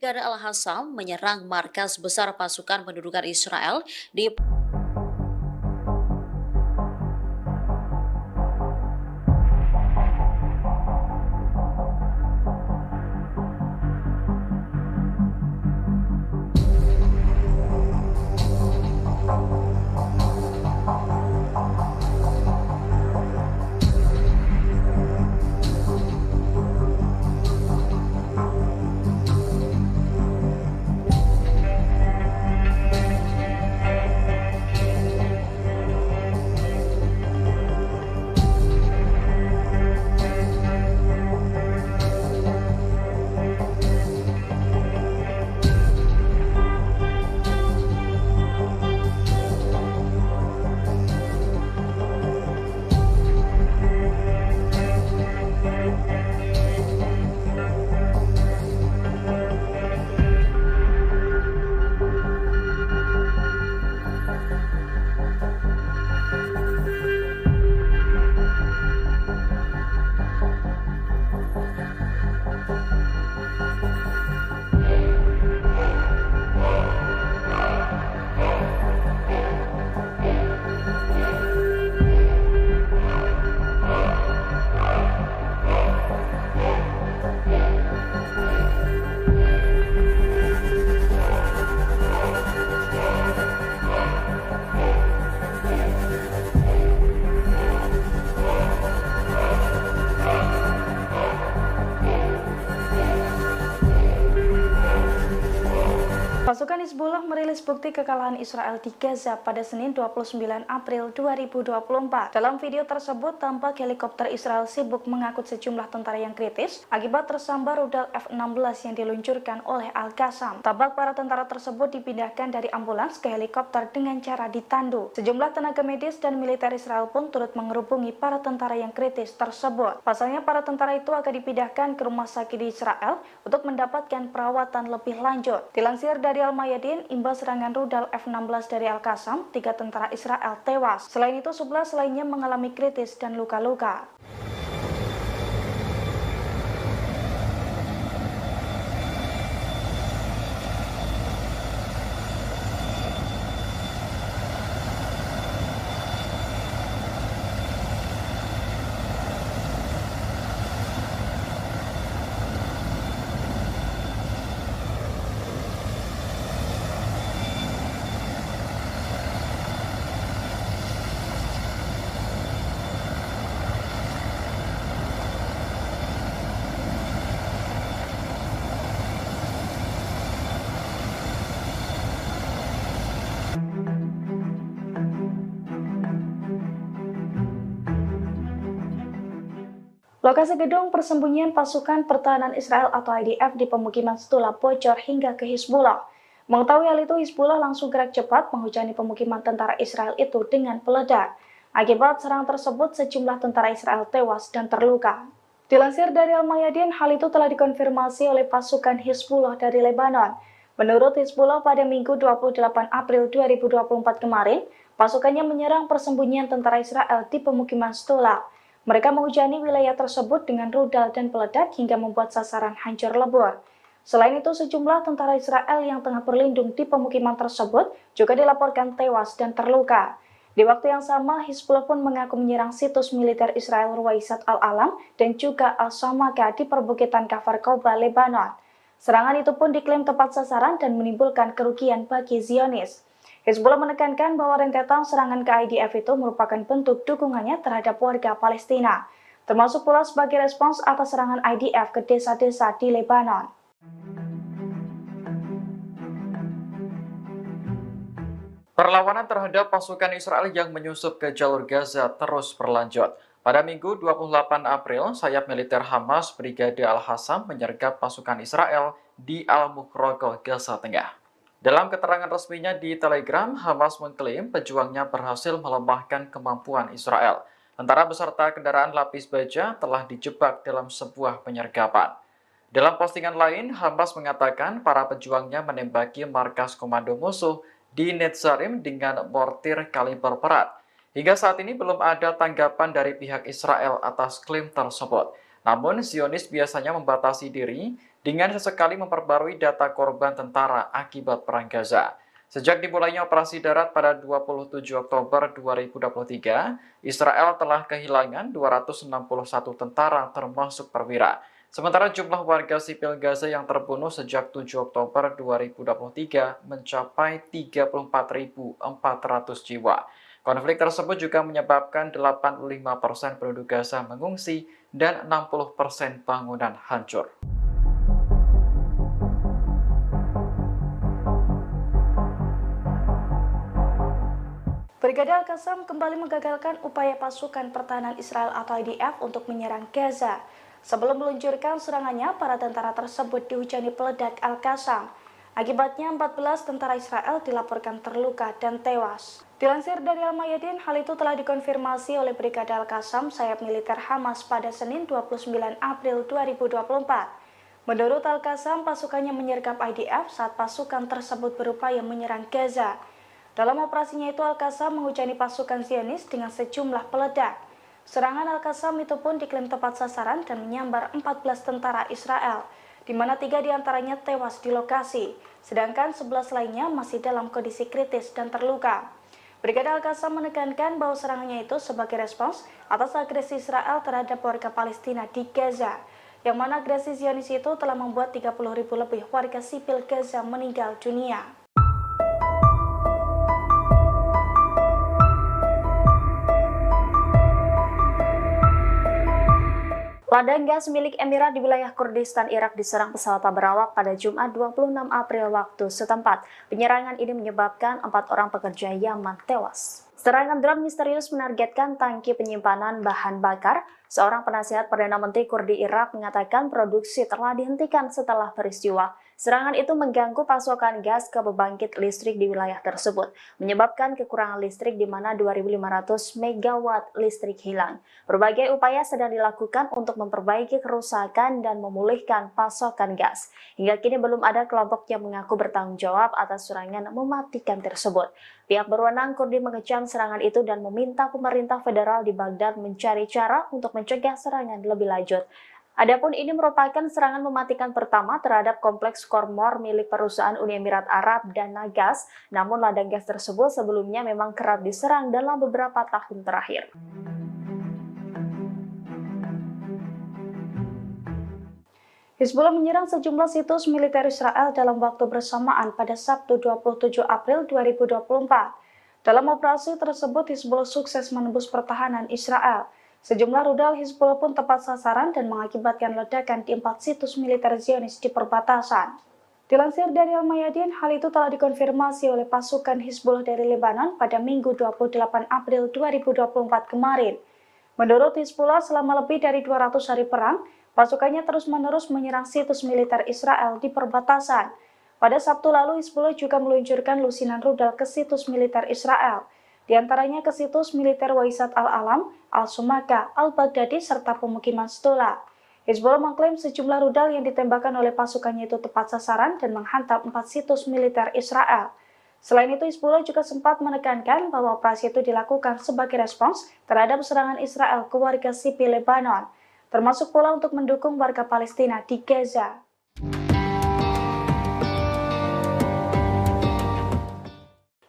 Gada Al-Hassam menyerang markas besar pasukan pendudukan Israel di Pasukan Hizbullah merilis bukti kekalahan Israel di Gaza pada Senin 29 April 2024. Dalam video tersebut, tampak helikopter Israel sibuk mengangkut sejumlah tentara yang kritis akibat tersambar rudal F-16 yang diluncurkan oleh Al-Qassam. Tampak para tentara tersebut dipindahkan dari ambulans ke helikopter dengan cara ditandu. Sejumlah tenaga medis dan militer Israel pun turut mengerubungi para tentara yang kritis tersebut. Pasalnya, para tentara itu akan dipindahkan ke rumah sakit di Israel untuk mendapatkan perawatan lebih lanjut. Dilansir dari Al-Mayadin, imbas serangan rudal F-16 dari Al-Qassam, 3 tentara Israel tewas. Selain itu, 11 lainnya mengalami kritis dan luka-luka. Lokasi gedung persembunyian pasukan pertahanan Israel atau IDF di pemukiman Stula bocor hingga ke Hizbullah. Mengetahui hal itu, Hizbullah langsung gerak cepat menghujani pemukiman tentara Israel itu dengan peledak. Akibat serangan tersebut, sejumlah tentara Israel tewas dan terluka. Dilansir dari Al-Mayadin, hal itu telah dikonfirmasi oleh pasukan Hizbullah dari Lebanon. Menurut Hizbullah, pada Minggu 28 April 2024 kemarin, pasukannya menyerang persembunyian tentara Israel di pemukiman Stula. Mereka menghujani wilayah tersebut dengan rudal dan peledak hingga membuat sasaran hancur lebur. Selain itu, sejumlah tentara Israel yang tengah berlindung di pemukiman tersebut juga dilaporkan tewas dan terluka. Di waktu yang sama, Hizbullah pun mengaku menyerang situs militer Israel Ruwaisat Al-Alam dan juga Al-Samaka di perbukitan Kafar Koba, Lebanon. Serangan itu pun diklaim tepat sasaran dan menimbulkan kerugian bagi Zionis. Hizbullah menekankan bahwa rentetan serangan ke IDF itu merupakan bentuk dukungannya terhadap warga Palestina, termasuk pula sebagai respons atas serangan IDF ke desa-desa di Lebanon. Perlawanan terhadap pasukan Israel yang menyusup ke jalur Gaza terus berlanjut. Pada Minggu 28 April, sayap militer Hamas Brigade Al-Hassam menyergap pasukan Israel di Al-Mukhroqoh, Gaza Tengah. Dalam keterangan resminya di Telegram, Hamas mengklaim pejuangnya berhasil melemahkan kemampuan Israel. Tentara beserta kendaraan lapis baja telah dijebak dalam sebuah penyergapan. Dalam postingan lain, Hamas mengatakan para pejuangnya menembaki markas komando musuh di Netzarim dengan mortir kaliber berat. Hingga saat ini belum ada tanggapan dari pihak Israel atas klaim tersebut. Namun, Zionis biasanya membatasi diri dengan sesekali memperbarui data korban tentara akibat Perang Gaza. Sejak dimulainya operasi darat pada 27 Oktober 2023, Israel telah kehilangan 261 tentara termasuk perwira. Sementara jumlah warga sipil Gaza yang terbunuh sejak 7 Oktober 2023 mencapai 34.400 jiwa. Konflik tersebut juga menyebabkan 85% penduduk Gaza mengungsi dan 60% bangunan hancur. Brigade Al-Qassam kembali menggagalkan upaya pasukan pertahanan Israel atau IDF untuk menyerang Gaza. Sebelum meluncurkan serangannya, para tentara tersebut dihujani peledak Al-Qassam. Akibatnya 14 tentara Israel dilaporkan terluka dan tewas. Dilansir dari Al-Mayadin, hal itu telah dikonfirmasi oleh Brigade Al-Qassam sayap militer Hamas pada Senin 29 April 2024. Menurut Al-Qassam, pasukannya menyergap IDF saat pasukan tersebut berupaya menyerang Gaza. Dalam operasinya itu, Al-Qassam menghujani pasukan Zionis dengan sejumlah peledak. Serangan Al-Qassam itu pun diklaim tepat sasaran dan menyambar 14 tentara Israel, di mana 3 diantaranya tewas di lokasi, sedangkan 11 lainnya masih dalam kondisi kritis dan terluka. Brigade Al-Qassam menekankan bahwa serangannya itu sebagai respons atas agresi Israel terhadap warga Palestina di Gaza, yang mana agresi Zionis itu telah membuat 30.000 lebih warga sipil Gaza meninggal dunia. Ladang gas milik Emirat di wilayah Kurdistan Irak diserang pesawat tak berawak pada Jumat 26 April waktu setempat. Penyerangan ini menyebabkan 4 orang pekerja Yaman tewas. Serangan drone misterius menargetkan tangki penyimpanan bahan bakar. Seorang penasihat Perdana Menteri Kurdi Irak mengatakan produksi telah dihentikan setelah peristiwa. Serangan itu mengganggu pasokan gas ke pembangkit listrik di wilayah tersebut, menyebabkan kekurangan listrik di mana 2.500 megawatt listrik hilang. Berbagai upaya sedang dilakukan untuk memperbaiki kerusakan dan memulihkan pasokan gas. Hingga kini belum ada kelompok yang mengaku bertanggung jawab atas serangan mematikan tersebut. Pihak berwenang Kurdi mengecam serangan itu dan meminta pemerintah federal di Baghdad mencari cara untuk mencegah serangan lebih lanjut. Adapun ini merupakan serangan mematikan pertama terhadap kompleks Kormor milik perusahaan Uni Emirat Arab dan Nagas, namun ladang gas tersebut sebelumnya memang kerap diserang dalam beberapa tahun terakhir. Hizbullah menyerang sejumlah situs militer Israel dalam waktu bersamaan pada Sabtu 27 April 2024. Dalam operasi tersebut, Hizbullah sukses menembus pertahanan Israel. Sejumlah rudal Hizbullah pun tepat sasaran dan mengakibatkan ledakan di 4 situs militer Zionis di perbatasan. Dilansir dari Al-Mayadin, hal itu telah dikonfirmasi oleh pasukan Hizbullah dari Lebanon pada Minggu 28 April 2024 kemarin. Menurut Hizbullah, selama lebih dari 200 hari perang, pasukannya terus-menerus menyerang situs militer Israel di perbatasan. Pada Sabtu lalu, Hizbullah juga meluncurkan lusinan rudal ke situs militer Israel, di antaranya ke situs militer Waisat Al-Alam, Al-Sumaka, Al-Baghdadi, serta pemukiman Stola. Hizbullah mengklaim sejumlah rudal yang ditembakkan oleh pasukannya itu tepat sasaran dan menghantam 4 situs militer Israel. Selain itu, Hizbullah juga sempat menekankan bahwa operasi itu dilakukan sebagai respons terhadap serangan Israel ke warga sipil Lebanon, termasuk pula untuk mendukung warga Palestina di Gaza.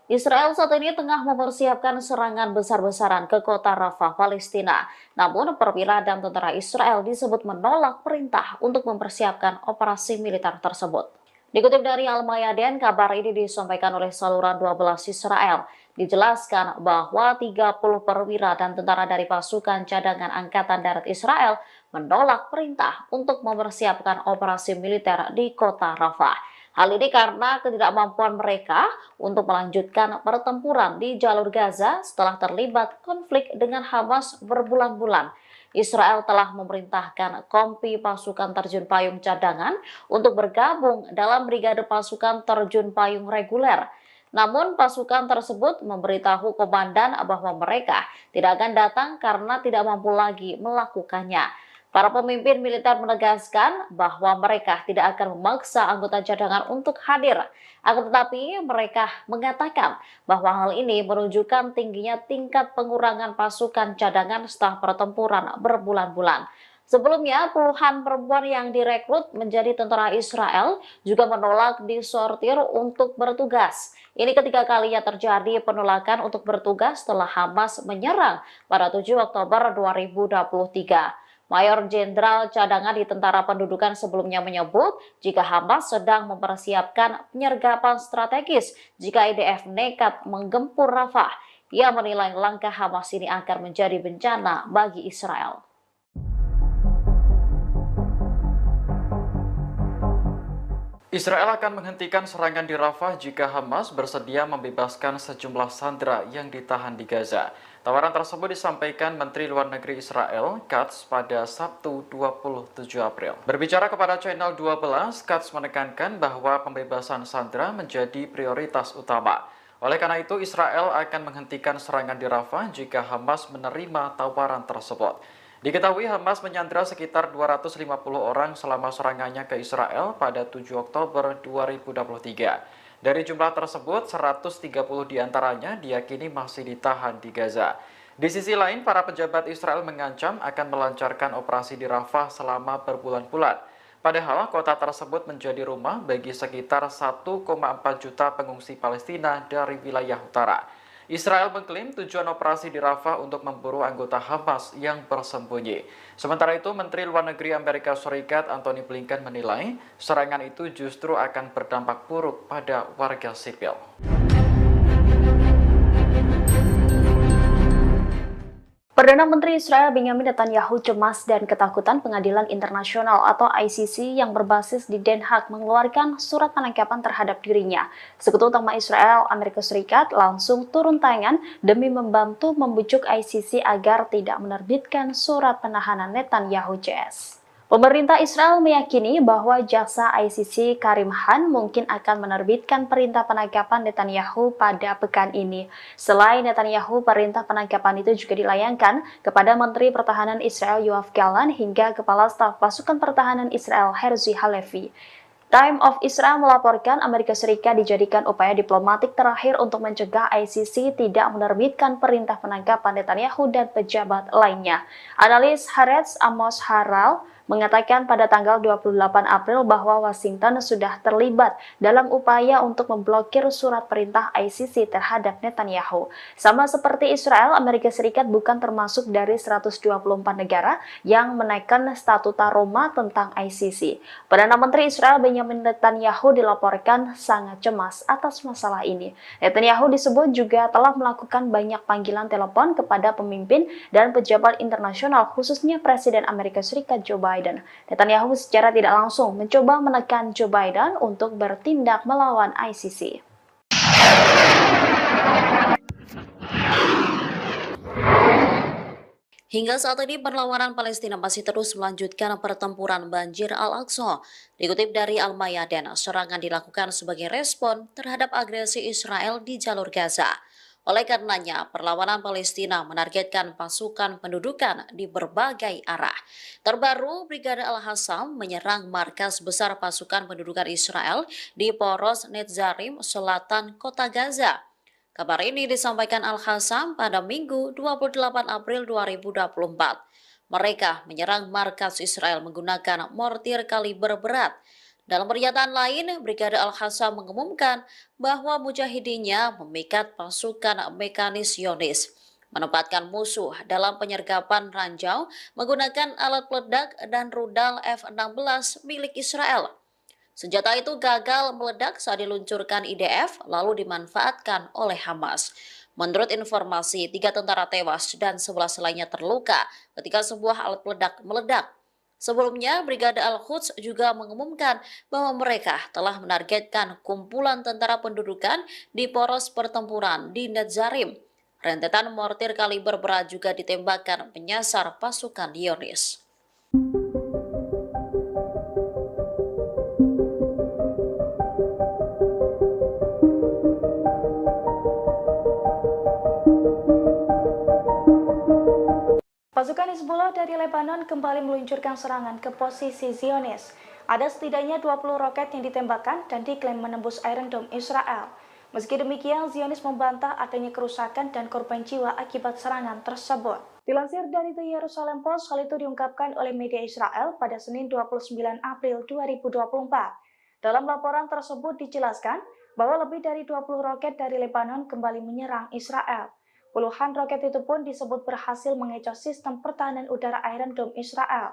Israel saat ini tengah mempersiapkan serangan besar-besaran ke kota Rafah, Palestina. Namun, perwira dan tentara Israel disebut menolak perintah untuk mempersiapkan operasi militer tersebut. Dikutip dari Al-Mayadin, kabar ini disampaikan oleh saluran 12 Israel. Dijelaskan bahwa 30 perwira dan tentara dari pasukan cadangan Angkatan Darat Israel menolak perintah untuk mempersiapkan operasi militer di kota Rafah. Hal ini karena ketidakmampuan mereka untuk melanjutkan pertempuran di jalur Gaza setelah terlibat konflik dengan Hamas berbulan-bulan. Israel telah memerintahkan kompi pasukan terjun payung cadangan untuk bergabung dalam brigade pasukan terjun payung reguler. Namun pasukan tersebut memberitahu komandan bahwa mereka tidak akan datang karena tidak mampu lagi melakukannya. Para pemimpin militer menegaskan bahwa mereka tidak akan memaksa anggota cadangan untuk hadir. Akan tetapi mereka mengatakan bahwa hal ini menunjukkan tingginya tingkat pengurangan pasukan cadangan setelah pertempuran berbulan-bulan. Sebelumnya, puluhan perempuan yang direkrut menjadi tentara Israel juga menolak disortir untuk bertugas. Ini ketiga kalinya terjadi penolakan untuk bertugas setelah Hamas menyerang pada 7 Oktober 2023. Mayor Jenderal cadangan di Tentara Pendudukan sebelumnya menyebut jika Hamas sedang mempersiapkan penyergapan strategis jika IDF nekat menggempur Rafah. Ia menilai langkah Hamas ini akan menjadi bencana bagi Israel. Israel akan menghentikan serangan di Rafah jika Hamas bersedia membebaskan sejumlah sandera yang ditahan di Gaza. Tawaran tersebut disampaikan Menteri Luar Negeri Israel, Katz, pada Sabtu 27 April. Berbicara kepada Channel 12, Katz menekankan bahwa pembebasan sandera menjadi prioritas utama. Oleh karena itu, Israel akan menghentikan serangan di Rafah jika Hamas menerima tawaran tersebut. Diketahui Hamas menyandera sekitar 250 orang selama serangannya ke Israel pada 7 Oktober 2023. Dari jumlah tersebut, 130 diantaranya diyakini masih ditahan di Gaza. Di sisi lain, para pejabat Israel mengancam akan melancarkan operasi di Rafah selama berbulan-bulan. Padahal kota tersebut menjadi rumah bagi sekitar 1,4 juta pengungsi Palestina dari wilayah utara. Israel mengklaim tujuan operasi di Rafah untuk memburu anggota Hamas yang bersembunyi. Sementara itu, Menteri Luar Negeri Amerika Serikat Antony Blinken menilai serangan itu justru akan berdampak buruk pada warga sipil. Perdana Menteri Israel Benjamin Netanyahu cemas dan ketakutan Pengadilan Internasional atau ICC yang berbasis di Den Haag mengeluarkan surat penangkapan terhadap dirinya. Sekutu utama Israel, Amerika Serikat langsung turun tangan demi membantu membujuk ICC agar tidak menerbitkan surat penahanan Netanyahu CS. Pemerintah Israel meyakini bahwa jaksa ICC Karim Khan mungkin akan menerbitkan perintah penangkapan Netanyahu pada pekan ini. Selain Netanyahu, perintah penangkapan itu juga dilayangkan kepada Menteri Pertahanan Israel Yoav Gallant hingga Kepala Staf Pasukan Pertahanan Israel Herzi Halevi. Time of Israel melaporkan Amerika Serikat dijadikan upaya diplomatik terakhir untuk mencegah ICC tidak menerbitkan perintah penangkapan Netanyahu dan pejabat lainnya. Analis Haaretz Amos Harel mengatakan pada tanggal 28 April bahwa Washington sudah terlibat dalam upaya untuk memblokir surat perintah ICC terhadap Netanyahu. Sama seperti Israel, Amerika Serikat bukan termasuk dari 124 negara yang menaikkan statuta Roma tentang ICC. Perdana Menteri Israel Benjamin Netanyahu dilaporkan sangat cemas atas masalah ini. Netanyahu disebut juga telah melakukan banyak panggilan telepon kepada pemimpin dan pejabat internasional, khususnya Presiden Amerika Serikat Joe Biden. Netanyahu secara tidak langsung mencoba menekan Joe Biden untuk bertindak melawan ICC. Hingga saat ini perlawanan Palestina masih terus melanjutkan pertempuran banjir Al-Aqsa. Dikutip dari Al-Mayadin, serangan dilakukan sebagai respon terhadap agresi Israel di jalur Gaza. Oleh karenanya, perlawanan Palestina menargetkan pasukan pendudukan di berbagai arah. Terbaru, Brigade Al-Hassam menyerang markas besar pasukan pendudukan Israel di Poros Netzarim, selatan kota Gaza. Kabar ini disampaikan Al-Hassam pada Minggu 28 April 2024. Mereka menyerang markas Israel menggunakan mortir kaliber berat. Dalam pernyataan lain, Brigade Al-Hassam mengumumkan bahwa mujahidinnya memikat pasukan mekanis Zionis, menempatkan musuh dalam penyergapan ranjau menggunakan alat peledak dan rudal F-16 milik Israel. Senjata itu gagal meledak saat diluncurkan IDF lalu dimanfaatkan oleh Hamas. Menurut informasi, 3 tentara tewas dan 11 lainnya terluka ketika sebuah alat peledak meledak. Sebelumnya, Brigade Al-Quds juga mengumumkan bahwa mereka telah menargetkan kumpulan tentara pendudukan di poros pertempuran di Netzarim. Rentetan mortir kaliber berat juga ditembakkan menyasar pasukan Zionis. Pasukan Hizbullah dari Lebanon kembali meluncurkan serangan ke posisi Zionis. Ada setidaknya 20 roket yang ditembakkan dan diklaim menembus Iron Dome Israel. Meski demikian, Zionis membantah adanya kerusakan dan korban jiwa akibat serangan tersebut. Dilansir dari The Jerusalem Post, hal itu diungkapkan oleh media Israel pada Senin 29 April 2024. Dalam laporan tersebut dijelaskan bahwa lebih dari 20 roket dari Lebanon kembali menyerang Israel. Puluhan roket itu pun disebut berhasil mengecoh sistem pertahanan udara Iron Dome Israel.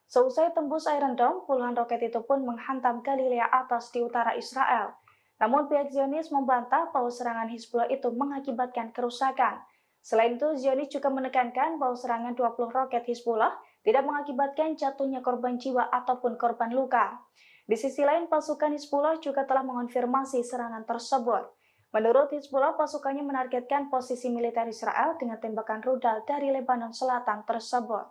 Seusai tembus Iron Dome, puluhan roket itu pun menghantam Galilea atas di utara Israel. Namun pihak Zionis membantah bahwa serangan Hizbullah itu mengakibatkan kerusakan. Selain itu, Zionis juga menekankan bahwa serangan 20 roket Hizbullah tidak mengakibatkan jatuhnya korban jiwa ataupun korban luka. Di sisi lain, pasukan Hizbullah juga telah mengonfirmasi serangan tersebut. Menurut Hizbullah, pasukannya menargetkan posisi militer Israel dengan tembakan rudal dari Lebanon Selatan tersebut.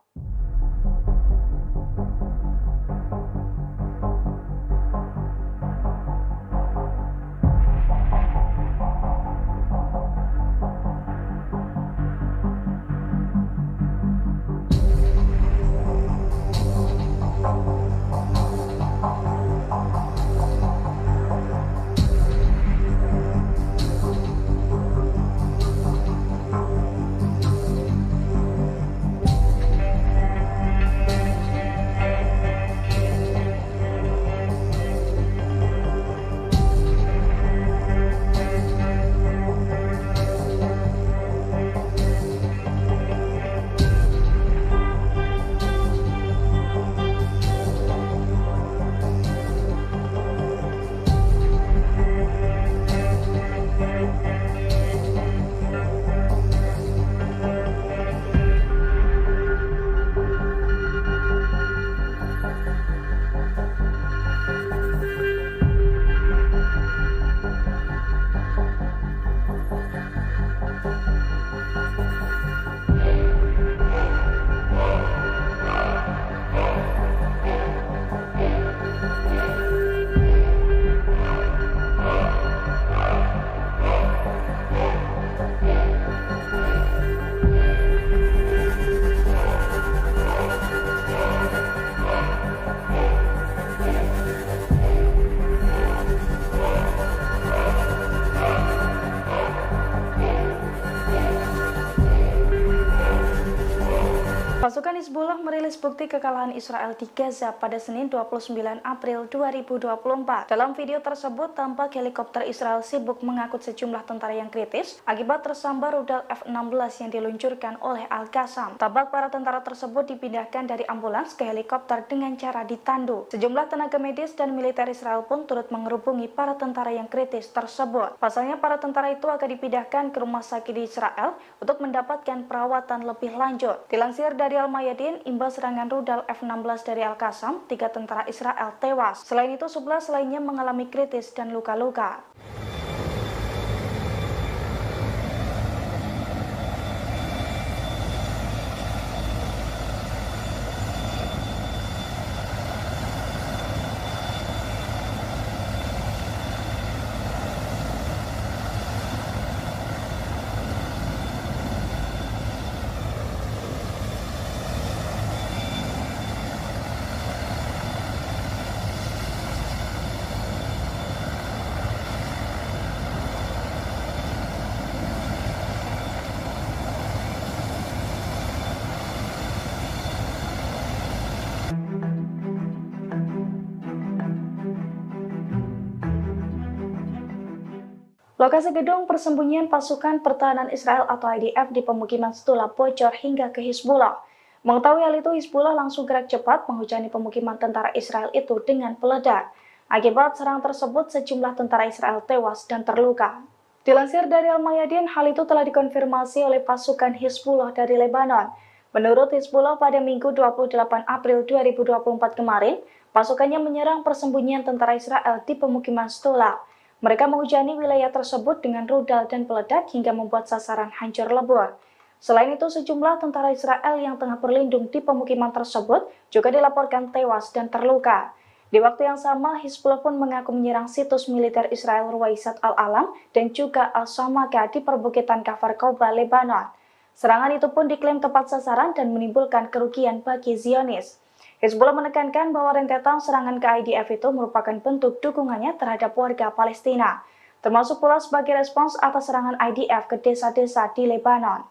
Pasukan Hizbullah merilis bukti kekalahan Israel di Gaza pada Senin 29 April 2024. Dalam video tersebut, tampak helikopter Israel sibuk mengangkut sejumlah tentara yang kritis akibat tersambar rudal F-16 yang diluncurkan oleh Al-Qassam. Tampak para tentara tersebut dipindahkan dari ambulans ke helikopter dengan cara ditandu. Sejumlah tenaga medis dan militer Israel pun turut mengerubungi para tentara yang kritis tersebut. Pasalnya, para tentara itu akan dipindahkan ke rumah sakit di Israel untuk mendapatkan perawatan lebih lanjut. Dilansir dari Al-Mayadin, imbas serangan rudal F-16 dari Al-Qassam, 3 tentara Israel tewas. Selain itu, 11 lainnya mengalami kritis dan luka-luka. Lokasi gedung persembunyian pasukan pertahanan Israel atau IDF di pemukiman Stula bocor hingga ke Hizbullah. Mengetahui hal itu, Hizbullah langsung gerak cepat menghujani pemukiman tentara Israel itu dengan peledak. Akibat serangan tersebut, sejumlah tentara Israel tewas dan terluka. Dilansir dari Al-Mayadin, hal itu telah dikonfirmasi oleh pasukan Hizbullah dari Lebanon. Menurut Hizbullah, pada Minggu 28 April 2024 kemarin, pasukannya menyerang persembunyian tentara Israel di pemukiman Stula. Mereka menghujani wilayah tersebut dengan rudal dan peledak hingga membuat sasaran hancur lebur. Selain itu, sejumlah tentara Israel yang tengah berlindung di pemukiman tersebut juga dilaporkan tewas dan terluka. Di waktu yang sama, Hizbullah pun mengaku menyerang situs militer Israel Ruwaisat Al-Alam dan juga Al-Samaka di perbukitan Kafar Koba, Lebanon. Serangan itu pun diklaim tepat sasaran dan menimbulkan kerugian bagi Zionis. Hizbullah menekankan bahwa rentetan serangan ke IDF itu merupakan bentuk dukungannya terhadap warga Palestina, termasuk pula sebagai respons atas serangan IDF ke desa-desa di Lebanon.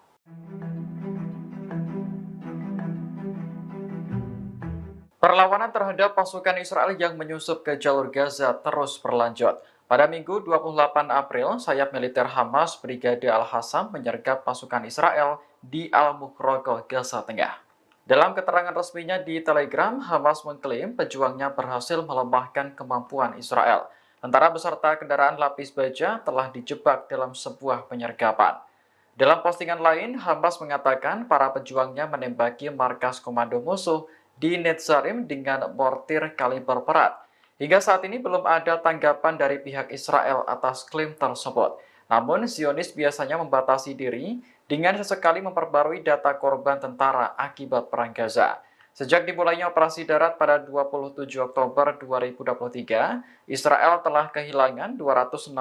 Perlawanan terhadap pasukan Israel yang menyusup ke jalur Gaza terus berlanjut. Pada Minggu 28 April, sayap militer Hamas Brigade Al-Hassam menyergap pasukan Israel di Al-Mukhroqoh, Gaza Tengah. Dalam keterangan resminya di Telegram, Hamas mengklaim pejuangnya berhasil melemahkan kemampuan Israel. Tentara beserta kendaraan lapis baja telah dijebak dalam sebuah penyergapan. Dalam postingan lain, Hamas mengatakan para pejuangnya menembaki markas komando musuh di Netzarim dengan mortir kaliber berat. Hingga saat ini belum ada tanggapan dari pihak Israel atas klaim tersebut. Namun, Zionis biasanya membatasi diri dengan sesekali memperbarui data korban tentara akibat Perang Gaza. Sejak dimulainya operasi darat pada 27 Oktober 2023, Israel telah kehilangan 261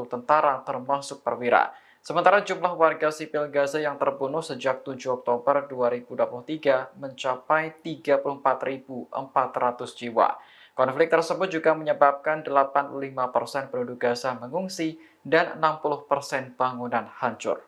tentara termasuk perwira. Sementara jumlah warga sipil Gaza yang terbunuh sejak 7 Oktober 2023 mencapai 34.400 jiwa. Konflik tersebut juga menyebabkan 85% penduduk Gaza mengungsi dan 60% bangunan hancur.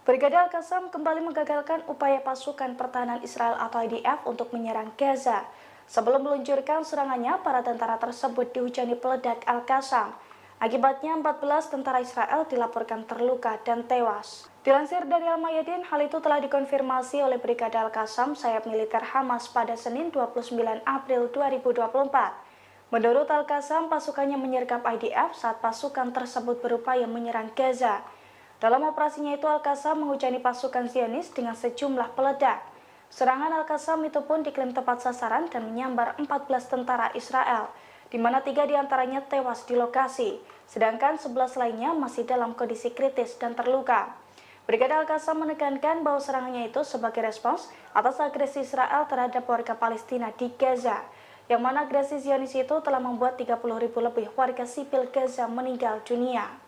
Brigade Al-Qassam kembali menggagalkan upaya pasukan pertahanan Israel atau IDF untuk menyerang Gaza. Sebelum meluncurkan serangannya, para tentara tersebut dihujani peledak Al-Qassam. Akibatnya 14 tentara Israel dilaporkan terluka dan tewas. Dilansir dari Al-Mayadin, hal itu telah dikonfirmasi oleh Brigade Al-Qassam sayap militer Hamas pada Senin 29 April 2024. Menurut Al-Qassam, pasukannya menyergap IDF saat pasukan tersebut berupaya menyerang Gaza. Dalam operasinya itu, Al-Qassam menghujani pasukan Zionis dengan sejumlah peledak. Serangan Al-Qassam itu pun diklaim tepat sasaran dan menyambar 14 tentara Israel, di mana 3 diantaranya tewas di lokasi, sedangkan 11 lainnya masih dalam kondisi kritis dan terluka. Brigade Al-Qassam menekankan bahwa serangannya itu sebagai respons atas agresi Israel terhadap warga Palestina di Gaza, yang mana agresi Zionis itu telah membuat 30.000 lebih warga sipil Gaza meninggal dunia.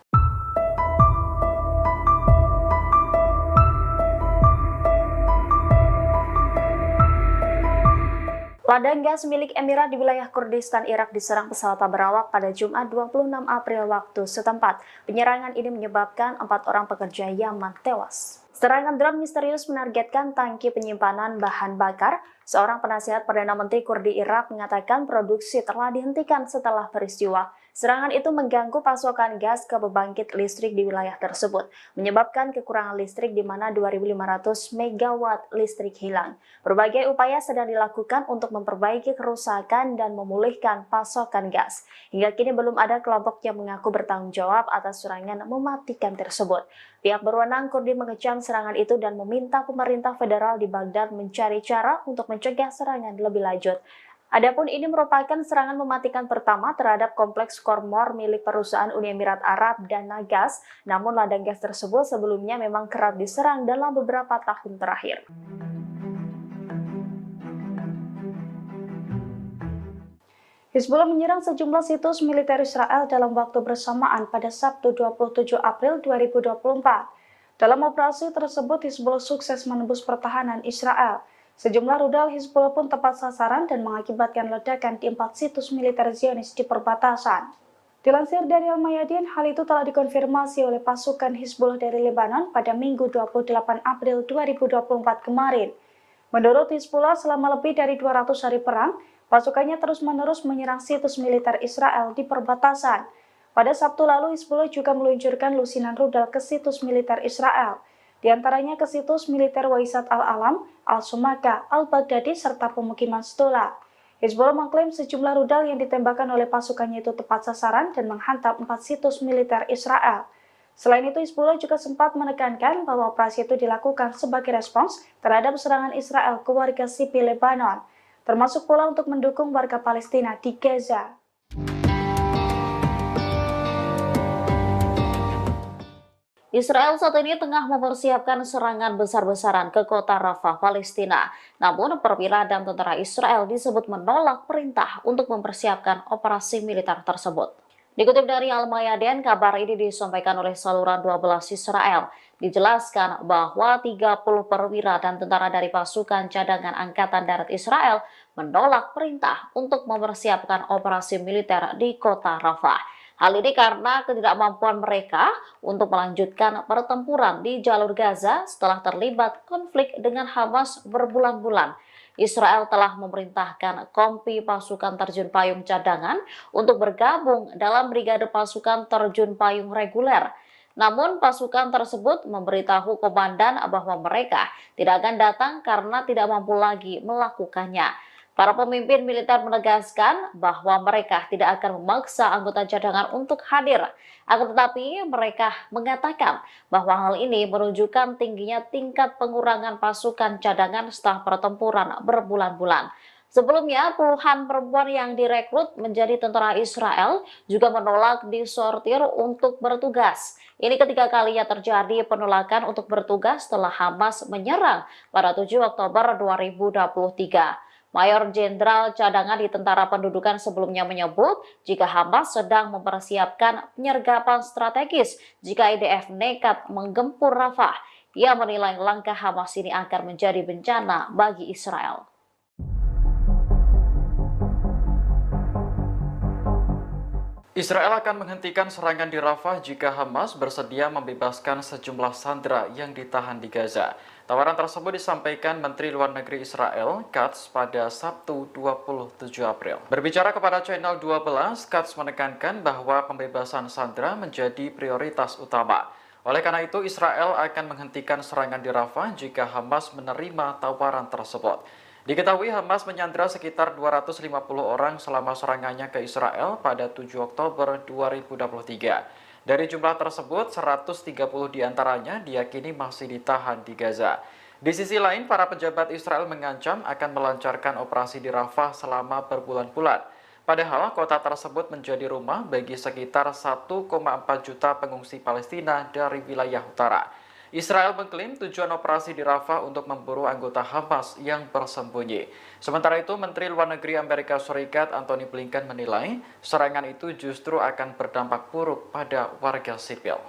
Ladang gas milik Emirat di wilayah Kurdistan Irak diserang pesawat tak berawak pada Jumat 26 April waktu setempat. Penyerangan ini menyebabkan 4 orang pekerja Yaman tewas. Serangan drone misterius menargetkan tangki penyimpanan bahan bakar. Seorang penasihat Perdana Menteri Kurdi Irak mengatakan produksi telah dihentikan setelah peristiwa. Serangan itu mengganggu pasokan gas ke pembangkit listrik di wilayah tersebut, menyebabkan kekurangan listrik di mana 2.500 megawatt listrik hilang. Berbagai upaya sedang dilakukan untuk memperbaiki kerusakan dan memulihkan pasokan gas. Hingga kini belum ada kelompok yang mengaku bertanggung jawab atas serangan mematikan tersebut. Pihak berwenang Kurdi mengecam serangan itu dan meminta pemerintah federal di Baghdad mencari cara untuk mencegah serangan lebih lanjut. Adapun ini merupakan serangan mematikan pertama terhadap kompleks Kormor milik perusahaan Uni Emirat Arab dan Nagas, namun ladang gas tersebut sebelumnya memang kerap diserang dalam beberapa tahun terakhir. Hizbullah menyerang sejumlah situs militer Israel dalam waktu bersamaan pada Sabtu 27 April 2024. Dalam operasi tersebut, Hizbullah sukses menembus pertahanan Israel. Sejumlah rudal Hizbullah pun tepat sasaran dan mengakibatkan ledakan di 4 situs militer Zionis di perbatasan. Dilansir dari Al-Mayadin, hal itu telah dikonfirmasi oleh pasukan Hizbullah dari Lebanon pada Minggu 28 April 2024 kemarin. Menurut Hizbullah, selama lebih dari 200 hari perang, pasukannya terus-menerus menyerang situs militer Israel di perbatasan. Pada Sabtu lalu, Hizbullah juga meluncurkan lusinan rudal ke situs militer Israel, di antaranya ke situs militer Waisat Al-Alam, Al-Sumaka, Al-Baghdadi, serta pemukiman Stola. Hizbullah mengklaim sejumlah rudal yang ditembakkan oleh pasukannya itu tepat sasaran dan menghantam 4 situs militer Israel. Selain itu, Hizbullah juga sempat menekankan bahwa operasi itu dilakukan sebagai respons terhadap serangan Israel ke warga sipil Lebanon, termasuk pula untuk mendukung warga Palestina di Gaza. Israel saat ini tengah mempersiapkan serangan besar-besaran ke kota Rafah, Palestina. Namun, perwira dan tentara Israel disebut menolak perintah untuk mempersiapkan operasi militer tersebut. Dikutip dari Al-Mayadin, kabar ini disampaikan oleh saluran 12 Israel. Dijelaskan bahwa 30 perwira dan tentara dari pasukan cadangan Angkatan Darat Israel menolak perintah untuk mempersiapkan operasi militer di kota Rafah. Hal ini karena ketidakmampuan mereka untuk melanjutkan pertempuran di jalur Gaza setelah terlibat konflik dengan Hamas berbulan-bulan. Israel telah memerintahkan kompi pasukan terjun payung cadangan untuk bergabung dalam brigade pasukan terjun payung reguler. Namun pasukan tersebut memberitahu komandan bahwa mereka tidak akan datang karena tidak mampu lagi melakukannya. Para pemimpin militer menegaskan bahwa mereka tidak akan memaksa anggota cadangan untuk hadir. Akan tetapi mereka mengatakan bahwa hal ini menunjukkan tingginya tingkat pengurangan pasukan cadangan setelah pertempuran berbulan-bulan. Sebelumnya, puluhan perempuan yang direkrut menjadi tentara Israel juga menolak disortir untuk bertugas. Ini ketiga kalinya terjadi penolakan untuk bertugas setelah Hamas menyerang pada 7 Oktober 2023. Mayor Jenderal Cadangan di Tentara Pendudukan sebelumnya menyebut jika Hamas sedang mempersiapkan penyergapan strategis jika IDF nekat menggempur Rafah. Ia menilai langkah Hamas ini akan menjadi bencana bagi Israel. Israel akan menghentikan serangan di Rafah jika Hamas bersedia membebaskan sejumlah sandera yang ditahan di Gaza. Tawaran tersebut disampaikan Menteri Luar Negeri Israel, Katz, pada Sabtu 27 April. Berbicara kepada Channel 12, Katz menekankan bahwa pembebasan sandera menjadi prioritas utama. Oleh karena itu, Israel akan menghentikan serangan di Rafah jika Hamas menerima tawaran tersebut. Diketahui Hamas menyandera sekitar 250 orang selama serangannya ke Israel pada 7 Oktober 2023. Dari jumlah tersebut, 130 diantaranya diyakini masih ditahan di Gaza. Di sisi lain, para pejabat Israel mengancam akan melancarkan operasi di Rafah selama berbulan-bulan. Padahal kota tersebut menjadi rumah bagi sekitar 1,4 juta pengungsi Palestina dari wilayah utara. Israel mengklaim tujuan operasi di Rafah untuk memburu anggota Hamas yang bersembunyi. Sementara itu, Menteri Luar Negeri Amerika Serikat Antony Blinken menilai serangan itu justru akan berdampak buruk pada warga sipil.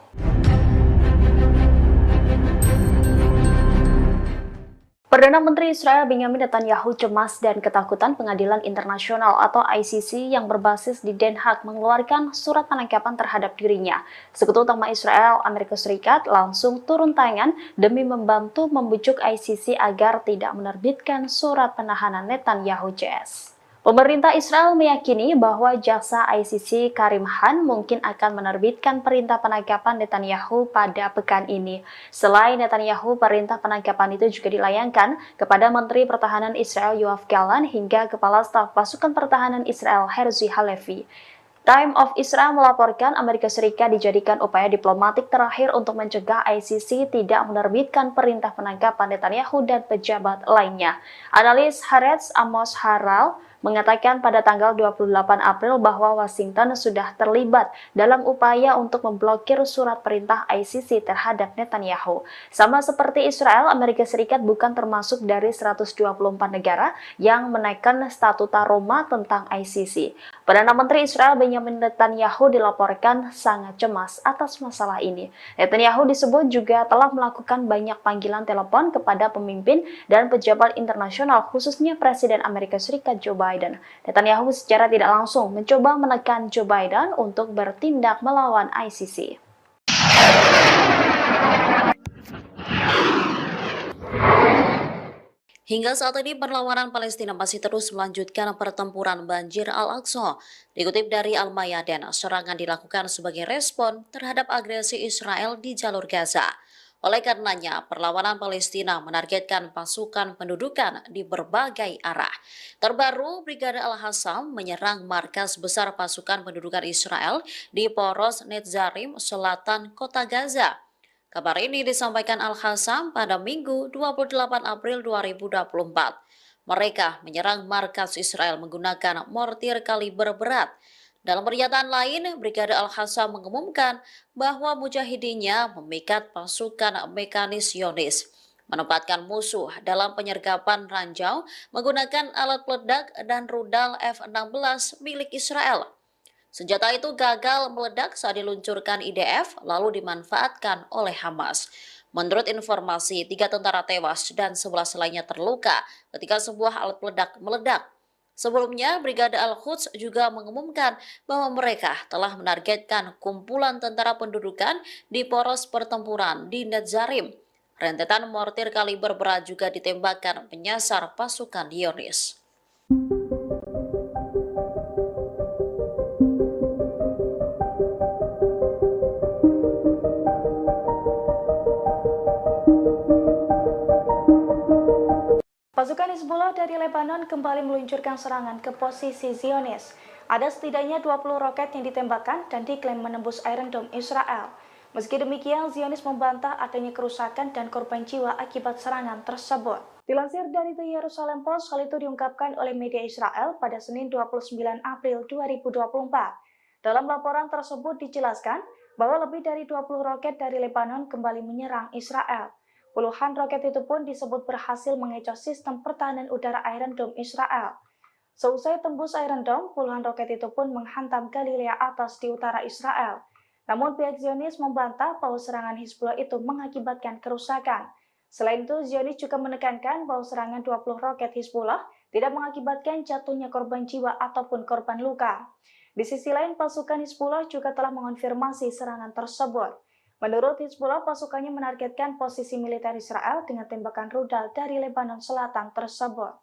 Perdana Menteri Israel Benjamin Netanyahu cemas dan ketakutan Pengadilan Internasional atau ICC yang berbasis di Den Haag mengeluarkan surat penangkapan terhadap dirinya. Sekutu utama Israel, Amerika Serikat langsung turun tangan demi membantu membujuk ICC agar tidak menerbitkan surat penahanan Netanyahu CS. Pemerintah Israel meyakini bahwa jaksa ICC Karim Khan mungkin akan menerbitkan perintah penangkapan Netanyahu pada pekan ini. Selain Netanyahu, perintah penangkapan itu juga dilayangkan kepada Menteri Pertahanan Israel Yoav Gallant hingga Kepala Staf Pasukan Pertahanan Israel Herzi Halevi. Time of Israel melaporkan Amerika Serikat dijadikan upaya diplomatik terakhir untuk mencegah ICC tidak menerbitkan perintah penangkapan Netanyahu dan pejabat lainnya. Analis Haaretz Amos Harel mengatakan pada tanggal 28 April bahwa Washington sudah terlibat dalam upaya untuk memblokir surat perintah ICC terhadap Netanyahu. Sama seperti Israel, Amerika Serikat bukan termasuk dari 124 negara yang menaikkan statuta Roma tentang ICC. Perdana Menteri Israel Benjamin Netanyahu dilaporkan sangat cemas atas masalah ini. Netanyahu disebut juga telah melakukan banyak panggilan telepon kepada pemimpin dan pejabat internasional, khususnya Presiden Amerika Serikat Joe Biden. Netanyahu secara tidak langsung mencoba menekan Joe Biden untuk bertindak melawan ICC. Hingga saat ini perlawanan Palestina masih terus melanjutkan pertempuran banjir Al-Aqsa. Dikutip dari Al-Mayadin, serangan dilakukan sebagai respon terhadap agresi Israel di jalur Gaza. Oleh karenanya, perlawanan Palestina menargetkan pasukan pendudukan di berbagai arah. Terbaru, Brigade Al-Hassam menyerang markas besar pasukan pendudukan Israel di Poros Netzarim, selatan kota Gaza. Kabar ini disampaikan Al-Hassam pada Minggu 28 April 2024. Mereka menyerang markas Israel menggunakan mortir kaliber berat. Dalam pernyataan lain, Brigade Al-Hassam mengumumkan bahwa mujahidinnya memikat pasukan mekanis Zionis, menempatkan musuh dalam penyergapan ranjau menggunakan alat peledak dan rudal F-16 milik Israel. Senjata itu gagal meledak saat diluncurkan IDF lalu dimanfaatkan oleh Hamas. Menurut informasi, 3 tentara tewas dan 11 lainnya terluka ketika sebuah alat peledak meledak. Sebelumnya, Brigade Al-Quds juga mengumumkan bahwa mereka telah menargetkan kumpulan tentara pendudukan di poros pertempuran di Netzarim. Rentetan mortir kaliber berat juga ditembakkan menyasar pasukan Zionis. Pasukan Hizbullah dari Lebanon kembali meluncurkan serangan ke posisi Zionis. Ada setidaknya 20 roket yang ditembakkan dan diklaim menembus Iron Dome Israel. Meski demikian, Zionis membantah adanya kerusakan dan korban jiwa akibat serangan tersebut. Dilansir dari The Jerusalem Post, hal itu diungkapkan oleh media Israel pada Senin 29 April 2024. Dalam laporan tersebut dijelaskan bahwa lebih dari 20 roket dari Lebanon kembali menyerang Israel. Puluhan roket itu pun disebut berhasil mengecoh sistem pertahanan udara Iron Dome Israel. Seusai tembus Iron Dome, puluhan roket itu pun menghantam Galilea atas di utara Israel. Namun pihak Zionis membantah bahwa serangan Hizbullah itu mengakibatkan kerusakan. Selain itu, Zionis juga menekankan bahwa serangan 20 roket Hizbullah tidak mengakibatkan jatuhnya korban jiwa ataupun korban luka. Di sisi lain, pasukan Hizbullah juga telah mengonfirmasi serangan tersebut. Menurut Hizbullah, pasukannya menargetkan posisi militer Israel dengan tembakan rudal dari Lebanon Selatan tersebut.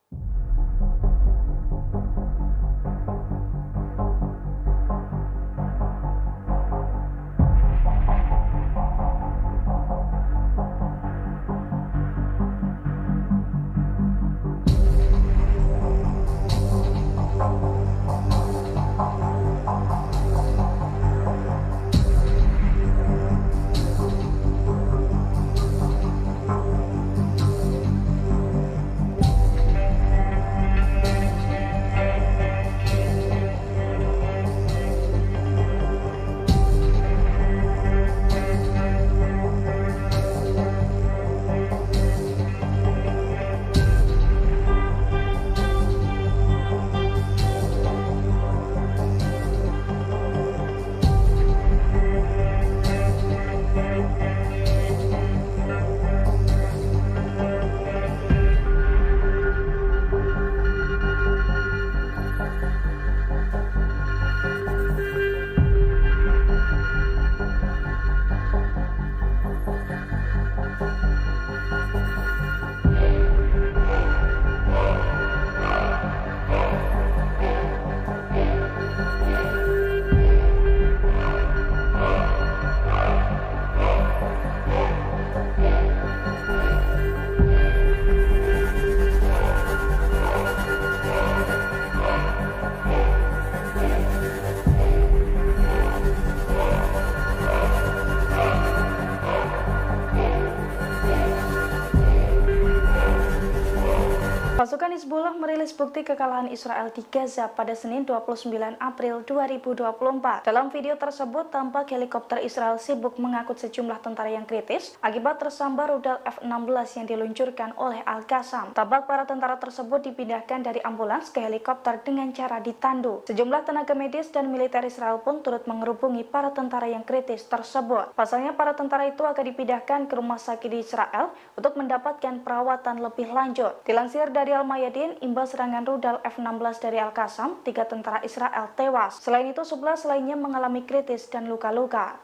Pasukan Hizbullah merilis bukti kekalahan Israel di Gaza pada Senin 29 April 2024. Dalam video tersebut, tampak helikopter Israel sibuk mengangkut sejumlah tentara yang kritis akibat tersambar rudal F-16 yang diluncurkan oleh Al-Qassam. Tampak para tentara tersebut dipindahkan dari ambulans ke helikopter dengan cara ditandu. Sejumlah tenaga medis dan militer Israel pun turut mengerubungi para tentara yang kritis tersebut. Pasalnya, para tentara itu akan dipindahkan ke rumah sakit di Israel untuk mendapatkan perawatan lebih lanjut. Dilansir dari Al-Mayadin, imbas serangan rudal F-16 dari Al-Qassam, 3 tentara Israel tewas. Selain itu, 11 lainnya mengalami kritis dan luka-luka.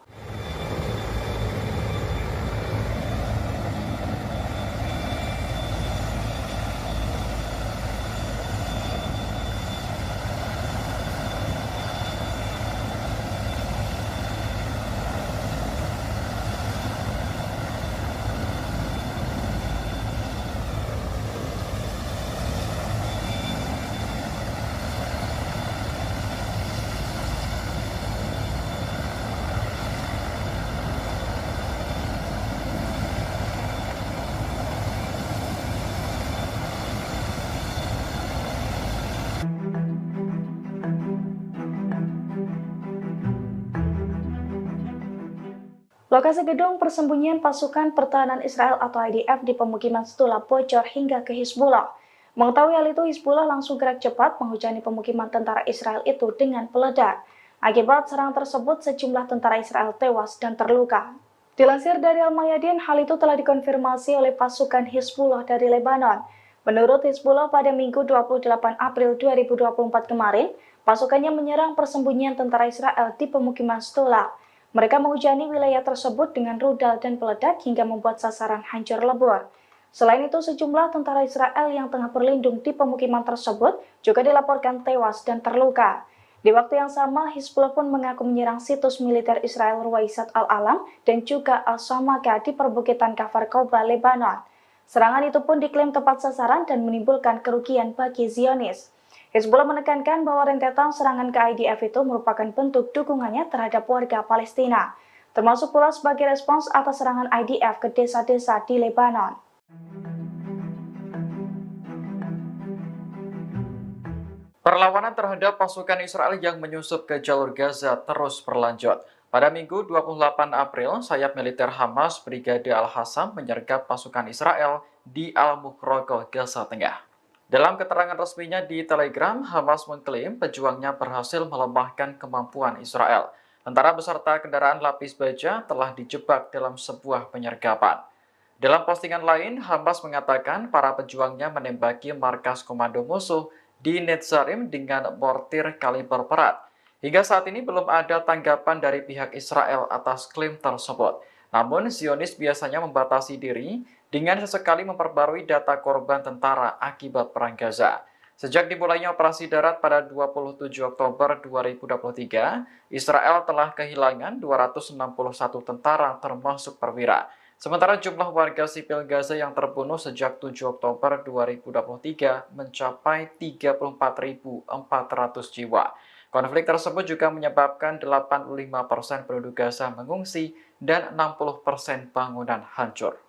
Lokasi gedung persembunyian pasukan pertahanan Israel atau IDF di pemukiman Stula bocor hingga ke Hizbullah. Mengetahui hal itu, Hizbullah langsung gerak cepat menghujani pemukiman tentara Israel itu dengan peledak. Akibat serangan tersebut, sejumlah tentara Israel tewas dan terluka. Dilansir dari Al-Mayadin, hal itu telah dikonfirmasi oleh pasukan Hizbullah dari Lebanon. Menurut Hizbullah pada Minggu 28 April 2024 kemarin, pasukannya menyerang persembunyian tentara Israel di pemukiman Stula. Mereka menghujani wilayah tersebut dengan rudal dan peledak hingga membuat sasaran hancur lebur. Selain itu, sejumlah tentara Israel yang tengah berlindung di pemukiman tersebut juga dilaporkan tewas dan terluka. Di waktu yang sama, Hizbullah pun mengaku menyerang situs militer Israel Ruwaisat al-Alam dan juga Al-Samaka di perbukitan Kafar Koba, Lebanon. Serangan itu pun diklaim tepat sasaran dan menimbulkan kerugian bagi Zionis. Hizbullah menekankan bahwa rentetan serangan ke IDF itu merupakan bentuk dukungannya terhadap warga Palestina, termasuk pula sebagai respons atas serangan IDF ke desa-desa di Lebanon. Perlawanan terhadap pasukan Israel yang menyusup ke jalur Gaza terus berlanjut. Pada Minggu 28 April, sayap militer Hamas Brigade Al-Hassam menyergap pasukan Israel di Al-Mukhroqoh, Gaza Tengah. Dalam keterangan resminya di Telegram, Hamas mengklaim pejuangnya berhasil melemahkan kemampuan Israel. Tentara beserta kendaraan lapis baja telah dijebak dalam sebuah penyergapan. Dalam postingan lain, Hamas mengatakan para pejuangnya menembaki markas komando musuh di Netzarim dengan mortir kaliber berat. Hingga saat ini belum ada tanggapan dari pihak Israel atas klaim tersebut. Namun, Zionis biasanya membatasi diri dengan sesekali memperbarui data korban tentara akibat Perang Gaza. Sejak dimulainya operasi darat pada 27 Oktober 2023, Israel telah kehilangan 261 tentara termasuk perwira. Sementara jumlah warga sipil Gaza yang terbunuh sejak 7 Oktober 2023 mencapai 34.400 jiwa. Konflik tersebut juga menyebabkan 85% penduduk Gaza mengungsi dan 60% bangunan hancur.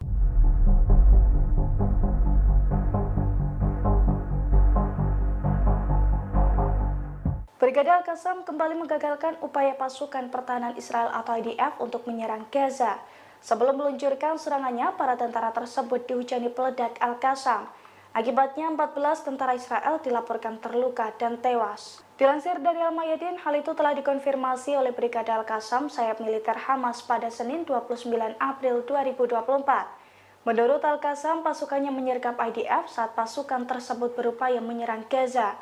Brigade Al-Qassam kembali menggagalkan upaya pasukan pertahanan Israel atau IDF untuk menyerang Gaza. Sebelum meluncurkan serangannya, para tentara tersebut dihujani peledak Al-Qassam. Akibatnya 14 tentara Israel dilaporkan terluka dan tewas. Dilansir dari Al-Mayadin, hal itu telah dikonfirmasi oleh Brigade Al-Qassam sayap militer Hamas pada Senin 29 April 2024. Menurut Al-Qassam, pasukannya menyergap IDF saat pasukan tersebut berupaya menyerang Gaza.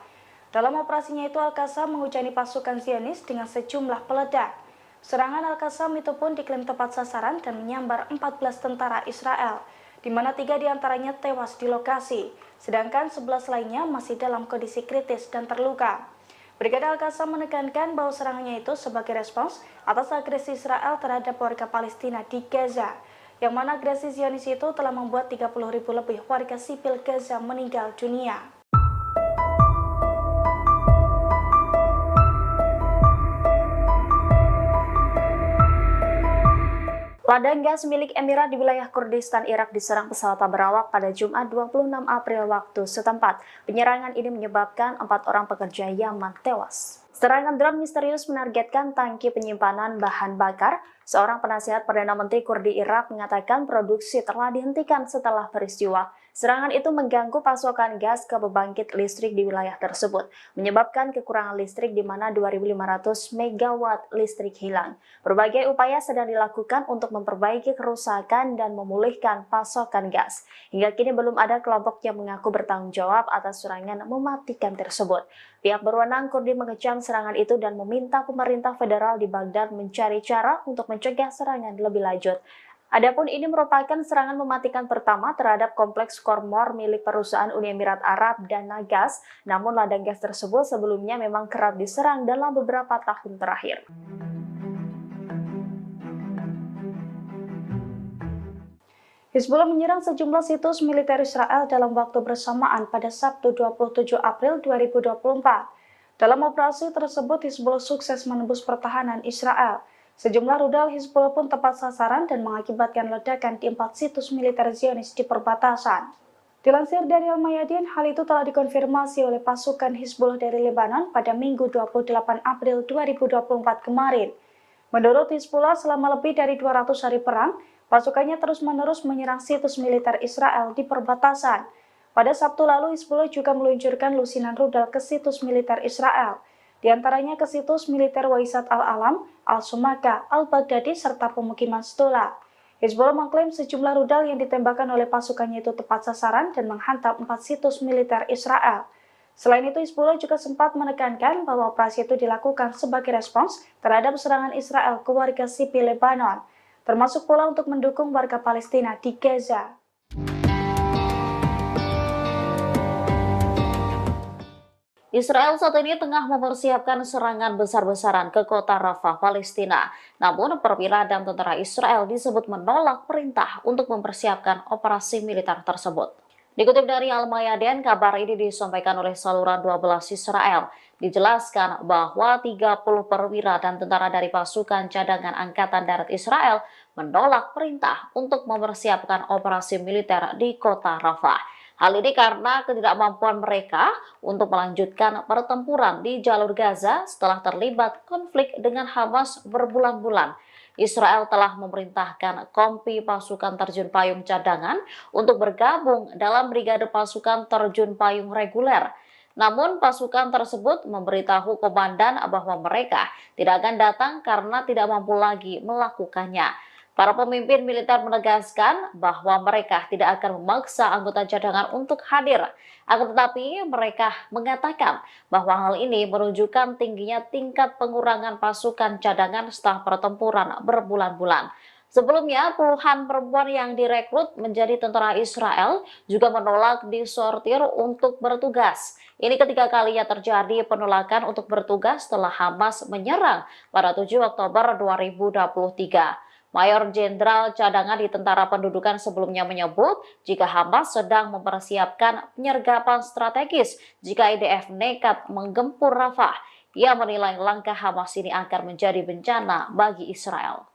Dalam operasinya itu, Al-Qassam menghujani pasukan Zionis dengan sejumlah peledak. Serangan Al-Qassam itu pun diklaim tepat sasaran dan menyambar 14 tentara Israel, di mana 3 diantaranya tewas di lokasi, sedangkan 11 lainnya masih dalam kondisi kritis dan terluka. Brigade Al-Qassam menekankan bahwa serangannya itu sebagai respons atas agresi Israel terhadap warga Palestina di Gaza, yang mana agresi Zionis itu telah membuat 30.000 lebih warga sipil Gaza meninggal dunia. Ladang gas milik Emirat di wilayah Kurdistan Irak diserang pesawat tak berawak pada Jumat 26 April waktu setempat. Penyerangan ini menyebabkan 4 orang pekerja Yaman tewas. Serangan drone misterius menargetkan tangki penyimpanan bahan bakar. Seorang penasihat Perdana Menteri Kurdi Irak mengatakan produksi telah dihentikan setelah peristiwa. Serangan itu mengganggu pasokan gas ke pembangkit listrik di wilayah tersebut, menyebabkan kekurangan listrik di mana 2.500 megawatt listrik hilang. Berbagai upaya sedang dilakukan untuk memperbaiki kerusakan dan memulihkan pasokan gas. Hingga kini belum ada kelompok yang mengaku bertanggung jawab atas serangan mematikan tersebut. Pihak berwenang Kurdi mengecam serangan itu dan meminta pemerintah federal di Baghdad mencari cara untuk mencegah serangan lebih lanjut. Adapun ini merupakan serangan mematikan pertama terhadap kompleks Khormor milik perusahaan Uni Emirat Arab dan Nagas, namun ladang gas tersebut sebelumnya memang kerap diserang dalam beberapa tahun terakhir. Hizbullah menyerang sejumlah situs militer Israel dalam waktu bersamaan pada Sabtu 27 April 2024. Dalam operasi tersebut, Hizbullah sukses menembus pertahanan Israel. Sejumlah rudal Hizbullah pun tepat sasaran dan mengakibatkan ledakan di 4 situs militer Zionis di perbatasan. Dilansir dari Al-Mayadin, hal itu telah dikonfirmasi oleh pasukan Hizbullah dari Lebanon pada Minggu 28 April 2024 kemarin. Menurut Hizbullah, selama lebih dari 200 hari perang, pasukannya terus-menerus menyerang situs militer Israel di perbatasan. Pada Sabtu lalu, Hizbullah juga meluncurkan lusinan rudal ke situs militer Israel, di antaranya ke situs militer Waisat al-Alam, Al-Sumaka, Al-Baghdadi, serta pemukiman Stula. Hizbullah mengklaim sejumlah rudal yang ditembakkan oleh pasukannya itu tepat sasaran dan menghantam 4 situs militer Israel. Selain itu, Hizbullah juga sempat menekankan bahwa operasi itu dilakukan sebagai respons terhadap serangan Israel ke warga sipil Lebanon, termasuk pula untuk mendukung warga Palestina di Gaza. Israel saat ini tengah mempersiapkan serangan besar-besaran ke kota Rafah, Palestina. Namun, perwira dan tentara Israel disebut menolak perintah untuk mempersiapkan operasi militer tersebut. Dikutip dari Al-Mayadin, kabar ini disampaikan oleh saluran 12 Israel. Dijelaskan bahwa 30 perwira dan tentara dari pasukan cadangan Angkatan Darat Israel menolak perintah untuk mempersiapkan operasi militer di kota Rafah. Hal ini karena ketidakmampuan mereka untuk melanjutkan pertempuran di jalur Gaza setelah terlibat konflik dengan Hamas berbulan-bulan. Israel telah memerintahkan kompi pasukan terjun payung cadangan untuk bergabung dalam brigade pasukan terjun payung reguler. Namun pasukan tersebut memberitahu komandan bahwa mereka tidak akan datang karena tidak mampu lagi melakukannya. Para pemimpin militer menegaskan bahwa mereka tidak akan memaksa anggota cadangan untuk hadir. Akan tetapi mereka mengatakan bahwa hal ini menunjukkan tingginya tingkat pengurangan pasukan cadangan setelah pertempuran berbulan-bulan. Sebelumnya, puluhan perempuan yang direkrut menjadi tentara Israel juga menolak disortir untuk bertugas. Ini ketiga kalinya terjadi penolakan untuk bertugas setelah Hamas menyerang pada 7 Oktober 2023. Mayor Jenderal Cadangan di Tentara Pendudukan sebelumnya menyebut jika Hamas sedang mempersiapkan penyergapan strategis jika IDF nekat menggempur Rafah. Ia menilai langkah Hamas ini akan menjadi bencana bagi Israel.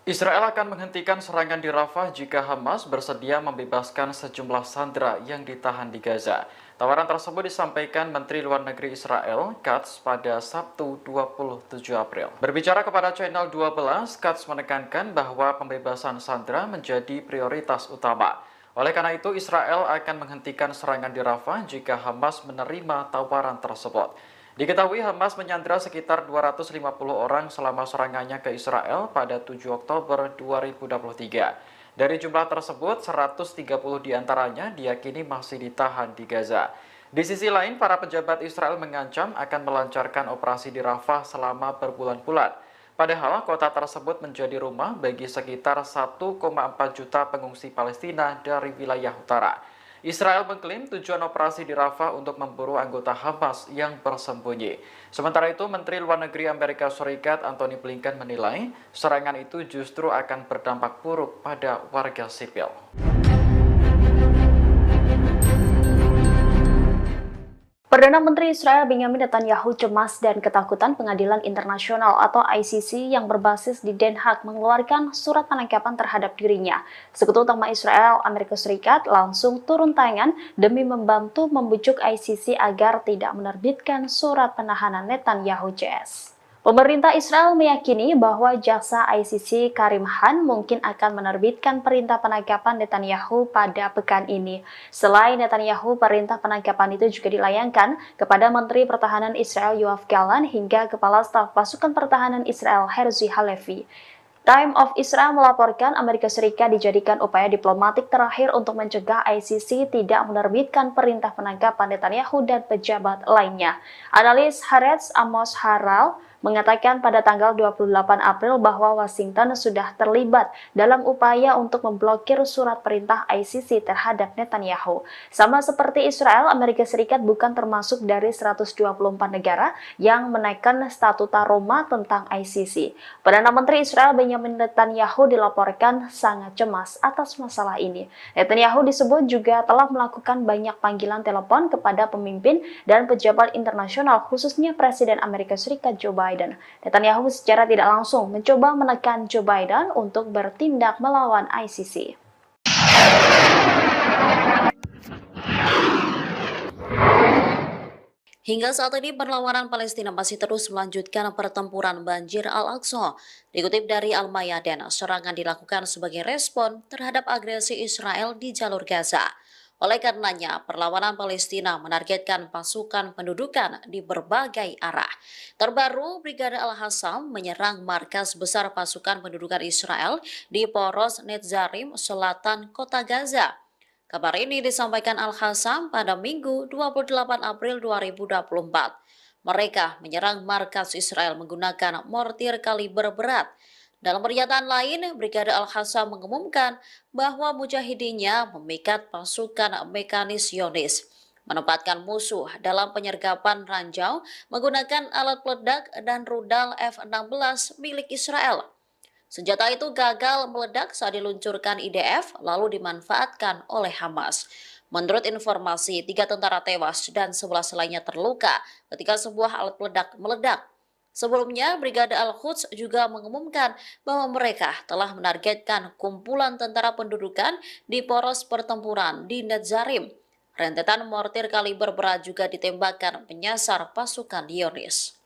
Israel akan menghentikan serangan di Rafah jika Hamas bersedia membebaskan sejumlah sandera yang ditahan di Gaza. Tawaran tersebut disampaikan Menteri Luar Negeri Israel, Katz, pada Sabtu 27 April. Berbicara kepada Channel 12, Katz menekankan bahwa pembebasan sandera menjadi prioritas utama. Oleh karena itu, Israel akan menghentikan serangan di Rafah jika Hamas menerima tawaran tersebut. Diketahui Hamas menyandera sekitar 250 orang selama serangannya ke Israel pada 7 Oktober 2023. Dari jumlah tersebut, 130 diantaranya diyakini masih ditahan di Gaza. Di sisi lain, para pejabat Israel mengancam akan melancarkan operasi di Rafah selama berbulan-bulan. Padahal kota tersebut menjadi rumah bagi sekitar 1,4 juta pengungsi Palestina dari wilayah utara. Israel mengklaim tujuan operasi di Rafah untuk memburu anggota Hamas yang bersembunyi. Sementara itu, Menteri Luar Negeri Amerika Serikat Antony Blinken menilai serangan itu justru akan berdampak buruk pada warga sipil. Perdana Menteri Israel Benjamin Netanyahu cemas dan ketakutan Pengadilan Internasional atau ICC yang berbasis di Den Haag mengeluarkan surat penangkapan terhadap dirinya. Sekutu utama Israel, Amerika Serikat langsung turun tangan demi membantu membujuk ICC agar tidak menerbitkan surat penahanan Netanyahu CS. Pemerintah Israel meyakini bahwa jaksa ICC Karim Khan mungkin akan menerbitkan perintah penangkapan Netanyahu pada pekan ini. Selain Netanyahu, perintah penangkapan itu juga dilayangkan kepada Menteri Pertahanan Israel Yoav Gallant hingga Kepala Staf Pasukan Pertahanan Israel Herzi Halevi. Time of Israel melaporkan Amerika Serikat dijadikan upaya diplomatik terakhir untuk mencegah ICC tidak menerbitkan perintah penangkapan Netanyahu dan pejabat lainnya. Analis Haaretz Amos Harel mengatakan pada tanggal 28 April bahwa Washington sudah terlibat dalam upaya untuk memblokir surat perintah ICC terhadap Netanyahu. Sama seperti Israel, Amerika Serikat bukan termasuk dari 124 negara yang menaikkan Statuta Roma tentang ICC. Perdana Menteri Israel Benjamin Netanyahu dilaporkan sangat cemas atas masalah ini. Netanyahu disebut juga telah melakukan banyak panggilan telepon kepada pemimpin dan pejabat internasional, khususnya Presiden Amerika Serikat Joe Biden. Netanyahu secara tidak langsung mencoba menekan Joe Biden untuk bertindak melawan ICC. Hingga saat ini perlawanan Palestina masih terus melanjutkan pertempuran banjir Al-Aqsa. Dikutip dari Al-Mayadin, serangan dilakukan sebagai respon terhadap agresi Israel di jalur Gaza. Oleh karenanya, perlawanan Palestina menargetkan pasukan pendudukan di berbagai arah. Terbaru, Brigade Al-Hassam menyerang markas besar pasukan pendudukan Israel di Poros Netzarim, selatan kota Gaza. Kabar ini disampaikan Al-Hassam pada Minggu 28 April 2024. Mereka menyerang markas Israel menggunakan mortir kaliber berat. Dalam pernyataan lain, Brigade Al-Hassam mengumumkan bahwa mujahidinnya memikat pasukan mekanis Zionis, menempatkan musuh dalam penyergapan ranjau menggunakan alat peledak dan rudal F-16 milik Israel. Senjata itu gagal meledak saat diluncurkan IDF lalu dimanfaatkan oleh Hamas. Menurut informasi, 3 tentara tewas dan 11 lainnya terluka ketika sebuah alat peledak meledak. Sebelumnya, Brigade Al-Quds juga mengumumkan bahwa mereka telah menargetkan kumpulan tentara pendudukan di poros pertempuran di Netzarim. Rentetan mortir kaliber berat juga ditembakkan menyasar pasukan Zionis.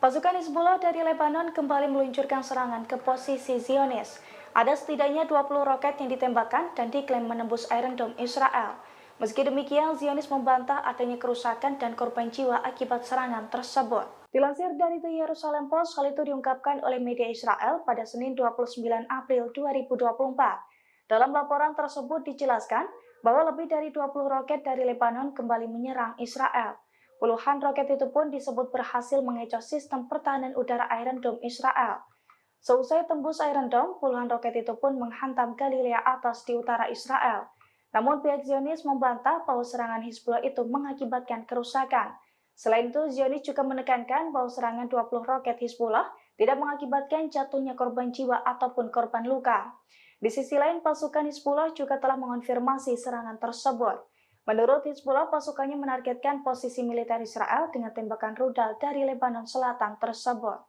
Pasukan Hizbullah dari Lebanon kembali meluncurkan serangan ke posisi Zionis. Ada setidaknya 20 roket yang ditembakkan dan diklaim menembus Iron Dome Israel. Meski demikian, Zionis membantah adanya kerusakan dan korban jiwa akibat serangan tersebut. Dilansir dari The Jerusalem Post, hal itu diungkapkan oleh media Israel pada Senin 29 April 2024. Dalam laporan tersebut dijelaskan bahwa lebih dari 20 roket dari Lebanon kembali menyerang Israel. Puluhan roket itu pun disebut berhasil mengecoh sistem pertahanan udara Iron Dome Israel. Seusai tembus Iron Dome, puluhan roket itu pun menghantam Galilea atas di utara Israel. Namun pihak Zionis membantah bahwa serangan Hizbullah itu mengakibatkan kerusakan. Selain itu, Zionis juga menekankan bahwa serangan 20 roket Hizbullah tidak mengakibatkan jatuhnya korban jiwa ataupun korban luka. Di sisi lain, pasukan Hizbullah juga telah mengonfirmasi serangan tersebut. Menurut Hizbullah, pasukannya menargetkan posisi militer Israel dengan tembakan rudal dari Lebanon Selatan tersebut.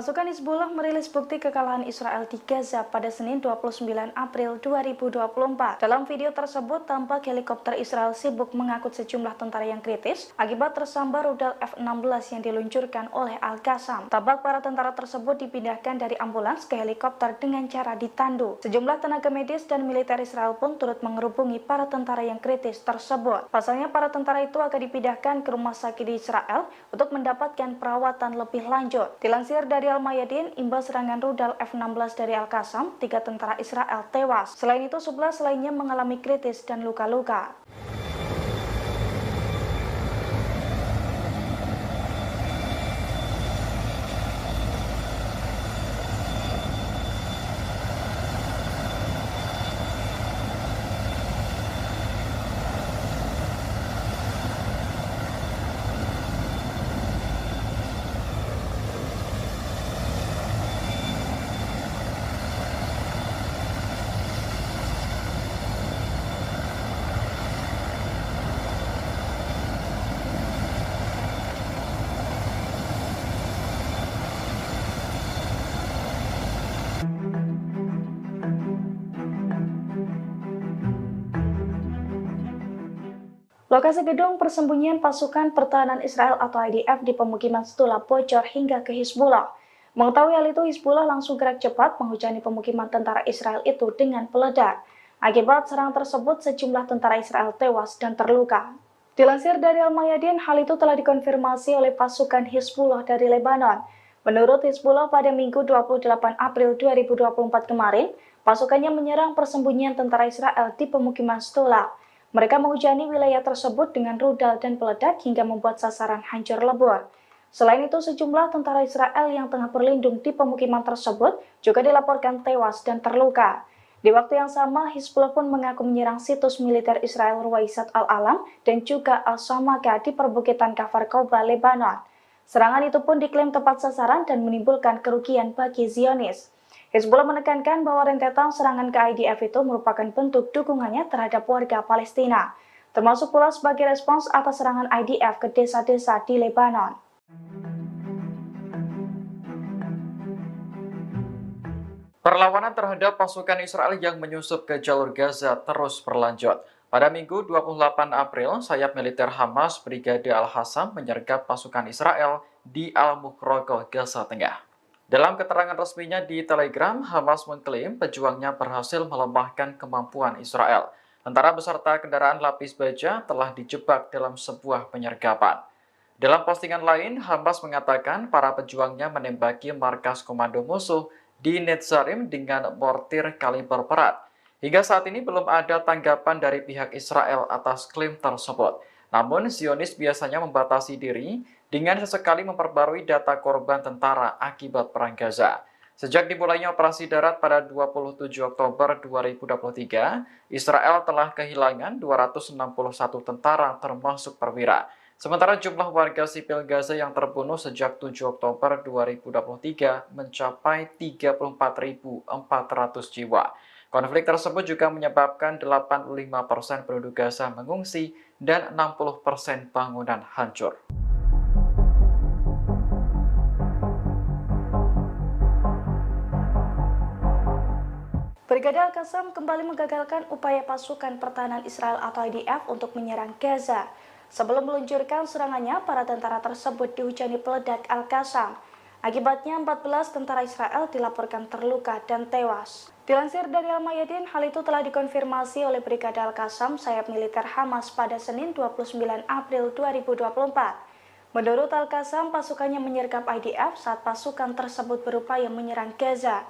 Pasukan Hizbullah merilis bukti kekalahan Israel di Gaza pada Senin 29 April 2024. Dalam video tersebut, tampak helikopter Israel sibuk mengangkut sejumlah tentara yang kritis akibat tersambar rudal F-16 yang diluncurkan oleh Al-Qassam. Tampak para tentara tersebut dipindahkan dari ambulans ke helikopter dengan cara ditandu. Sejumlah tenaga medis dan militer Israel pun turut mengerubungi para tentara yang kritis tersebut. Pasalnya, para tentara itu akan dipindahkan ke rumah sakit di Israel untuk mendapatkan perawatan lebih lanjut. Dilansir dari Al-Mayadin, imbas serangan rudal F-16 dari Al-Qassam, 3 tentara Israel tewas. Selain itu, 11 lainnya mengalami kritis dan luka-luka. Lokasi gedung persembunyian pasukan pertahanan Israel atau IDF di pemukiman Stula bocor hingga ke Hizbullah. Mengetahui hal itu, Hizbullah langsung gerak cepat menghujani pemukiman tentara Israel itu dengan peledak. Akibat serangan tersebut, sejumlah tentara Israel tewas dan terluka. Dilansir dari Al-Mayadin, hal itu telah dikonfirmasi oleh pasukan Hizbullah dari Lebanon. Menurut Hizbullah, pada Minggu 28 April 2024 kemarin, pasukannya menyerang persembunyian tentara Israel di pemukiman Stula. Mereka menghujani wilayah tersebut dengan rudal dan peledak hingga membuat sasaran hancur lebur. Selain itu, sejumlah tentara Israel yang tengah berlindung di pemukiman tersebut juga dilaporkan tewas dan terluka. Di waktu yang sama, Hizbullah pun mengaku menyerang situs militer Israel Ruwaisat Al-Alam dan juga Al-Samaka di perbukitan Kafar Koba, Lebanon. Serangan itu pun diklaim tepat sasaran dan menimbulkan kerugian bagi Zionis. Hizbullah menekankan bahwa rentetan serangan ke IDF itu merupakan bentuk dukungannya terhadap warga Palestina, termasuk pula sebagai respons atas serangan IDF ke desa-desa di Lebanon. Perlawanan terhadap pasukan Israel yang menyusup ke jalur Gaza terus berlanjut. Pada Minggu 28 April, sayap militer Hamas Brigade Al-Hassam menyergap pasukan Israel di Al-Mukhroqoh, Gaza Tengah. Dalam keterangan resminya di Telegram, Hamas mengklaim pejuangnya berhasil melemahkan kemampuan Israel. Tentara beserta kendaraan lapis baja telah dijebak dalam sebuah penyergapan. Dalam postingan lain, Hamas mengatakan para pejuangnya menembaki markas komando musuh di Netzarim dengan mortir kaliber berat. Hingga saat ini belum ada tanggapan dari pihak Israel atas klaim tersebut. Namun, Zionis biasanya membatasi diri dengan sesekali memperbarui data korban tentara akibat Perang Gaza. Sejak dimulainya operasi darat pada 27 Oktober 2023, Israel telah kehilangan 261 tentara termasuk perwira. Sementara jumlah warga sipil Gaza yang terbunuh sejak 7 Oktober 2023 mencapai 34.400 jiwa. Konflik tersebut juga menyebabkan 85% penduduk Gaza mengungsi dan 60% bangunan hancur. Brigade Al-Qassam kembali menggagalkan upaya pasukan pertahanan Israel atau IDF untuk menyerang Gaza. Sebelum meluncurkan serangannya, para tentara tersebut dihujani peledak Al-Qassam. Akibatnya 14 tentara Israel dilaporkan terluka dan tewas. Dilansir dari Al-Mayadin, hal itu telah dikonfirmasi oleh Brigade Al-Qassam sayap militer Hamas pada Senin 29 April 2024. Menurut Al-Qassam, pasukannya menyergap IDF saat pasukan tersebut berupaya menyerang Gaza.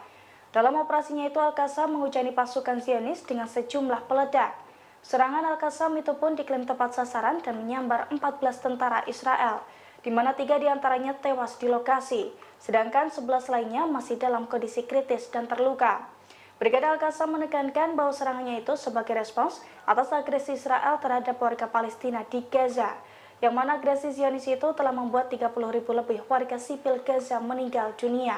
Dalam operasinya itu, Al-Qassam menghujani pasukan Zionis dengan sejumlah peledak. Serangan Al-Qassam itu pun diklaim tepat sasaran dan menyambar 14 tentara Israel, di mana 3 diantaranya tewas di lokasi, sedangkan 11 lainnya masih dalam kondisi kritis dan terluka. Brigade Al-Qassam menekankan bahwa serangannya itu sebagai respons atas agresi Israel terhadap warga Palestina di Gaza, yang mana agresi Zionis itu telah membuat 30.000 lebih warga sipil Gaza meninggal dunia.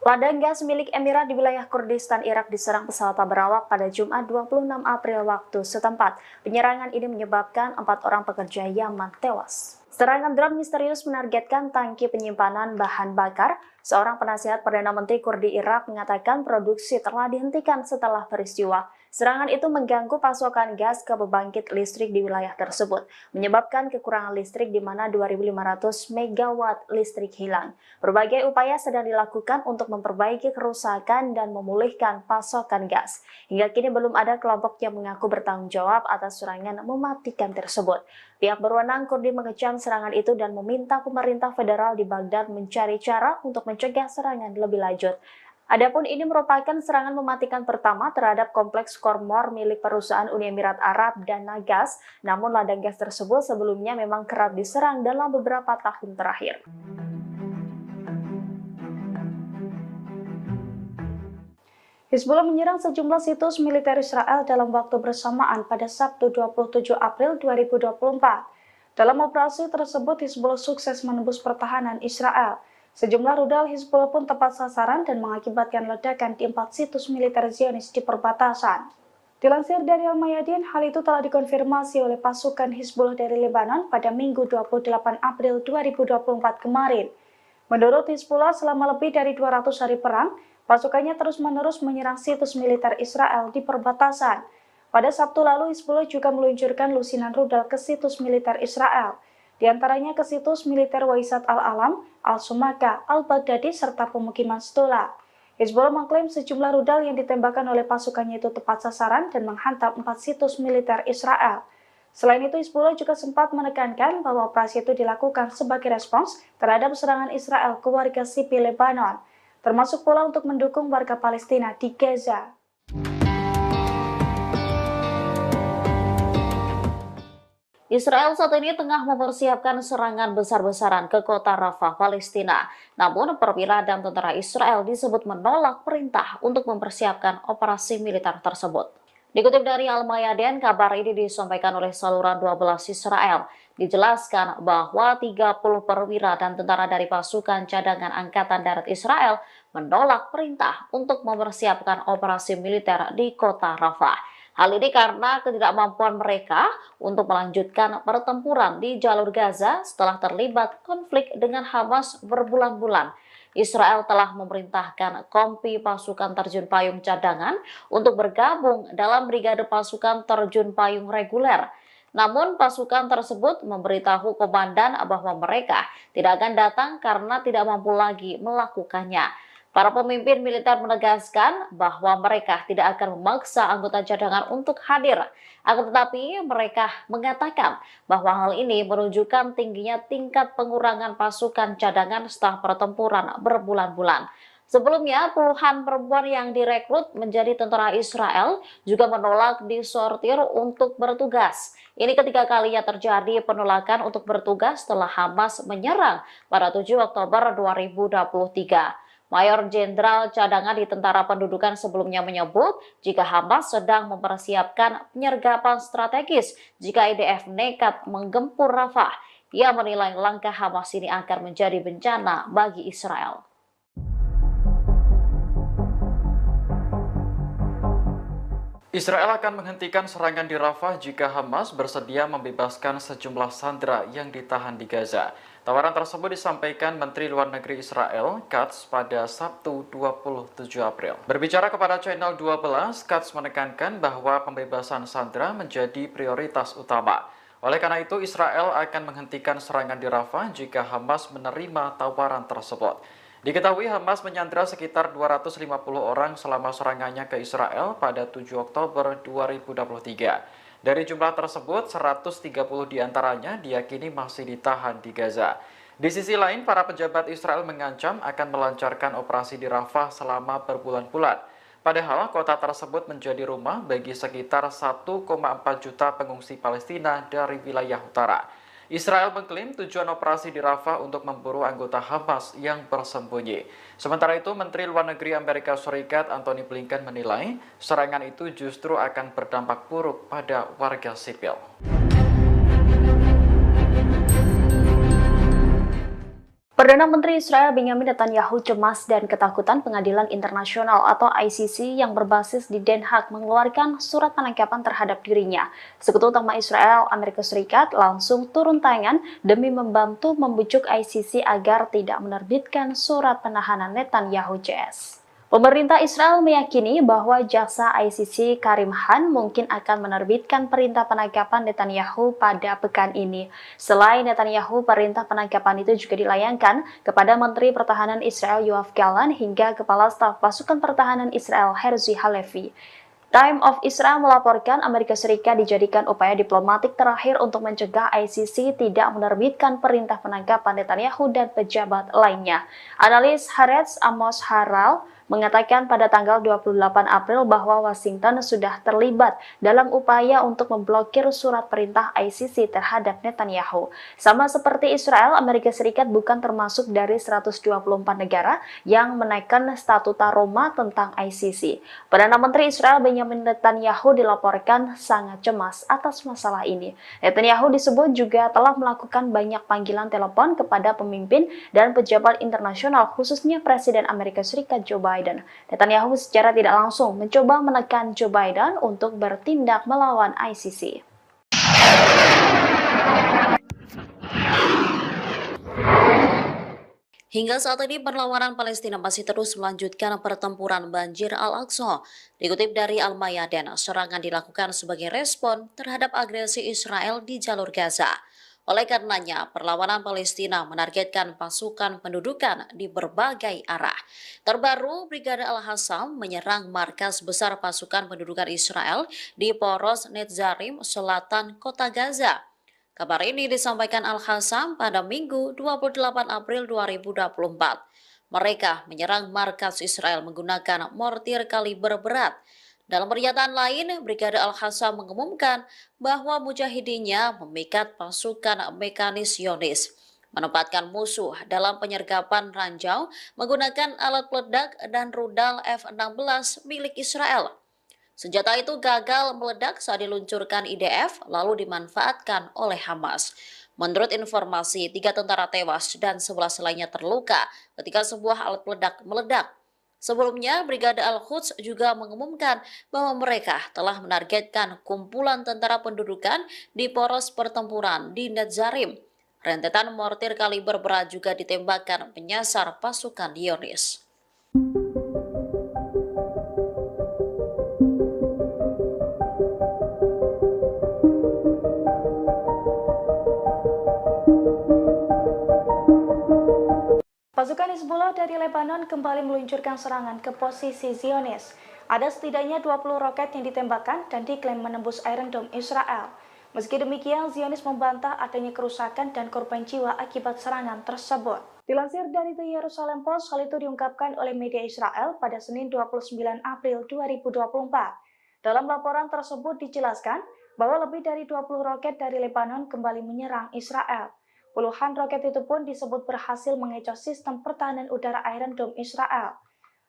Ladang gas milik Emirat di wilayah Kurdistan Irak diserang pesawat tak berawak pada Jumat 26 April waktu setempat. Penyerangan ini menyebabkan 4 orang pekerja Yaman tewas. Serangan drone misterius menargetkan tangki penyimpanan bahan bakar. Seorang penasihat Perdana Menteri Kurdi Irak mengatakan produksi telah dihentikan setelah peristiwa. Serangan itu mengganggu pasokan gas ke pembangkit listrik di wilayah tersebut, menyebabkan kekurangan listrik di mana 2.500 megawatt listrik hilang. Berbagai upaya sedang dilakukan untuk memperbaiki kerusakan dan memulihkan pasokan gas. Hingga kini belum ada kelompok yang mengaku bertanggung jawab atas serangan mematikan tersebut. Pihak berwenang Kurdi mengecam serangan itu dan meminta pemerintah federal di Baghdad mencari cara untuk mencegah serangan lebih lanjut. Adapun ini merupakan serangan mematikan pertama terhadap kompleks Khormor milik perusahaan Uni Emirat Arab dan Nagas, namun ladang gas tersebut sebelumnya memang kerap diserang dalam beberapa tahun terakhir. Hizbullah menyerang sejumlah situs militer Israel dalam waktu bersamaan pada Sabtu 27 April 2024. Dalam operasi tersebut, Hizbullah sukses menembus pertahanan Israel. Sejumlah rudal Hizbullah pun tepat sasaran dan mengakibatkan ledakan di 4 situs militer Zionis di perbatasan. Dilansir dari Al-Mayadin, hal itu telah dikonfirmasi oleh pasukan Hizbullah dari Lebanon pada Minggu 28 April 2024 kemarin. Menurut Hizbullah, selama lebih dari 200 hari perang, pasukannya terus-menerus menyerang situs militer Israel di perbatasan. Pada Sabtu lalu, Hizbullah juga meluncurkan lusinan rudal ke situs militer Israel, di antaranya ke situs militer Waisat al-Alam, al-Sumaka, al-Baghdadi, serta pemukiman Stula. Hizbullah mengklaim sejumlah rudal yang ditembakkan oleh pasukannya itu tepat sasaran dan menghantam 4 situs militer Israel. Selain itu, Hizbullah juga sempat menekankan bahwa operasi itu dilakukan sebagai respons terhadap serangan Israel ke warga sipil Lebanon, termasuk pula untuk mendukung warga Palestina di Gaza. Israel saat ini tengah mempersiapkan serangan besar-besaran ke kota Rafah, Palestina. Namun, perwira dan tentara Israel disebut menolak perintah untuk mempersiapkan operasi militer tersebut. Dikutip dari Al-Mayadin, kabar ini disampaikan oleh saluran 12 Israel. Dijelaskan bahwa 30 perwira dan tentara dari pasukan cadangan Angkatan Darat Israel menolak perintah untuk mempersiapkan operasi militer di kota Rafah. Hal ini karena ketidakmampuan mereka untuk melanjutkan pertempuran di jalur Gaza setelah terlibat konflik dengan Hamas berbulan-bulan. Israel telah memerintahkan kompi pasukan terjun payung cadangan untuk bergabung dalam brigade pasukan terjun payung reguler. Namun pasukan tersebut memberitahu komandan bahwa mereka tidak akan datang karena tidak mampu lagi melakukannya. Para pemimpin militer menegaskan bahwa mereka tidak akan memaksa anggota cadangan untuk hadir. Akan tetapi mereka mengatakan bahwa hal ini menunjukkan tingginya tingkat pengurangan pasukan cadangan setelah pertempuran berbulan-bulan. Sebelumnya, puluhan perempuan yang direkrut menjadi tentara Israel juga menolak disortir untuk bertugas. Ini ketiga kalinya terjadi penolakan untuk bertugas setelah Hamas menyerang pada 7 Oktober 2023. Mayor Jenderal Cadangan di Tentara Pendudukan sebelumnya menyebut jika Hamas sedang mempersiapkan penyergapan strategis jika IDF nekat menggempur Rafah. Ia menilai langkah Hamas ini akan menjadi bencana bagi Israel. Israel akan menghentikan serangan di Rafah jika Hamas bersedia membebaskan sejumlah sandera yang ditahan di Gaza. Tawaran tersebut disampaikan Menteri Luar Negeri Israel, Katz, pada Sabtu 27 April. Berbicara kepada Channel 12, Katz menekankan bahwa pembebasan sandera menjadi prioritas utama. Oleh karena itu, Israel akan menghentikan serangan di Rafah jika Hamas menerima tawaran tersebut. Diketahui Hamas menyandera sekitar 250 orang selama serangannya ke Israel pada 7 Oktober 2023. Dari jumlah tersebut, 130 diantaranya diyakini masih ditahan di Gaza. Di sisi lain, para pejabat Israel mengancam akan melancarkan operasi di Rafah selama berbulan-bulan. Padahal kota tersebut menjadi rumah bagi sekitar 1,4 juta pengungsi Palestina dari wilayah utara. Israel mengklaim tujuan operasi di Rafah untuk memburu anggota Hamas yang bersembunyi. Sementara itu, Menteri Luar Negeri Amerika Serikat Antony Blinken menilai serangan itu justru akan berdampak buruk pada warga sipil. Perdana Menteri Israel Benjamin Netanyahu cemas dan ketakutan Pengadilan Internasional atau ICC yang berbasis di Den Haag mengeluarkan surat penangkapan terhadap dirinya. Sekutu utama Israel, Amerika Serikat langsung turun tangan demi membantu membujuk ICC agar tidak menerbitkan surat penahanan Netanyahu CS. Pemerintah Israel meyakini bahwa jaksa ICC Karim Khan mungkin akan menerbitkan perintah penangkapan Netanyahu pada pekan ini. Selain Netanyahu, perintah penangkapan itu juga dilayangkan kepada Menteri Pertahanan Israel Yoav Gallant hingga Kepala Staf Pasukan Pertahanan Israel Herzi Halevi. Time of Israel melaporkan Amerika Serikat dijadikan upaya diplomatik terakhir untuk mencegah ICC tidak menerbitkan perintah penangkapan Netanyahu dan pejabat lainnya. Analis Haaretz Amos Harel mengatakan pada tanggal 28 April bahwa Washington sudah terlibat dalam upaya untuk memblokir surat perintah ICC terhadap Netanyahu. Sama seperti Israel, Amerika Serikat bukan termasuk dari 124 negara yang menaikkan Statuta Roma tentang ICC. Perdana Menteri Israel Benjamin Netanyahu dilaporkan sangat cemas atas masalah ini. Netanyahu disebut juga telah melakukan banyak panggilan telepon kepada pemimpin dan pejabat internasional, khususnya Presiden Amerika Serikat Joe Biden. Netanyahu secara tidak langsung mencoba menekan Joe Biden untuk bertindak melawan ICC. Hingga saat ini perlawanan Palestina masih terus melanjutkan pertempuran banjir Al-Aqsa. Dikutip dari Al-Mayadin, serangan dilakukan sebagai respon terhadap agresi Israel di jalur Gaza. Oleh karenanya, perlawanan Palestina menargetkan pasukan pendudukan di berbagai arah. Terbaru, Brigade Al-Hassam menyerang markas besar pasukan pendudukan Israel di Poros Netzarim, selatan kota Gaza. Kabar ini disampaikan Al-Hassam pada Minggu 28 April 2024. Mereka menyerang markas Israel menggunakan mortir kaliber berat. Dalam pernyataan lain, Brigade Al-Hassam mengumumkan bahwa mujahidinnya memikat pasukan mekanis Zionis, menempatkan musuh dalam penyergapan ranjau menggunakan alat peledak dan rudal F-16 milik Israel. Senjata itu gagal meledak saat diluncurkan IDF lalu dimanfaatkan oleh Hamas. Menurut informasi, 3 tentara tewas dan 11 lainnya terluka ketika sebuah alat peledak meledak. Sebelumnya, Brigade Al-Quds juga mengumumkan bahwa mereka telah menargetkan kumpulan tentara pendudukan di poros pertempuran di Netzarim. Rentetan mortir kaliber berat juga ditembakkan menyasar pasukan Zionis. Pasukan Hizbullah dari Lebanon kembali meluncurkan serangan ke posisi Zionis. Ada setidaknya 20 roket yang ditembakkan dan diklaim menembus Iron Dome Israel. Meski demikian, Zionis membantah adanya kerusakan dan korban jiwa akibat serangan tersebut. Dilansir dari The Jerusalem Post, hal itu diungkapkan oleh media Israel pada Senin 29 April 2024. Dalam laporan tersebut dijelaskan bahwa lebih dari 20 roket dari Lebanon kembali menyerang Israel. Puluhan roket itu pun disebut berhasil mengecoh sistem pertahanan udara Iron Dome Israel.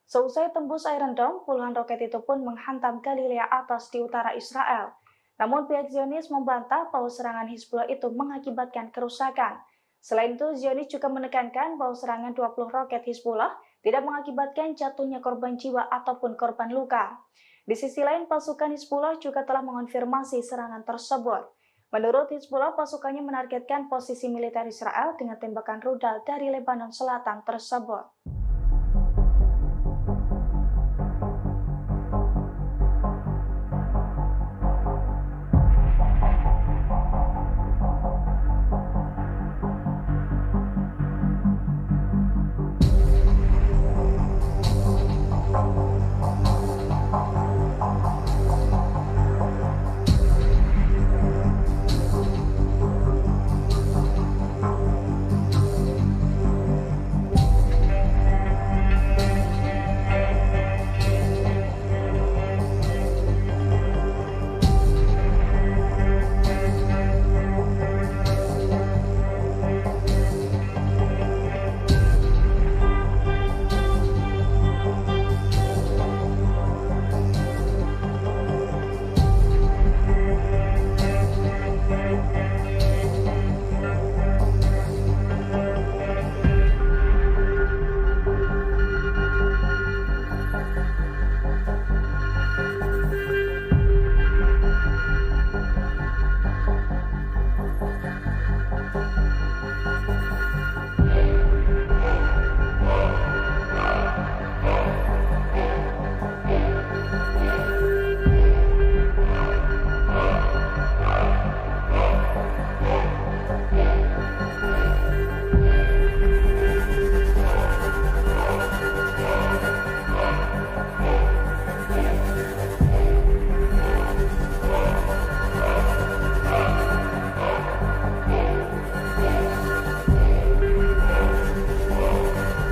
Seusai tembus Iron Dome, puluhan roket itu pun menghantam Galilea atas di utara Israel. Namun pihak Zionis membantah bahwa serangan Hizbullah itu mengakibatkan kerusakan. Selain itu, Zionis juga menekankan bahwa serangan 20 roket Hizbullah tidak mengakibatkan jatuhnya korban jiwa ataupun korban luka. Di sisi lain, pasukan Hizbullah juga telah mengonfirmasi serangan tersebut. Menurut Hizbullah, pasukannya menargetkan posisi militer Israel dengan tembakan rudal dari Lebanon Selatan tersebut.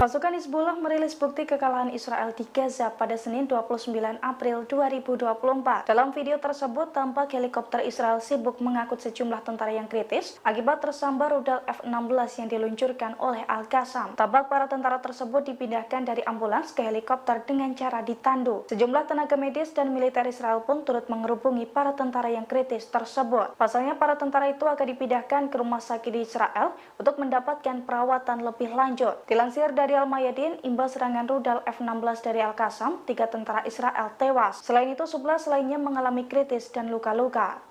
Pasukan Hizbullah merilis bukti kekalahan Israel di Gaza pada Senin 29 April 2024. Dalam video tersebut, tampak helikopter Israel sibuk mengangkut sejumlah tentara yang kritis akibat tersambar rudal F-16 yang diluncurkan oleh Al-Qassam. Tampak para tentara tersebut dipindahkan dari ambulans ke helikopter dengan cara ditandu. Sejumlah tenaga medis dan militer Israel pun turut mengerubungi para tentara yang kritis tersebut. Pasalnya, para tentara itu akan dipindahkan ke rumah sakit di Israel untuk mendapatkan perawatan lebih lanjut. Dilansir dari Al-Mayadin, imbas serangan rudal F-16 dari Al-Qassam, 3 tentara Israel tewas. Selain itu, 11 lainnya mengalami kritis dan luka-luka.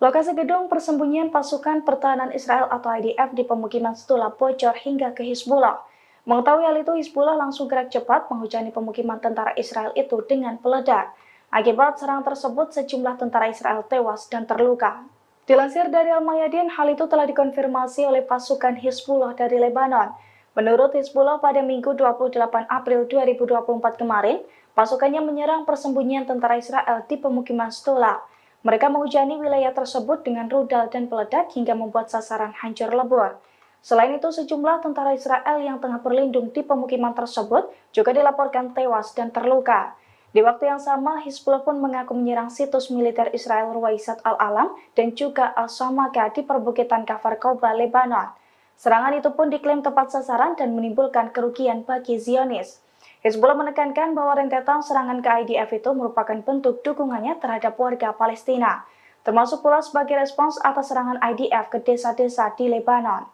Lokasi gedung persembunyian pasukan pertahanan Israel atau IDF di pemukiman Stula bocor hingga ke Hizbullah. Mengetahui hal itu, Hizbullah langsung gerak cepat menghujani pemukiman tentara Israel itu dengan peledak. Akibat serangan tersebut, sejumlah tentara Israel tewas dan terluka. Dilansir dari Al-Mayadin, hal itu telah dikonfirmasi oleh pasukan Hizbullah dari Lebanon. Menurut Hizbullah, pada Minggu 28 April 2024 kemarin, pasukannya menyerang persembunyian tentara Israel di pemukiman Stula. Mereka menghujani wilayah tersebut dengan rudal dan peledak hingga membuat sasaran hancur lebur. Selain itu, sejumlah tentara Israel yang tengah berlindung di pemukiman tersebut juga dilaporkan tewas dan terluka. Di waktu yang sama, Hizbullah pun mengaku menyerang situs militer Israel Ruwaisat Al-Alam dan juga Al-Samaka di perbukitan Kafar Koba, Lebanon. Serangan itu pun diklaim tepat sasaran dan menimbulkan kerugian bagi Zionis. Hizbullah menekankan bahwa rentetan serangan ke IDF itu merupakan bentuk dukungannya terhadap warga Palestina, termasuk pula sebagai respons atas serangan IDF ke desa-desa di Lebanon.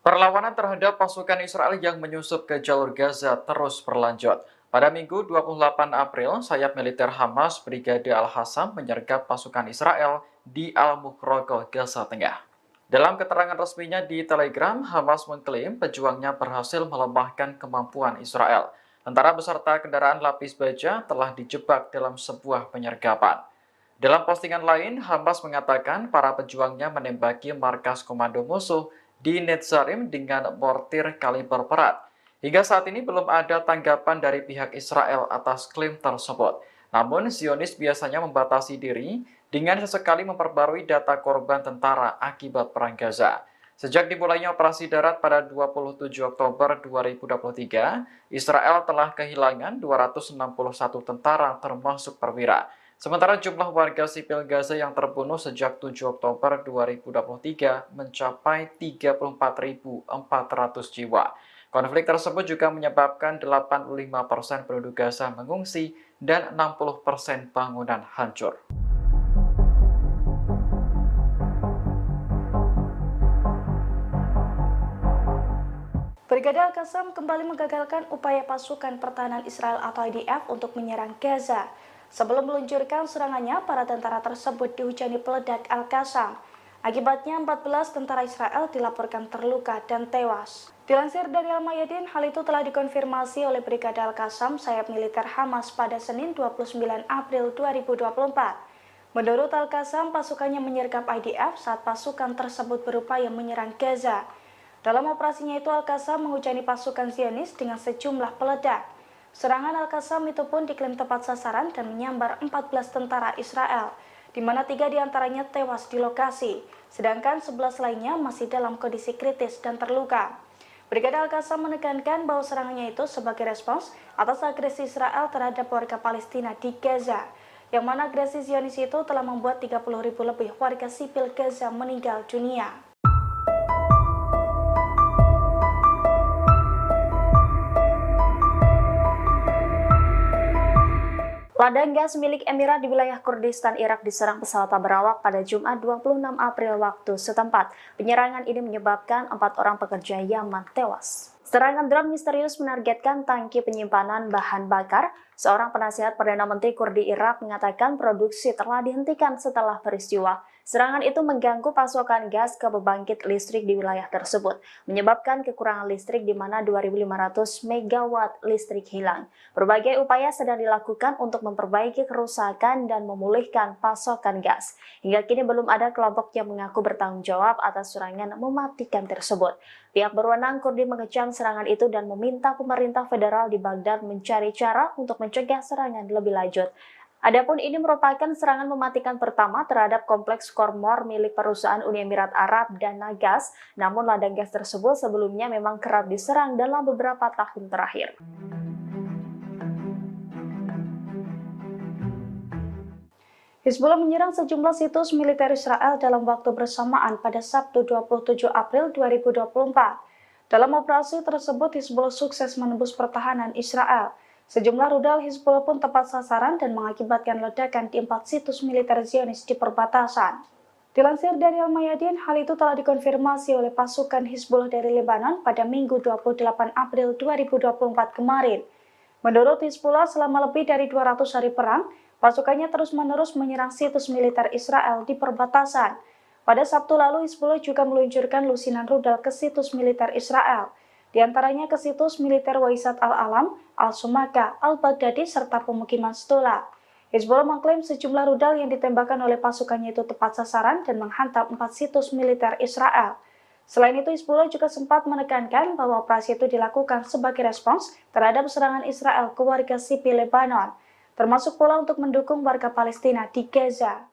Perlawanan terhadap pasukan Israel yang menyusup ke jalur Gaza terus berlanjut. Pada Minggu 28 April, sayap militer Hamas Brigade Al-Hassam menyergap pasukan Israel di Al-Mukhroqoh, Gaza Tengah. Dalam keterangan resminya di Telegram, Hamas mengklaim pejuangnya berhasil melemahkan kemampuan Israel. Tentara beserta kendaraan lapis baja telah dijebak dalam sebuah penyergapan. Dalam postingan lain, Hamas mengatakan para pejuangnya menembaki markas komando musuh di Netzarim dengan mortir kaliber berat. Hingga saat ini belum ada tanggapan dari pihak Israel atas klaim tersebut. Namun, Zionis biasanya membatasi diri dengan sesekali memperbarui data korban tentara akibat Perang Gaza. Sejak dimulainya operasi darat pada 27 Oktober 2023, Israel telah kehilangan 261 tentara termasuk perwira. Sementara jumlah warga sipil Gaza yang terbunuh sejak 7 Oktober 2023 mencapai 34.400 jiwa. Konflik tersebut juga menyebabkan 85% penduduk Gaza mengungsi dan 60% bangunan hancur. Brigade Al-Qassam kembali menggagalkan upaya pasukan pertahanan Israel atau IDF untuk menyerang Gaza. Sebelum meluncurkan serangannya, para tentara tersebut dihujani peledak Al-Qassam. Akibatnya 14 tentara Israel dilaporkan terluka dan tewas. Dilansir dari Al-Mayadin, hal itu telah dikonfirmasi oleh Brigade Al-Qassam sayap militer Hamas pada Senin 29 April 2024. Menurut Al-Qassam, pasukannya menyergap IDF saat pasukan tersebut berupaya menyerang Gaza. Dalam operasinya itu, Al-Qassam menghujani pasukan Zionis dengan sejumlah peledak. Serangan Al-Qassam itu pun diklaim tepat sasaran dan menyambar 14 tentara Israel, di mana 3 diantaranya tewas di lokasi, sedangkan 11 lainnya masih dalam kondisi kritis dan terluka. Brigade Al-Qassam menekankan bahwa serangannya itu sebagai respons atas agresi Israel terhadap warga Palestina di Gaza, yang mana agresi Zionis itu telah membuat 30.000 lebih warga sipil Gaza meninggal dunia. Ladang gas milik Emirat di wilayah Kurdistan Irak diserang pesawat tak berawak pada Jumat 26 April waktu setempat. Penyerangan ini menyebabkan 4 orang pekerja Yaman tewas. Serangan drone misterius menargetkan tangki penyimpanan bahan bakar. Seorang penasihat Perdana Menteri Kurdi Irak mengatakan produksi telah dihentikan setelah peristiwa. Serangan itu mengganggu pasokan gas ke pembangkit listrik di wilayah tersebut, menyebabkan kekurangan listrik di mana 2.500 megawatt listrik hilang. Berbagai upaya sedang dilakukan untuk memperbaiki kerusakan dan memulihkan pasokan gas. Hingga kini belum ada kelompok yang mengaku bertanggung jawab atas serangan mematikan tersebut. Pihak berwenang Kurdi mengecam serangan itu dan meminta pemerintah federal di Baghdad mencari cara untuk mencegah serangan lebih lanjut. Adapun ini merupakan serangan mematikan pertama terhadap kompleks Khormor milik perusahaan Uni Emirat Arab dan Nagas, namun ladang gas tersebut sebelumnya memang kerap diserang dalam beberapa tahun terakhir. Hizbullah menyerang sejumlah situs militer Israel dalam waktu bersamaan pada Sabtu 27 April 2024. Dalam operasi tersebut, Hizbullah sukses menembus pertahanan Israel. Sejumlah rudal Hizbullah pun tepat sasaran dan mengakibatkan ledakan di 4 situs militer Zionis di perbatasan. Dilansir dari Al-Mayadin, hal itu telah dikonfirmasi oleh pasukan Hizbullah dari Lebanon pada Minggu 28 April 2024 kemarin. Menurut Hizbullah, selama lebih dari 200 hari perang, pasukannya terus-menerus menyerang situs militer Israel di perbatasan. Pada Sabtu lalu, Hizbullah juga meluncurkan lusinan rudal ke situs militer Israel, di antaranya ke situs militer Waisat al-Alam, al-Sumaka, al-Baghdadi, serta pemukiman Stula. Hizbullah mengklaim sejumlah rudal yang ditembakkan oleh pasukannya itu tepat sasaran dan menghantam 4 situs militer Israel. Selain itu, Hizbullah juga sempat menekankan bahwa operasi itu dilakukan sebagai respons terhadap serangan Israel ke warga sipil Lebanon, termasuk pula untuk mendukung warga Palestina di Gaza.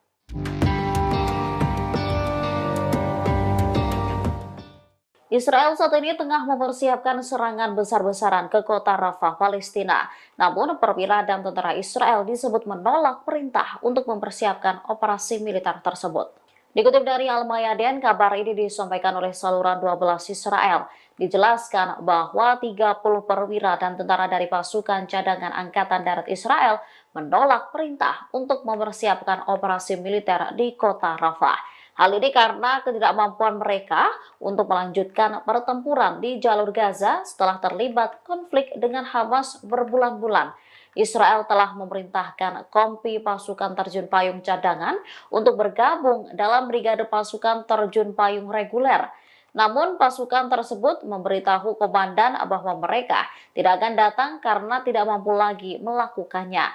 Israel saat ini tengah mempersiapkan serangan besar-besaran ke kota Rafah, Palestina. Namun, perwira dan tentara Israel disebut menolak perintah untuk mempersiapkan operasi militer tersebut. Dikutip dari Al-Mayadin, kabar ini disampaikan oleh saluran 12 Israel. Dijelaskan bahwa 30 perwira dan tentara dari pasukan cadangan Angkatan Darat Israel menolak perintah untuk mempersiapkan operasi militer di kota Rafah. Hal ini karena ketidakmampuan mereka untuk melanjutkan pertempuran di jalur Gaza setelah terlibat konflik dengan Hamas berbulan-bulan. Israel telah memerintahkan kompi pasukan terjun payung cadangan untuk bergabung dalam brigade pasukan terjun payung reguler. Namun pasukan tersebut memberitahu komandan bahwa mereka tidak akan datang karena tidak mampu lagi melakukannya.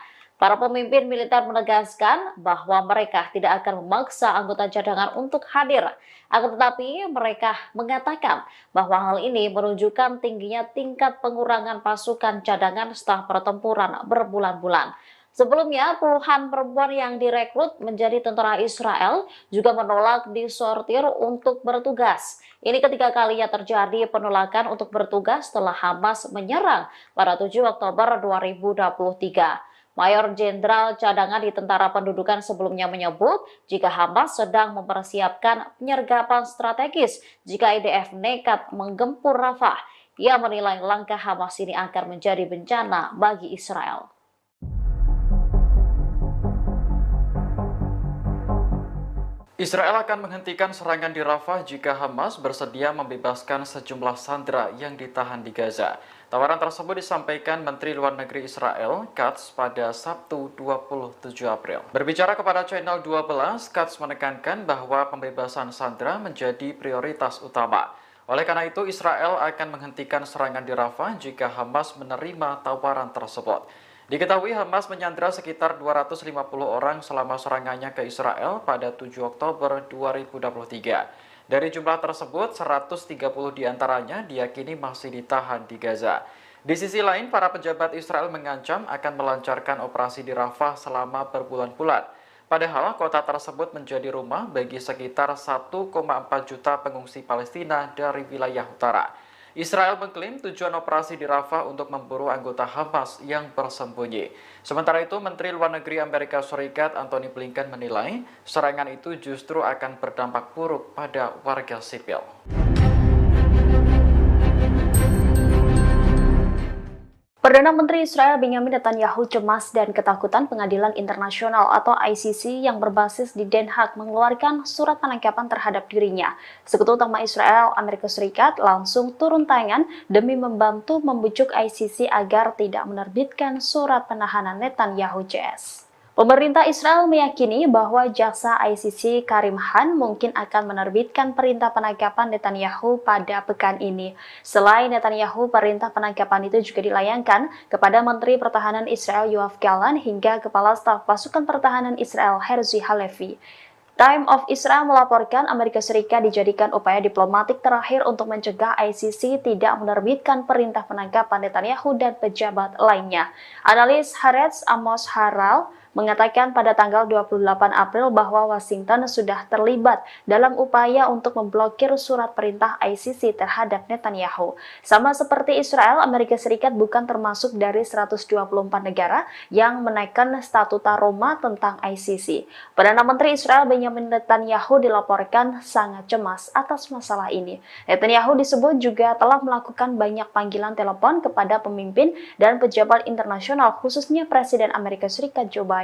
Para pemimpin militer menegaskan bahwa mereka tidak akan memaksa anggota cadangan untuk hadir. Akan tetapi mereka mengatakan bahwa hal ini menunjukkan tingginya tingkat pengurangan pasukan cadangan setelah pertempuran berbulan-bulan. Sebelumnya, puluhan perempuan yang direkrut menjadi tentara Israel juga menolak disortir untuk bertugas. Ini ketiga kalinya terjadi penolakan untuk bertugas setelah Hamas menyerang pada 7 Oktober 2023. Mayor Jenderal Cadangan di Tentara Pendudukan sebelumnya menyebut jika Hamas sedang mempersiapkan penyergapan strategis jika IDF nekat menggempur Rafah. Ia menilai langkah Hamas ini akan menjadi bencana bagi Israel. Israel akan menghentikan serangan di Rafah jika Hamas bersedia membebaskan sejumlah sandera yang ditahan di Gaza. Tawaran tersebut disampaikan Menteri Luar Negeri Israel, Katz, pada Sabtu 27 April. Berbicara kepada Channel 12, Katz menekankan bahwa pembebasan sandera menjadi prioritas utama. Oleh karena itu, Israel akan menghentikan serangan di Rafah jika Hamas menerima tawaran tersebut. Diketahui Hamas menyandera sekitar 250 orang selama serangannya ke Israel pada 7 Oktober 2023. Dari jumlah tersebut, 130 diantaranya diyakini masih ditahan di Gaza. Di sisi lain, para pejabat Israel mengancam akan melancarkan operasi di Rafah selama berbulan-bulan. Padahal kota tersebut menjadi rumah bagi sekitar 1,4 juta pengungsi Palestina dari wilayah utara. Israel mengklaim tujuan operasi di Rafah untuk memburu anggota Hamas yang bersembunyi. Sementara itu, Menteri Luar Negeri Amerika Serikat Antony Blinken menilai serangan itu justru akan berdampak buruk pada warga sipil. Perdana Menteri Israel Benjamin Netanyahu cemas dan ketakutan Pengadilan Internasional atau ICC yang berbasis di Den Haag mengeluarkan surat penangkapan terhadap dirinya. Sekutu utama Israel, Amerika Serikat langsung turun tangan demi membantu membujuk ICC agar tidak menerbitkan surat penahanan Netanyahu CS. Pemerintah Israel meyakini bahwa jaksa ICC Karim Khan mungkin akan menerbitkan perintah penangkapan Netanyahu pada pekan ini. Selain Netanyahu, perintah penangkapan itu juga dilayangkan kepada Menteri Pertahanan Israel Yoav Gallant hingga Kepala Staf Pasukan Pertahanan Israel Herzi Halevi. Time of Israel melaporkan Amerika Serikat dijadikan upaya diplomatik terakhir untuk mencegah ICC tidak menerbitkan perintah penangkapan Netanyahu dan pejabat lainnya. Analis Haaretz Amos Harel mengatakan pada tanggal 28 April bahwa Washington sudah terlibat dalam upaya untuk memblokir surat perintah ICC terhadap Netanyahu. Sama seperti Israel, Amerika Serikat bukan termasuk dari 124 negara yang menaikkan Statuta Roma tentang ICC. Perdana Menteri Israel Benjamin Netanyahu dilaporkan sangat cemas atas masalah ini. Netanyahu disebut juga telah melakukan banyak panggilan telepon kepada pemimpin dan pejabat internasional, khususnya Presiden Amerika Serikat Joe Biden.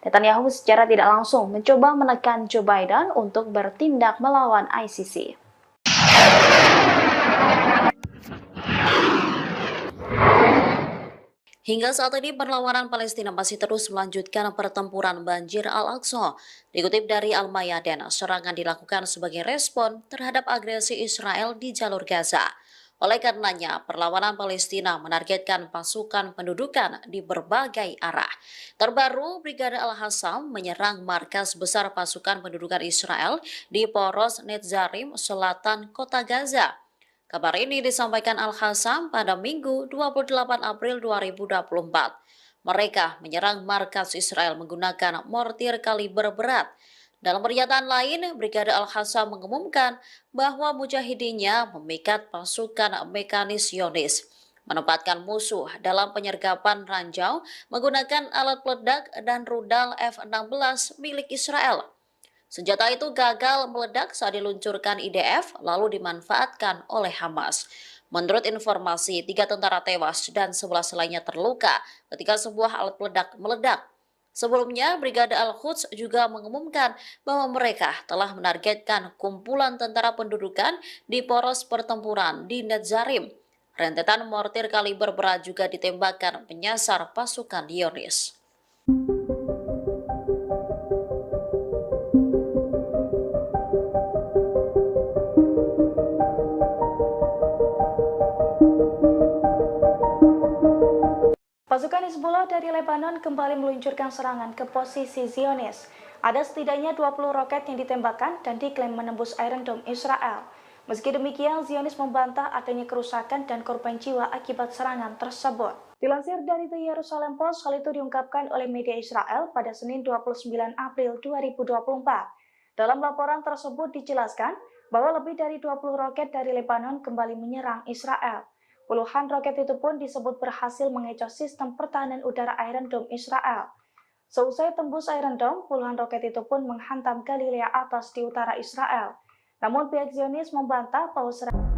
Netanyahu secara tidak langsung mencoba menekan Joe Biden untuk bertindak melawan ICC. Hingga saat ini perlawanan Palestina masih terus melanjutkan pertempuran banjir Al-Aqsa. Dikutip dari Al-Mayadin, serangan dilakukan sebagai respon terhadap agresi Israel di jalur Gaza. Oleh karenanya, perlawanan Palestina menargetkan pasukan pendudukan di berbagai arah. Terbaru, Brigade Al-Hassam menyerang markas besar pasukan pendudukan Israel di Poros Netzarim, selatan kota Gaza. Kabar ini disampaikan Al-Hassam pada Minggu 28 April 2024. Mereka menyerang markas Israel menggunakan mortir kaliber berat. Dalam pernyataan lain, Brigade Al-Hassam mengumumkan bahwa mujahidinnya memikat pasukan mekanis Zionis, menempatkan musuh dalam penyergapan ranjau menggunakan alat peledak dan rudal F-16 milik Israel. Senjata itu gagal meledak saat diluncurkan IDF lalu dimanfaatkan oleh Hamas. Menurut informasi, 3 tentara tewas dan 11 lainnya terluka ketika sebuah alat peledak meledak. Sebelumnya, Brigade Al-Quds juga mengumumkan bahwa mereka telah menargetkan kumpulan tentara pendudukan di poros pertempuran di Netzarim. Rentetan mortir kaliber berat juga ditembakkan menyasar pasukan Zionis. Pasukan Hizbullah dari Lebanon kembali meluncurkan serangan ke posisi Zionis. Ada setidaknya 20 roket yang ditembakkan dan diklaim menembus Iron Dome Israel. Meski demikian, Zionis membantah adanya kerusakan dan korban jiwa akibat serangan tersebut. Dilansir dari The Jerusalem Post, hal itu diungkapkan oleh media Israel pada Senin 29 April 2024. Dalam laporan tersebut dijelaskan bahwa lebih dari 20 roket dari Lebanon kembali menyerang Israel. Puluhan roket itu pun disebut berhasil mengecoh sistem pertahanan udara Iron Dome Israel. Seusai tembus Iron Dome, puluhan roket itu pun menghantam Galilea atas di utara Israel. Namun pihak Zionis membantah bahwa serangan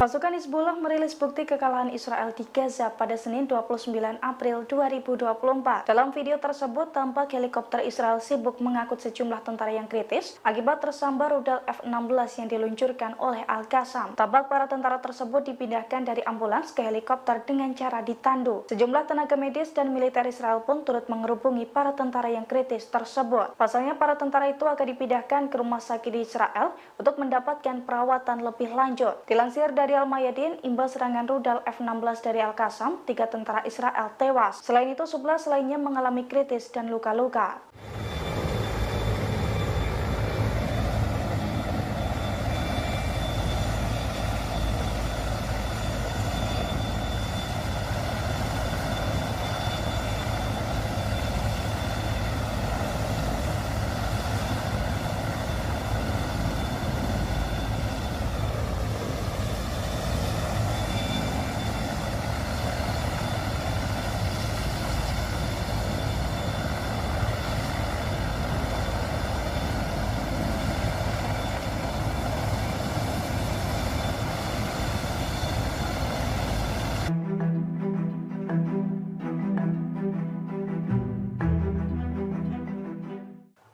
Pasukan Hizbullah merilis bukti kekalahan Israel di Gaza pada Senin 29 April 2024. Dalam video tersebut, tampak helikopter Israel sibuk mengangkut sejumlah tentara yang kritis akibat tersambar rudal F-16 yang diluncurkan oleh Al-Qassam. Tampak para tentara tersebut dipindahkan dari ambulans ke helikopter dengan cara ditandu. Sejumlah tenaga medis dan militer Israel pun turut mengerubungi para tentara yang kritis tersebut. Pasalnya, para tentara itu akan dipindahkan ke rumah sakit di Israel untuk mendapatkan perawatan lebih lanjut. Dilansir dari Al-Mayadin, imbas serangan rudal F-16 dari Al-Qassam, 3 tentara Israel tewas. Selain itu, 11 lainnya mengalami kritis dan luka-luka.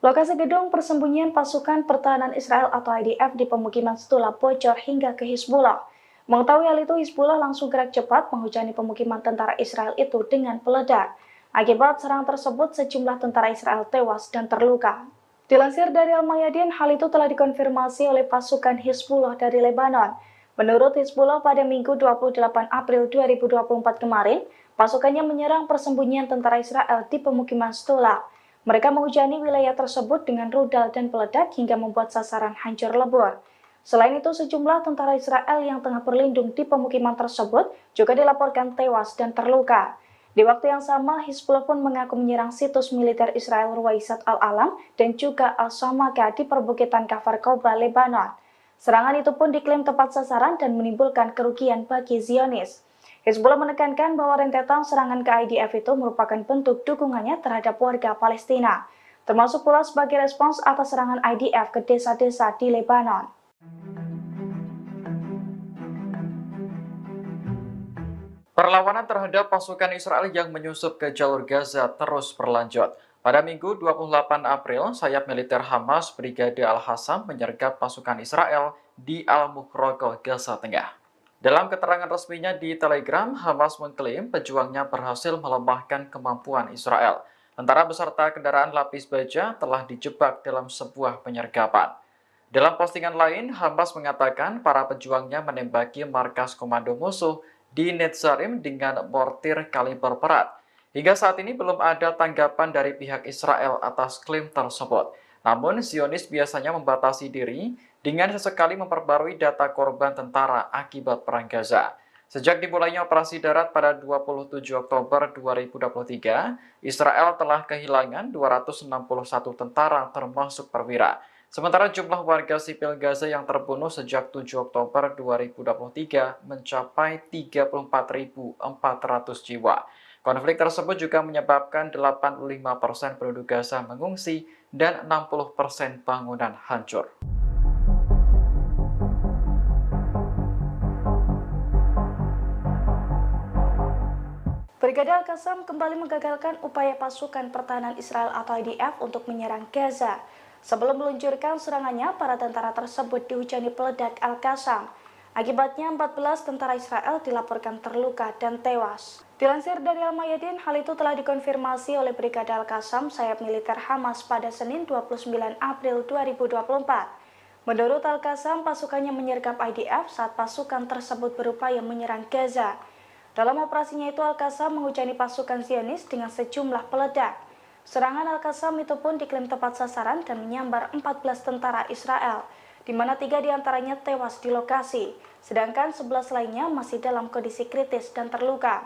Lokasi gedung persembunyian pasukan pertahanan Israel atau IDF di pemukiman Stula bocor hingga ke Hizbullah. Mengetahui hal itu, Hizbullah langsung gerak cepat menghujani pemukiman tentara Israel itu dengan peledak. Akibat serangan tersebut, sejumlah tentara Israel tewas dan terluka. Dilansir dari Al-Mayadin, hal itu telah dikonfirmasi oleh pasukan Hizbullah dari Lebanon. Menurut Hizbullah, pada Minggu 28 April 2024 kemarin, pasukannya menyerang persembunyian tentara Israel di pemukiman Stula. Mereka menghujani wilayah tersebut dengan rudal dan peledak hingga membuat sasaran hancur lebur. Selain itu, sejumlah tentara Israel yang tengah berlindung di pemukiman tersebut juga dilaporkan tewas dan terluka. Di waktu yang sama, Hizbullah pun mengaku menyerang situs militer Israel Ruwaisat Al-Alam dan juga Al-Samaka di perbukitan Kafar Koba, Lebanon. Serangan itu pun diklaim tepat sasaran dan menimbulkan kerugian bagi Zionis. Hizbullah menekankan bahwa rentetan serangan ke IDF itu merupakan bentuk dukungannya terhadap warga Palestina, termasuk pula sebagai respons atas serangan IDF ke desa-desa di Lebanon. Perlawanan terhadap pasukan Israel yang menyusup ke jalur Gaza terus berlanjut. Pada Minggu 28 April, sayap militer Hamas Brigade Al-Hassam menyergap pasukan Israel di Al-Mukhroqoh, Gaza Tengah. Dalam keterangan resminya di Telegram, Hamas mengklaim pejuangnya berhasil melemahkan kemampuan Israel. Tentara beserta kendaraan lapis baja telah dijebak dalam sebuah penyergapan. Dalam postingan lain, Hamas mengatakan para pejuangnya menembaki markas komando musuh di Netzarim dengan mortir kaliber berat. Hingga saat ini belum ada tanggapan dari pihak Israel atas klaim tersebut. Namun, Zionis biasanya membatasi diri dengan sesekali memperbarui data korban tentara akibat Perang Gaza. Sejak dimulainya operasi darat pada 27 Oktober 2023, Israel telah kehilangan 261 tentara termasuk perwira. Sementara jumlah warga sipil Gaza yang terbunuh sejak 7 Oktober 2023 mencapai 34.400 jiwa. Konflik tersebut juga menyebabkan 85% penduduk Gaza mengungsi dan 60% bangunan hancur. Brigade Al-Qassam kembali menggagalkan upaya pasukan pertahanan Israel atau IDF untuk menyerang Gaza. Sebelum meluncurkan serangannya, para tentara tersebut dihujani peledak Al-Qassam. Akibatnya 14 tentara Israel dilaporkan terluka dan tewas. Dilansir dari Al-Mayadin, hal itu telah dikonfirmasi oleh Brigade Al-Qassam sayap militer Hamas pada Senin 29 April 2024. Menurut Al-Qassam, pasukannya menyergap IDF saat pasukan tersebut berupaya menyerang Gaza. Dalam operasinya itu, Al-Qassam menghujani pasukan Zionis dengan sejumlah peledak. Serangan Al-Qassam itu pun diklaim tepat sasaran dan menyambar 14 tentara Israel, di mana 3 diantaranya tewas di lokasi, sedangkan 11 lainnya masih dalam kondisi kritis dan terluka.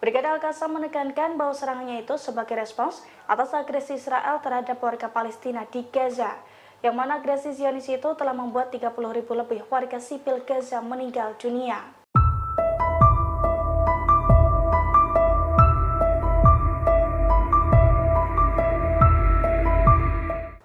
Brigade Al-Qassam menekankan bahwa serangannya itu sebagai respons atas agresi Israel terhadap warga Palestina di Gaza, yang mana agresi Zionis itu telah membuat 30.000 lebih warga sipil Gaza meninggal dunia.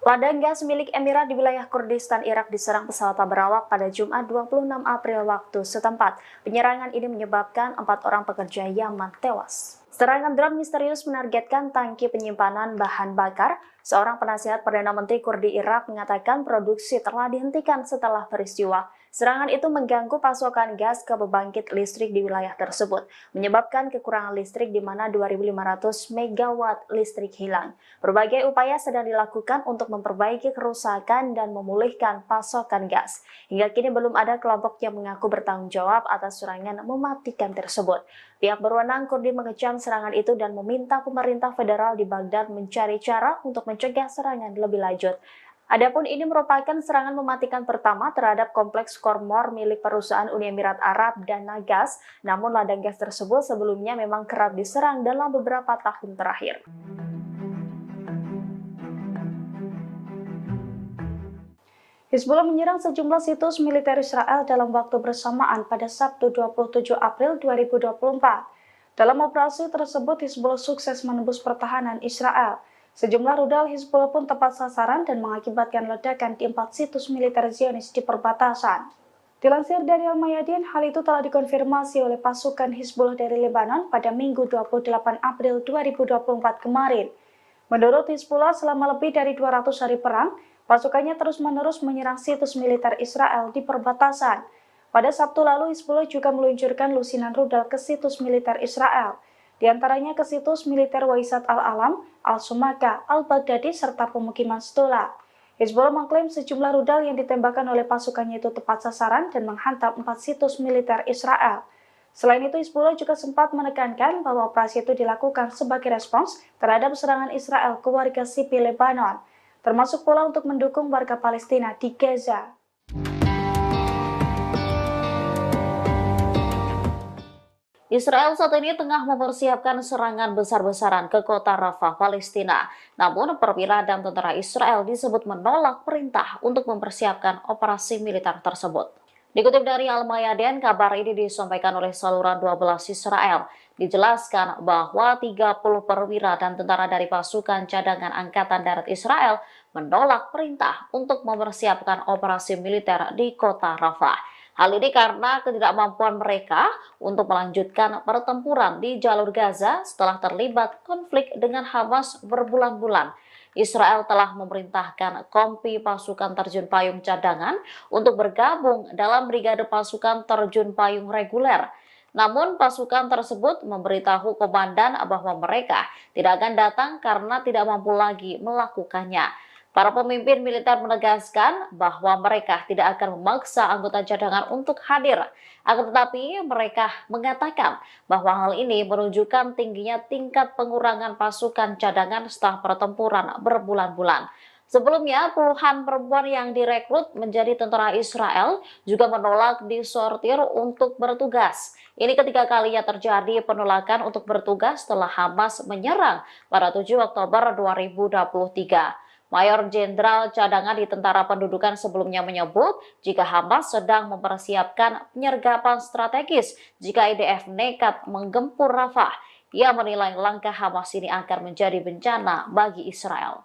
Ladang gas milik Emirat di wilayah Kurdistan Irak diserang pesawat tak berawak pada Jumat 26 April waktu setempat. Penyerangan ini menyebabkan 4 orang pekerja Yaman tewas. Serangan drone misterius menargetkan tangki penyimpanan bahan bakar. Seorang penasihat Perdana Menteri Kurdi Irak mengatakan produksi telah dihentikan setelah peristiwa. Serangan itu mengganggu pasokan gas ke pembangkit listrik di wilayah tersebut, menyebabkan kekurangan listrik di mana 2.500 megawatt listrik hilang. Berbagai upaya sedang dilakukan untuk memperbaiki kerusakan dan memulihkan pasokan gas. Hingga kini belum ada kelompok yang mengaku bertanggung jawab atas serangan mematikan tersebut. Pihak berwenang Kurdi mengecam serangan itu dan meminta pemerintah federal di Baghdad mencari cara untuk mencegah serangan lebih lanjut. Adapun ini merupakan serangan mematikan pertama terhadap kompleks Khormor milik perusahaan Uni Emirat Arab dan Nagas, namun ladang gas tersebut sebelumnya memang kerap diserang dalam beberapa tahun terakhir. Hizbullah menyerang sejumlah situs militer Israel dalam waktu bersamaan pada Sabtu 27 April 2024. Dalam operasi tersebut, Hizbullah sukses menembus pertahanan Israel. Sejumlah rudal Hizbullah pun tepat sasaran dan mengakibatkan ledakan di 4 situs militer Zionis di perbatasan. Dilansir dari Al-Mayadin, hal itu telah dikonfirmasi oleh pasukan Hizbullah dari Lebanon pada Minggu 28 April 2024 kemarin. Menurut Hizbullah, selama lebih dari 200 hari perang, pasukannya terus-menerus menyerang situs militer Israel di perbatasan. Pada Sabtu lalu, Hizbullah juga meluncurkan lusinan rudal ke situs militer Israel, di antaranya ke situs militer Waisat al-Alam, al-Sumaka, al-Baghdadi, serta pemukiman Stula. Hizbullah mengklaim sejumlah rudal yang ditembakkan oleh pasukannya itu tepat sasaran dan menghantam 4 situs militer Israel. Selain itu, Hizbullah juga sempat menekankan bahwa operasi itu dilakukan sebagai respons terhadap serangan Israel ke warga sipil Lebanon, termasuk pula untuk mendukung warga Palestina di Gaza. Israel saat ini tengah mempersiapkan serangan besar-besaran ke kota Rafah, Palestina. Namun, perwira dan tentara Israel disebut menolak perintah untuk mempersiapkan operasi militer tersebut. Dikutip dari Al-Mayadin, kabar ini disampaikan oleh saluran 12 Israel. Dijelaskan bahwa 30 perwira dan tentara dari pasukan cadangan Angkatan Darat Israel menolak perintah untuk mempersiapkan operasi militer di kota Rafah. Hal ini karena ketidakmampuan mereka untuk melanjutkan pertempuran di jalur Gaza setelah terlibat konflik dengan Hamas berbulan-bulan. Israel telah memerintahkan kompi pasukan terjun payung cadangan untuk bergabung dalam brigade pasukan terjun payung reguler. Namun pasukan tersebut memberitahu komandan bahwa mereka tidak akan datang karena tidak mampu lagi melakukannya. Para pemimpin militer menegaskan bahwa mereka tidak akan memaksa anggota cadangan untuk hadir. Akan tetapi mereka mengatakan bahwa hal ini menunjukkan tingginya tingkat pengurangan pasukan cadangan setelah pertempuran berbulan-bulan. Sebelumnya, puluhan perempuan yang direkrut menjadi tentara Israel juga menolak disortir untuk bertugas. Ini ketiga kalinya terjadi penolakan untuk bertugas setelah Hamas menyerang pada 7 Oktober 2023. Mayor Jenderal Cadangan di Tentara Pendudukan sebelumnya menyebut jika Hamas sedang mempersiapkan penyergapan strategis jika IDF nekat menggempur Rafah. Ia menilai langkah Hamas ini akan menjadi bencana bagi Israel.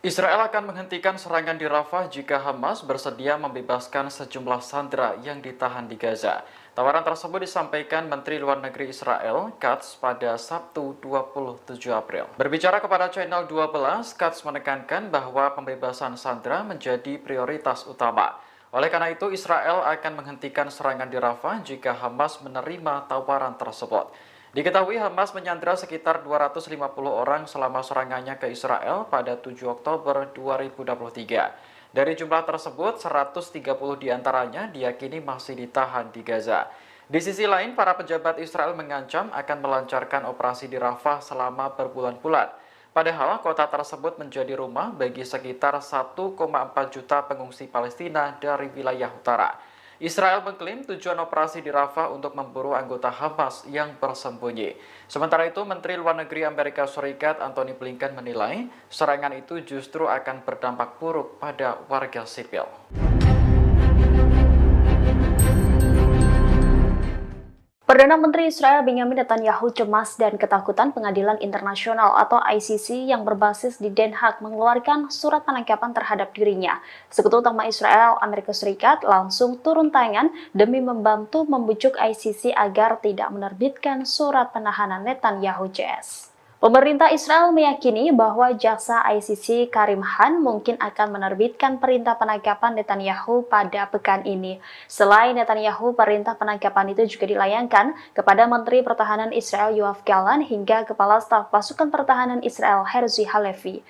Israel akan menghentikan serangan di Rafah jika Hamas bersedia membebaskan sejumlah sandera yang ditahan di Gaza. Tawaran tersebut disampaikan Menteri Luar Negeri Israel, Katz, pada Sabtu 27 April. Berbicara kepada Channel 12, Katz menekankan bahwa pembebasan sandera menjadi prioritas utama. Oleh karena itu, Israel akan menghentikan serangan di Rafah jika Hamas menerima tawaran tersebut. Diketahui Hamas menyandera sekitar 250 orang selama serangannya ke Israel pada 7 Oktober 2023. Dari jumlah tersebut, 130 diantaranya diyakini masih ditahan di Gaza. Di sisi lain, para pejabat Israel mengancam akan melancarkan operasi di Rafah selama berbulan-bulan. Padahal kota tersebut menjadi rumah bagi sekitar 1,4 juta pengungsi Palestina dari wilayah utara. Israel mengklaim tujuan operasi di Rafah untuk memburu anggota Hamas yang bersembunyi. Sementara itu, Menteri Luar Negeri Amerika Serikat Antony Blinken menilai serangan itu justru akan berdampak buruk pada warga sipil. Perdana Menteri Israel Benjamin Netanyahu cemas dan ketakutan Pengadilan Internasional atau ICC yang berbasis di Den Haag mengeluarkan surat penangkapan terhadap dirinya. Sekutu utama Israel, Amerika Serikat langsung turun tangan demi membantu membujuk ICC agar tidak menerbitkan surat penahanan Netanyahu CS. Pemerintah Israel meyakini bahwa jaksa ICC Karim Khan mungkin akan menerbitkan perintah penangkapan Netanyahu pada pekan ini. Selain Netanyahu, perintah penangkapan itu juga dilayangkan kepada Menteri Pertahanan Israel Yoav Gallant hingga Kepala Staf Pasukan Pertahanan Israel Herzi Halevi.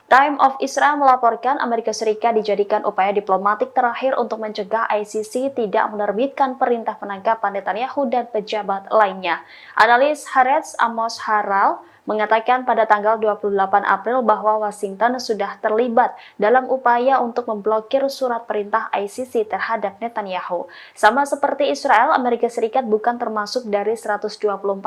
Time of Israel melaporkan Amerika Serikat dijadikan upaya diplomatik terakhir untuk mencegah ICC tidak menerbitkan perintah penangkapan Netanyahu dan pejabat lainnya. Analis Haaretz Amos Harel mengatakan pada tanggal 28 April bahwa Washington sudah terlibat dalam upaya untuk memblokir surat perintah ICC terhadap Netanyahu. Sama seperti Israel, Amerika Serikat bukan termasuk dari 124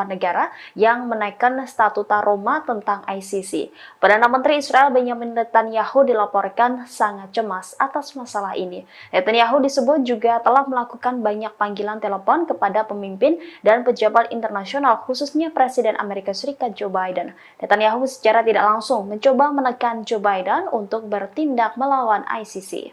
negara yang menaikkan Statuta Roma tentang ICC. Perdana Menteri Israel Benjamin Netanyahu dilaporkan sangat cemas atas masalah ini. Netanyahu disebut juga telah melakukan banyak panggilan telepon kepada pemimpin dan pejabat internasional, khususnya Presiden Amerika Serikat Joe Biden. Netanyahu secara tidak langsung mencoba menekan Joe Biden untuk bertindak melawan ICC.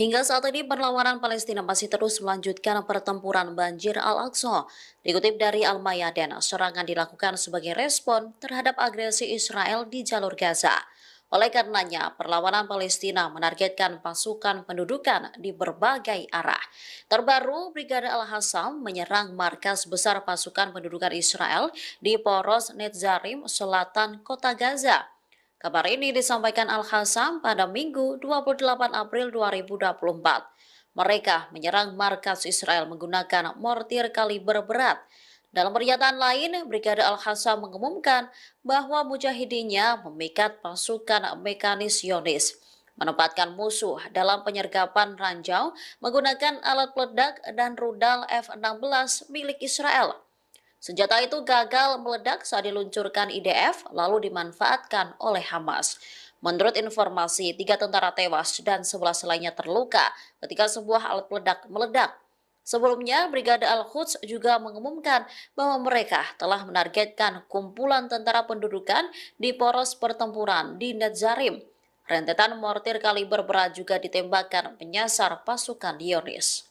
Hingga saat ini perlawanan Palestina masih terus melanjutkan pertempuran banjir Al-Aqsa. Dikutip dari Al-Mayadin, serangan dilakukan sebagai respon terhadap agresi Israel di jalur Gaza. Oleh karenanya, perlawanan Palestina menargetkan pasukan pendudukan di berbagai arah. Terbaru, Brigade Al-Hassam menyerang markas besar pasukan pendudukan Israel di Poros Netzarim, selatan kota Gaza. Kabar ini disampaikan Al-Hassam pada Minggu 28 April 2024. Mereka menyerang markas Israel menggunakan mortir kaliber berat. Dalam pernyataan lain, Brigade Al-Hassam mengumumkan bahwa mujahidinnya memikat pasukan mekanis Zionis, menempatkan musuh dalam penyergapan ranjau menggunakan alat peledak dan rudal F-16 milik Israel. Senjata itu gagal meledak saat diluncurkan IDF lalu dimanfaatkan oleh Hamas. Menurut informasi, 3 tentara tewas dan 11 lainnya terluka ketika sebuah alat peledak meledak. Sebelumnya, Brigade Al-Quds juga mengumumkan bahwa mereka telah menargetkan kumpulan tentara pendudukan di poros pertempuran di Netzarim. Rentetan mortir kaliber berat juga ditembakkan menyasar pasukan Zionis.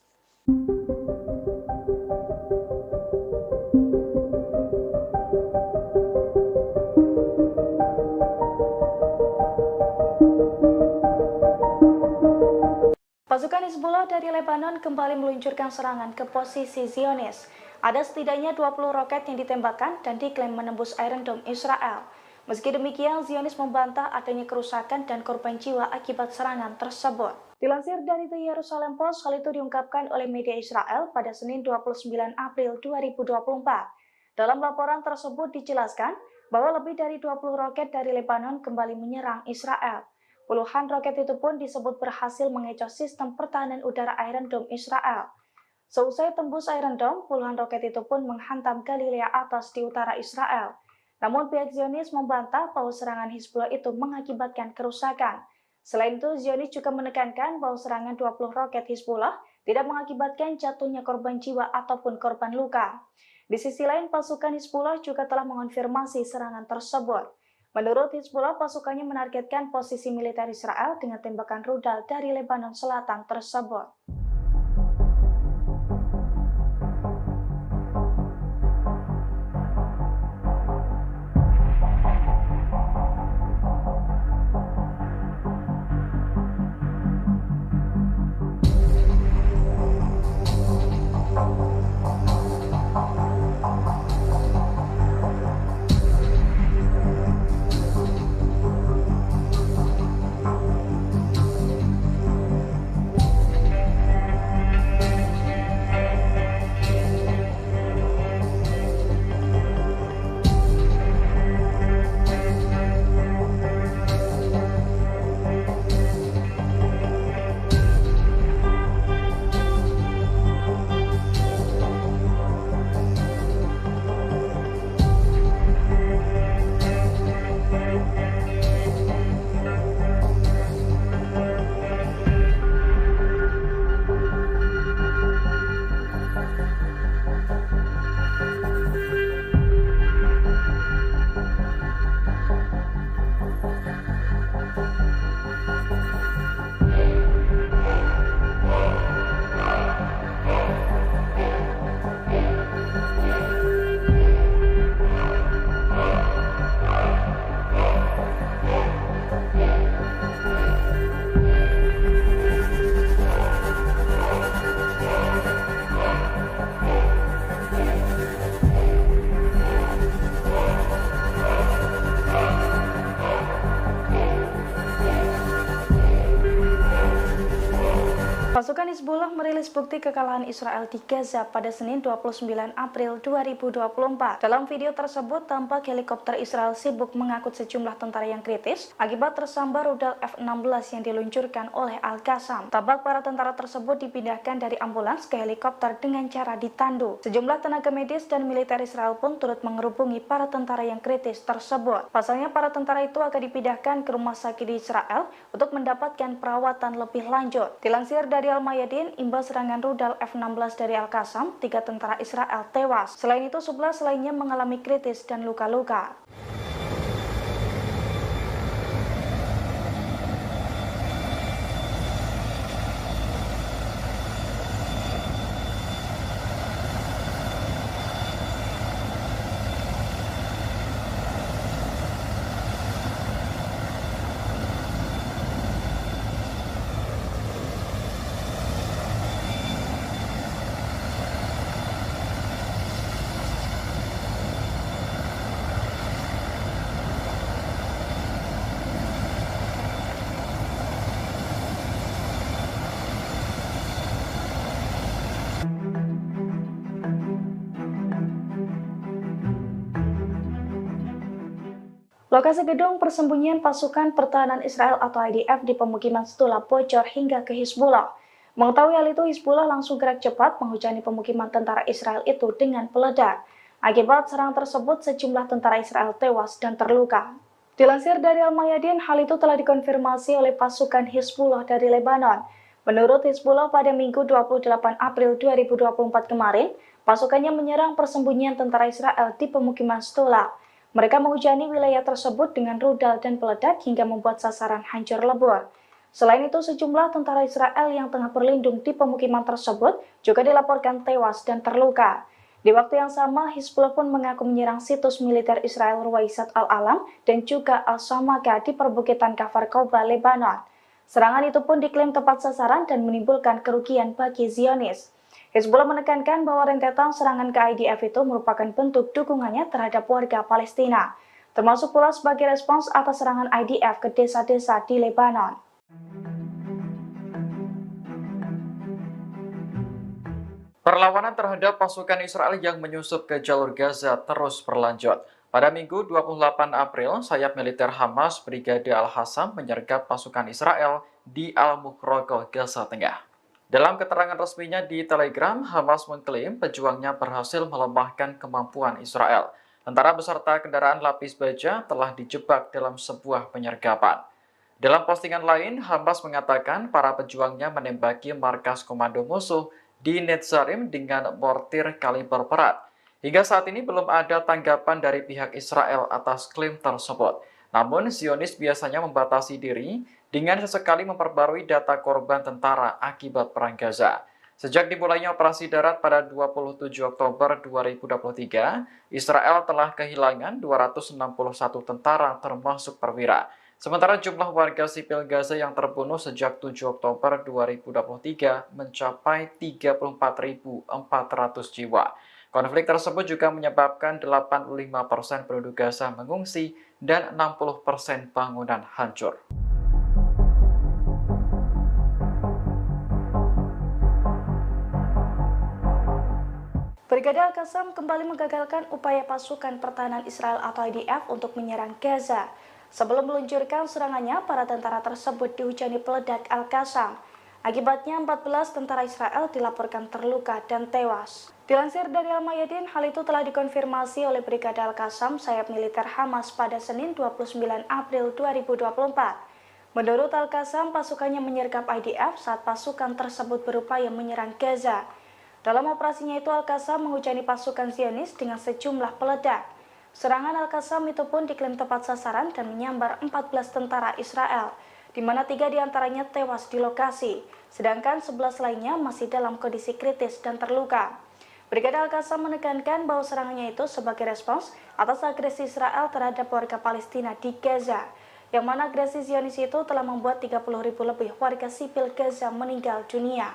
Pasukan Hizbullah dari Lebanon kembali meluncurkan serangan ke posisi Zionis. Ada setidaknya 20 roket yang ditembakkan dan diklaim menembus Iron Dome Israel. Meski demikian, Zionis membantah adanya kerusakan dan korban jiwa akibat serangan tersebut. Dilansir dari The Jerusalem Post, hal itu diungkapkan oleh media Israel pada Senin 29 April 2024. Dalam laporan tersebut dijelaskan bahwa lebih dari 20 roket dari Lebanon kembali menyerang Israel. Puluhan roket itu pun disebut berhasil mengecoh sistem pertahanan udara Iron Dome Israel. Seusai tembus Iron Dome, puluhan roket itu pun menghantam Galilea atas di utara Israel. Namun pihak Zionis membantah bahwa serangan Hizbullah itu mengakibatkan kerusakan. Selain itu, Zionis juga menekankan bahwa serangan 20 roket Hizbullah tidak mengakibatkan jatuhnya korban jiwa ataupun korban luka. Di sisi lain, pasukan Hizbullah juga telah mengonfirmasi serangan tersebut. Menurut Hizbullah, pasukannya menargetkan posisi militer Israel dengan tembakan rudal dari Lebanon Selatan tersebut. Pasukan Hizbullah merilis bukti kekalahan Israel di Gaza pada Senin 29 April 2024. Dalam video tersebut, tampak helikopter Israel sibuk mengangkut sejumlah tentara yang kritis akibat tersambar rudal F-16 yang diluncurkan oleh Al-Qassam. Tampak para tentara tersebut dipindahkan dari ambulans ke helikopter dengan cara ditandu. Sejumlah tenaga medis dan militer Israel pun turut mengerubungi para tentara yang kritis tersebut. Pasalnya, para tentara itu akan dipindahkan ke rumah sakit di Israel untuk mendapatkan perawatan lebih lanjut. Dilansir dari Al-Mayadin, imbas serangan rudal F-16 dari Al-Qassam, 3 tentara Israel tewas. Selain itu, 11 lainnya mengalami kritis dan luka-luka. Lokasi gedung persembunyian pasukan pertahanan Israel atau IDF di pemukiman Stula bocor hingga ke Hizbullah. Mengetahui hal itu, Hizbullah langsung gerak cepat menghujani pemukiman tentara Israel itu dengan peledak. Akibat serangan tersebut, sejumlah tentara Israel tewas dan terluka. Dilansir dari Al-Mayadin, hal itu telah dikonfirmasi oleh pasukan Hizbullah dari Lebanon. Menurut Hizbullah, pada Minggu 28 April 2024 kemarin, pasukannya menyerang persembunyian tentara Israel di pemukiman Stula. Mereka menghujani wilayah tersebut dengan rudal dan peledak hingga membuat sasaran hancur lebur. Selain itu, sejumlah tentara Israel yang tengah berlindung di pemukiman tersebut juga dilaporkan tewas dan terluka. Di waktu yang sama, Hizbullah pun mengaku menyerang situs militer Israel Ruwaisat Al-Alam dan juga Al-Samaka di perbukitan Kafar Koba, Lebanon. Serangan itu pun diklaim tepat sasaran dan menimbulkan kerugian bagi Zionis. Hizbullah menekankan bahwa rentetan serangan ke IDF itu merupakan bentuk dukungannya terhadap warga Palestina, termasuk pula sebagai respons atas serangan IDF ke desa-desa di Lebanon. Perlawanan terhadap pasukan Israel yang menyusup ke jalur Gaza terus berlanjut. Pada Minggu 28 April, sayap militer Hamas Brigade Al-Hassam menyergap pasukan Israel di Al-Mukhroqoh, Gaza Tengah. Dalam keterangan resminya di Telegram, Hamas mengklaim pejuangnya berhasil melemahkan kemampuan Israel. Tentara beserta kendaraan lapis baja telah dijebak dalam sebuah penyergapan. Dalam postingan lain, Hamas mengatakan para pejuangnya menembaki markas komando musuh di Netzarim dengan mortir kaliber berat. Hingga saat ini belum ada tanggapan dari pihak Israel atas klaim tersebut. Namun, Zionis biasanya membatasi diri dengan sesekali memperbarui data korban tentara akibat Perang Gaza. Sejak dimulainya operasi darat pada 27 Oktober 2023, Israel telah kehilangan 261 tentara termasuk perwira. Sementara jumlah warga sipil Gaza yang terbunuh sejak 7 Oktober 2023 mencapai 34.400 jiwa. Konflik tersebut juga menyebabkan 85% penduduk Gaza mengungsi dan 60% bangunan hancur. Brigade Al-Qassam kembali menggagalkan upaya pasukan pertahanan Israel atau IDF untuk menyerang Gaza. Sebelum meluncurkan serangannya, para tentara tersebut dihujani peledak Al-Qassam. Akibatnya 14 tentara Israel dilaporkan terluka dan tewas. Dilansir dari Al-Mayadin, hal itu telah dikonfirmasi oleh Brigade Al-Qassam sayap militer Hamas pada Senin 29 April 2024. Menurut Al-Qassam, pasukannya menyergap IDF saat pasukan tersebut berupaya menyerang Gaza. Dalam operasinya itu, Al-Qassam menghujani pasukan Zionis dengan sejumlah peledak. Serangan Al-Qassam itu pun diklaim tepat sasaran dan menyambar 14 tentara Israel, di mana 3 diantaranya tewas di lokasi, sedangkan 11 lainnya masih dalam kondisi kritis dan terluka. Brigade Al-Qassam menekankan bahwa serangannya itu sebagai respons atas agresi Israel terhadap warga Palestina di Gaza, yang mana agresi Zionis itu telah membuat 30.000 lebih warga sipil Gaza meninggal dunia.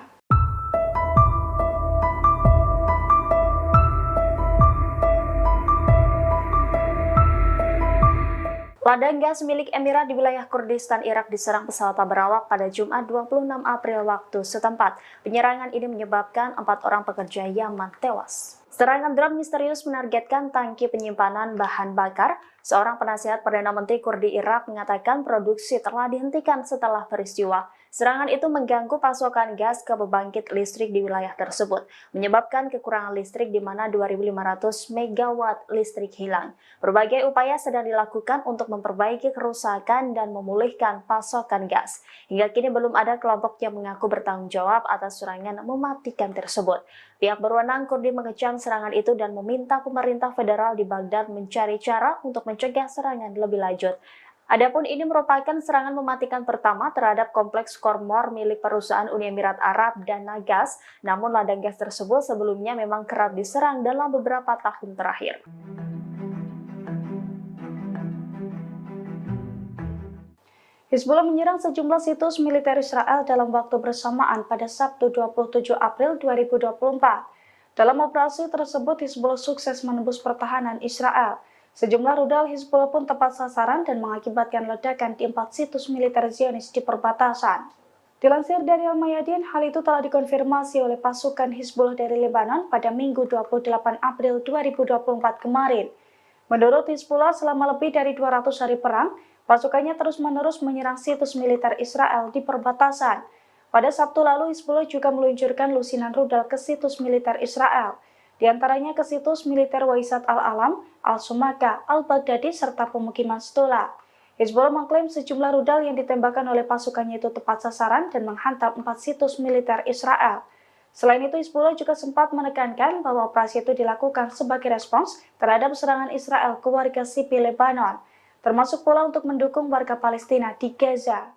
Ladang gas milik Emirat di wilayah Kurdistan Irak diserang pesawat tak berawak pada Jumat 26 April waktu setempat. Penyerangan ini menyebabkan 4 orang pekerja Yaman tewas. Serangan drone misterius menargetkan tangki penyimpanan bahan bakar. Seorang penasihat Perdana Menteri Kurdi Irak mengatakan produksi telah dihentikan setelah peristiwa. Serangan itu mengganggu pasokan gas ke pembangkit listrik di wilayah tersebut, menyebabkan kekurangan listrik di mana 2.500 megawatt listrik hilang. Berbagai upaya sedang dilakukan untuk memperbaiki kerusakan dan memulihkan pasokan gas. Hingga kini belum ada kelompok yang mengaku bertanggung jawab atas serangan mematikan tersebut. Pihak berwenang Kurdi mengecam serangan itu dan meminta pemerintah federal di Baghdad mencari cara untuk mencegah serangan lebih lanjut. Adapun ini merupakan serangan mematikan pertama terhadap kompleks Khormor milik perusahaan Uni Emirat Arab dan Nagas, namun ladang gas tersebut sebelumnya memang kerap diserang dalam beberapa tahun terakhir. Hizbullah menyerang sejumlah situs militer Israel dalam waktu bersamaan pada Sabtu 27 April 2024. Dalam operasi tersebut, Hizbullah sukses menembus pertahanan Israel. Sejumlah rudal Hizbullah pun tepat sasaran dan mengakibatkan ledakan di 4 situs militer Zionis di perbatasan. Dilansir dari Al-Mayadin, hal itu telah dikonfirmasi oleh pasukan Hizbullah dari Lebanon pada Minggu 28 April 2024 kemarin. Menurut Hizbullah, selama lebih dari 200 hari perang, pasukannya terus-menerus menyerang situs militer Israel di perbatasan. Pada Sabtu lalu, Hizbullah juga meluncurkan lusinan rudal ke situs militer Israel, di antaranya ke situs militer Waisat al-Alam, al-Sumaka, al-Baghdadi, serta pemukiman Stula. Hizbullah mengklaim sejumlah rudal yang ditembakkan oleh pasukannya itu tepat sasaran dan menghantam 4 situs militer Israel. Selain itu, Hizbullah juga sempat menekankan bahwa operasi itu dilakukan sebagai respons terhadap serangan Israel ke warga sipil Lebanon, termasuk pula untuk mendukung warga Palestina di Gaza.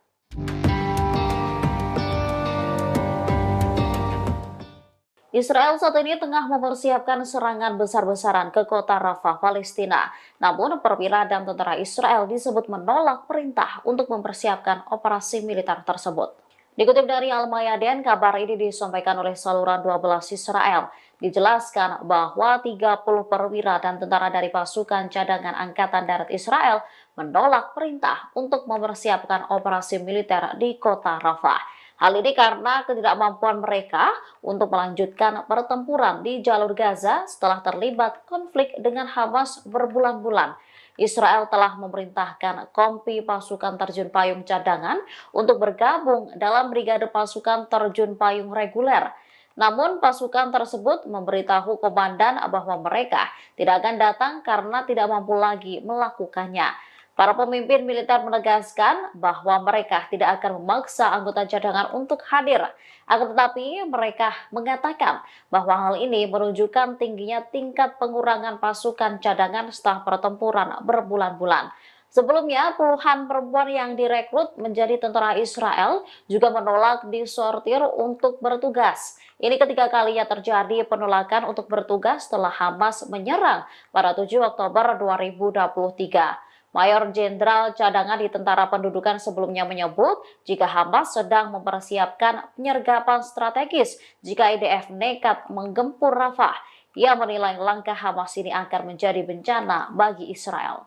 Israel saat ini tengah mempersiapkan serangan besar-besaran ke kota Rafah, Palestina. Namun, perwira dan tentara Israel disebut menolak perintah untuk mempersiapkan operasi militer tersebut. Dikutip dari Al-Mayadin, kabar ini disampaikan oleh saluran 12 Israel. Dijelaskan bahwa 30 perwira dan tentara dari pasukan cadangan Angkatan Darat Israel menolak perintah untuk mempersiapkan operasi militer di kota Rafah. Hal ini karena ketidakmampuan mereka untuk melanjutkan pertempuran di jalur Gaza setelah terlibat konflik dengan Hamas berbulan-bulan. Israel telah memerintahkan kompi pasukan terjun payung cadangan untuk bergabung dalam brigade pasukan terjun payung reguler. Namun pasukan tersebut memberitahu komandan bahwa mereka tidak akan datang karena tidak mampu lagi melakukannya. Para pemimpin militer menegaskan bahwa mereka tidak akan memaksa anggota cadangan untuk hadir. Akan tetapi mereka mengatakan bahwa hal ini menunjukkan tingginya tingkat pengurangan pasukan cadangan setelah pertempuran berbulan-bulan. Sebelumnya, puluhan perempuan yang direkrut menjadi tentara Israel juga menolak disortir untuk bertugas. Ini ketiga kalinya terjadi penolakan untuk bertugas setelah Hamas menyerang pada 7 Oktober 2023. Mayor Jenderal Cadangan di Tentara Pendudukan sebelumnya menyebut jika Hamas sedang mempersiapkan penyergapan strategis jika IDF nekat menggempur Rafah. Ia menilai langkah Hamas ini akan menjadi bencana bagi Israel.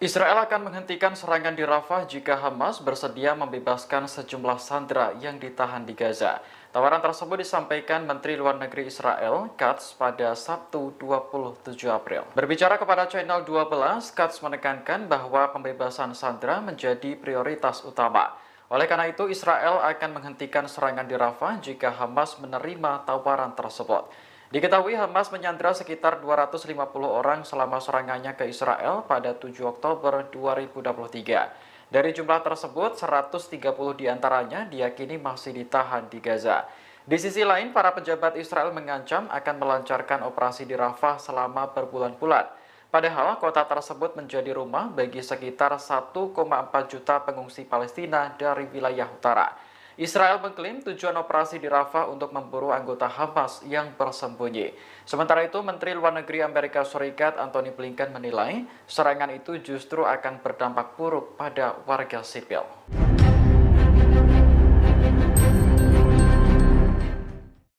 Israel akan menghentikan serangan di Rafah jika Hamas bersedia membebaskan sejumlah sandera yang ditahan di Gaza. Tawaran tersebut disampaikan Menteri Luar Negeri Israel, Katz, pada Sabtu 27 April. Berbicara kepada Channel 12, Katz menekankan bahwa pembebasan sandera menjadi prioritas utama. Oleh karena itu, Israel akan menghentikan serangan di Rafah jika Hamas menerima tawaran tersebut. Diketahui Hamas menyandera sekitar 250 orang selama serangannya ke Israel pada 7 Oktober 2023. Dari jumlah tersebut, 130 diantaranya diyakini masih ditahan di Gaza. Di sisi lain, para pejabat Israel mengancam akan melancarkan operasi di Rafah selama berbulan-bulan. Padahal kota tersebut menjadi rumah bagi sekitar 1,4 juta pengungsi Palestina dari wilayah utara. Israel mengklaim tujuan operasi di Rafah untuk memburu anggota Hamas yang bersembunyi. Sementara itu, Menteri Luar Negeri Amerika Serikat Antony Blinken menilai serangan itu justru akan berdampak buruk pada warga sipil.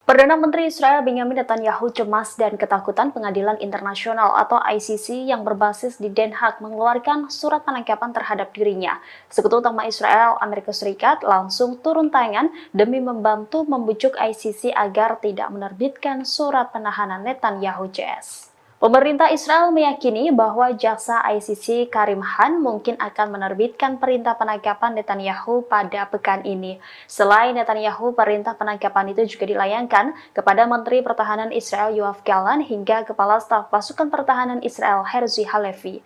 Perdana Menteri Israel Benjamin Netanyahu cemas dan ketakutan Pengadilan Internasional atau ICC yang berbasis di Den Haag mengeluarkan surat penangkapan terhadap dirinya. Sekutu utama Israel, Amerika Serikat langsung turun tangan demi membantu membujuk ICC agar tidak menerbitkan surat penahanan Netanyahu CS. Pemerintah Israel meyakini bahwa jaksa ICC Karim Khan mungkin akan menerbitkan perintah penangkapan Netanyahu pada pekan ini. Selain Netanyahu, perintah penangkapan itu juga dilayangkan kepada Menteri Pertahanan Israel Yoav Gallant hingga Kepala Staf Pasukan Pertahanan Israel Herzi Halevi.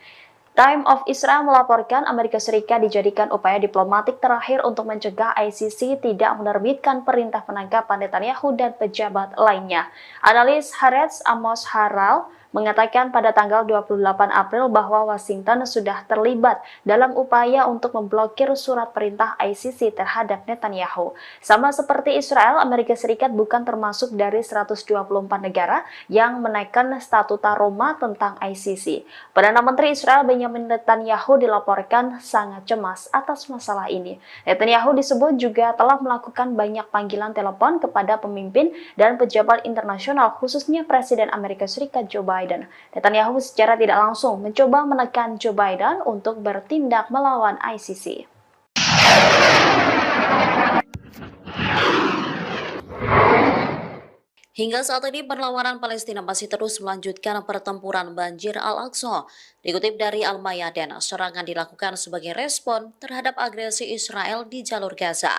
Time of Israel melaporkan Amerika Serikat dijadikan upaya diplomatik terakhir untuk mencegah ICC tidak menerbitkan perintah penangkapan Netanyahu dan pejabat lainnya. Analis Haaretz Amos Harel mengatakan pada tanggal 28 April bahwa Washington sudah terlibat dalam upaya untuk memblokir surat perintah ICC terhadap Netanyahu. Sama seperti Israel, Amerika Serikat bukan termasuk dari 124 negara yang menaikkan statuta Roma tentang ICC. Perdana Menteri Israel Benjamin Netanyahu dilaporkan sangat cemas atas masalah ini. Netanyahu disebut juga telah melakukan banyak panggilan telepon kepada pemimpin dan pejabat internasional, khususnya Presiden Amerika Serikat Joe Biden. Netanyahu secara tidak langsung mencoba menekan Joe Biden untuk bertindak melawan ICC. Hingga saat ini perlawanan Palestina masih terus melanjutkan pertempuran banjir Al-Aqsa. Dikutip dari Al-Mayadin, serangan dilakukan sebagai respon terhadap agresi Israel di jalur Gaza.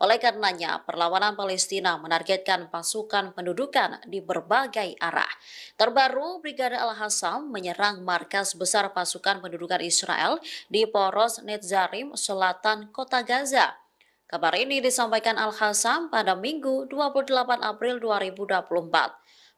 Oleh karenanya, perlawanan Palestina menargetkan pasukan pendudukan di berbagai arah. Terbaru, Brigade Al-Hassam menyerang markas besar pasukan pendudukan Israel di Poros Netzarim, selatan kota Gaza. Kabar ini disampaikan Al-Hassam pada Minggu 28 April 2024.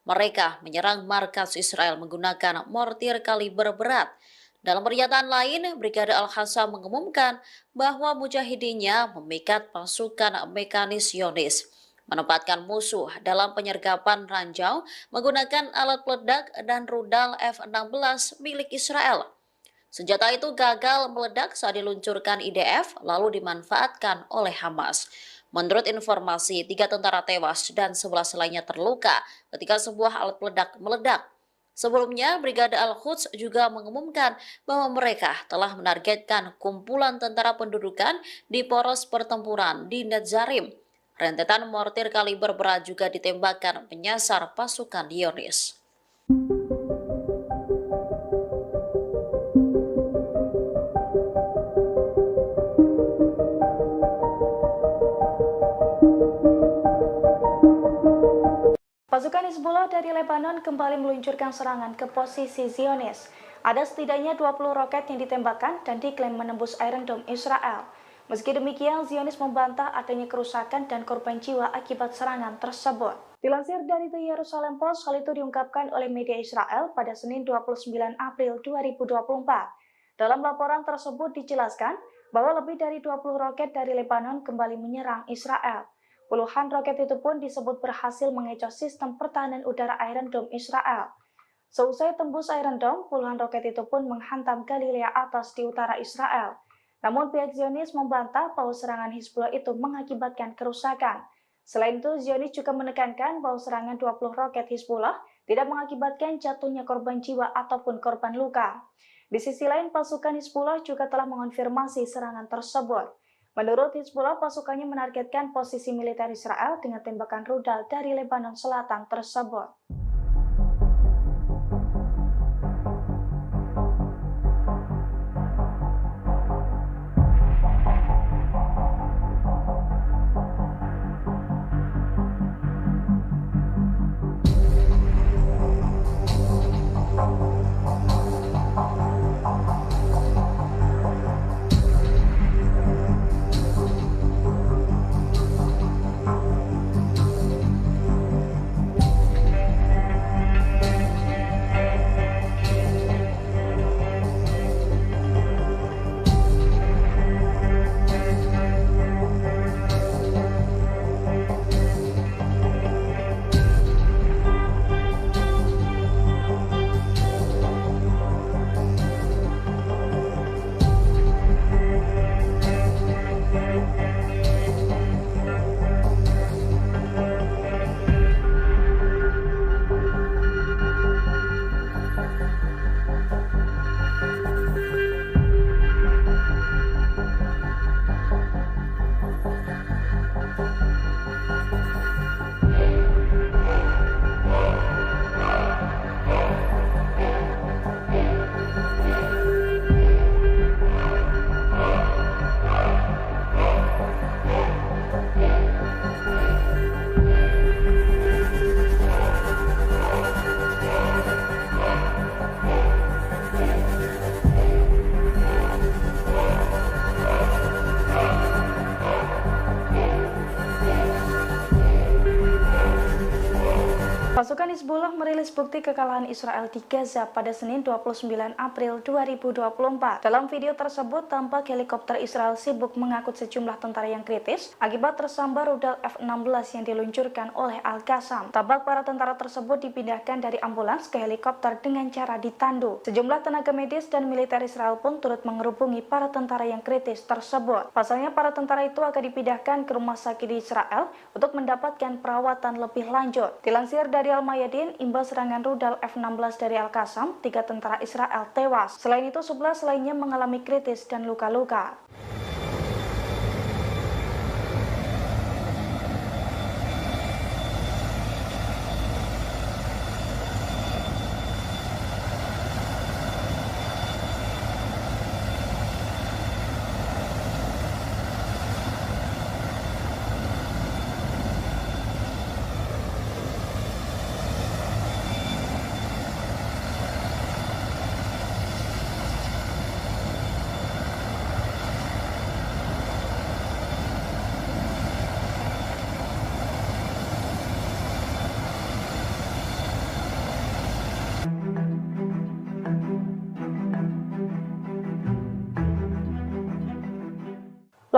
Mereka menyerang markas Israel menggunakan mortir kaliber berat. Dalam pernyataan lain, Brigade Al-Hassam mengumumkan bahwa mujahidinnya memikat pasukan mekanis Zionis, menempatkan musuh dalam penyergapan ranjau menggunakan alat peledak dan rudal F-16 milik Israel. Senjata itu gagal meledak saat diluncurkan IDF lalu dimanfaatkan oleh Hamas. Menurut informasi, 3 tentara tewas dan 11 lainnya terluka ketika sebuah alat peledak meledak. Sebelumnya, Brigade Al-Quds juga mengumumkan bahwa mereka telah menargetkan kumpulan tentara pendudukan di poros pertempuran di Netzarim. Rentetan mortir kaliber berat juga ditembakkan menyasar pasukan Zionis. Pasukan Hizbullah dari Lebanon kembali meluncurkan serangan ke posisi Zionis. Ada setidaknya 20 roket yang ditembakkan dan diklaim menembus Iron Dome Israel. Meski demikian, Zionis membantah adanya kerusakan dan korban jiwa akibat serangan tersebut. Dilansir dari The Jerusalem Post, hal itu diungkapkan oleh media Israel pada Senin 29 April 2024. Dalam laporan tersebut dijelaskan bahwa lebih dari 20 roket dari Lebanon kembali menyerang Israel. Puluhan roket itu pun disebut berhasil mengecoh sistem pertahanan udara Iron Dome Israel. Seusai tembus Iron Dome, puluhan roket itu pun menghantam Galilea atas di utara Israel. Namun pihak Zionis membantah bahwa serangan Hizbullah itu mengakibatkan kerusakan. Selain itu, Zionis juga menekankan bahwa serangan 20 roket Hizbullah tidak mengakibatkan jatuhnya korban jiwa ataupun korban luka. Di sisi lain, pasukan Hizbullah juga telah mengonfirmasi serangan tersebut. Menurut Hizbullah, pasukannya menargetkan posisi militer Israel dengan tembakan rudal dari Lebanon Selatan tersebut. Pasukan Hizbullah merilis bukti kekalahan Israel di Gaza pada Senin 29 April 2024. Dalam video tersebut, tampak helikopter Israel sibuk mengangkut sejumlah tentara yang kritis akibat tersambar rudal F-16 yang diluncurkan oleh Al-Qassam. Tampak para tentara tersebut dipindahkan dari ambulans ke helikopter dengan cara ditandu. Sejumlah tenaga medis dan militer Israel pun turut mengerubungi para tentara yang kritis tersebut. Pasalnya, para tentara itu akan dipindahkan ke rumah sakit di Israel untuk mendapatkan perawatan lebih lanjut. Dilansir dari Al-Mayadin, imbas serangan rudal F-16 dari Al-Qassam, 3 tentara Israel tewas. Selain itu, 11 lainnya mengalami kritis dan luka-luka.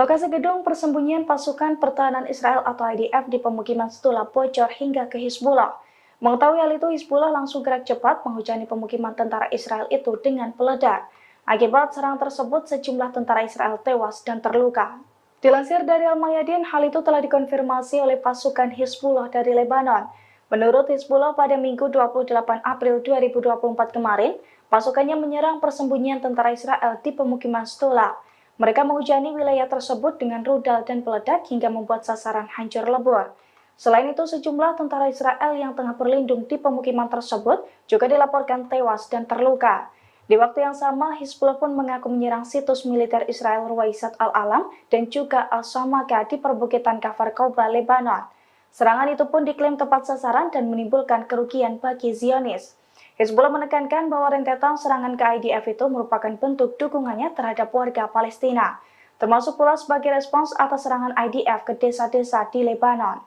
Lokasi gedung persembunyian pasukan pertahanan Israel atau IDF di pemukiman Stula bocor hingga ke Hizbullah. Mengetahui hal itu, Hizbullah langsung gerak cepat menghujani pemukiman tentara Israel itu dengan peledak. Akibat serangan tersebut, sejumlah tentara Israel tewas dan terluka. Dilansir dari Al-Mayadin, hal itu telah dikonfirmasi oleh pasukan Hizbullah dari Lebanon. Menurut Hizbullah, pada Minggu 28 April 2024 kemarin, pasukannya menyerang persembunyian tentara Israel di pemukiman Stula. Mereka menghujani wilayah tersebut dengan rudal dan peledak hingga membuat sasaran hancur lebur. Selain itu, sejumlah tentara Israel yang tengah berlindung di pemukiman tersebut juga dilaporkan tewas dan terluka. Di waktu yang sama, Hizbullah pun mengaku menyerang situs militer Israel Ruwaisat Al-Alam dan juga Al-Samaka di perbukitan Kafar Koba, Lebanon. Serangan itu pun diklaim tepat sasaran dan menimbulkan kerugian bagi Zionis. Hizbullah menekankan bahwa rentetan serangan ke IDF itu merupakan bentuk dukungannya terhadap warga Palestina, termasuk pula sebagai respons atas serangan IDF ke desa-desa di Lebanon.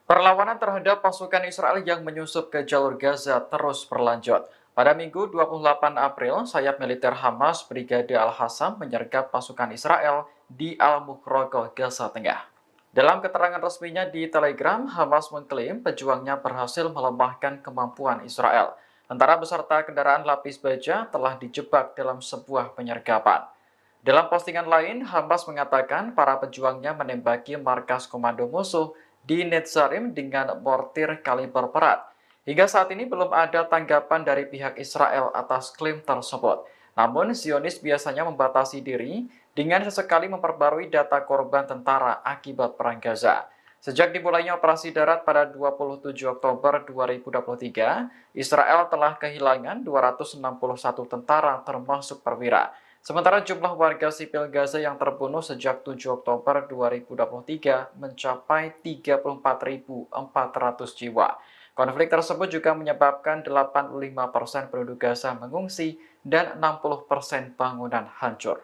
Perlawanan terhadap pasukan Israel yang menyusup ke jalur Gaza terus berlanjut. Pada Minggu 28 April, sayap militer Hamas Brigade Al-Hassam menyergap pasukan Israel di Al-Mukhroqoh, Gaza Tengah. Dalam keterangan resminya di Telegram, Hamas mengklaim pejuangnya berhasil melemahkan kemampuan Israel. Tentara beserta kendaraan lapis baja telah dijebak dalam sebuah penyergapan. Dalam postingan lain, Hamas mengatakan para pejuangnya menembaki markas komando musuh di Netzarim dengan mortir kaliber berat. Hingga saat ini belum ada tanggapan dari pihak Israel atas klaim tersebut. Namun, Zionis biasanya membatasi diri dengan sesekali memperbarui data korban tentara akibat perang Gaza. Sejak dimulainya operasi darat pada 27 Oktober 2023, Israel telah kehilangan 261 tentara termasuk perwira. Sementara jumlah warga sipil Gaza yang terbunuh sejak 7 Oktober 2023 mencapai 34.400 jiwa. Konflik tersebut juga menyebabkan 85% penduduk Gaza mengungsi dan 60% bangunan hancur.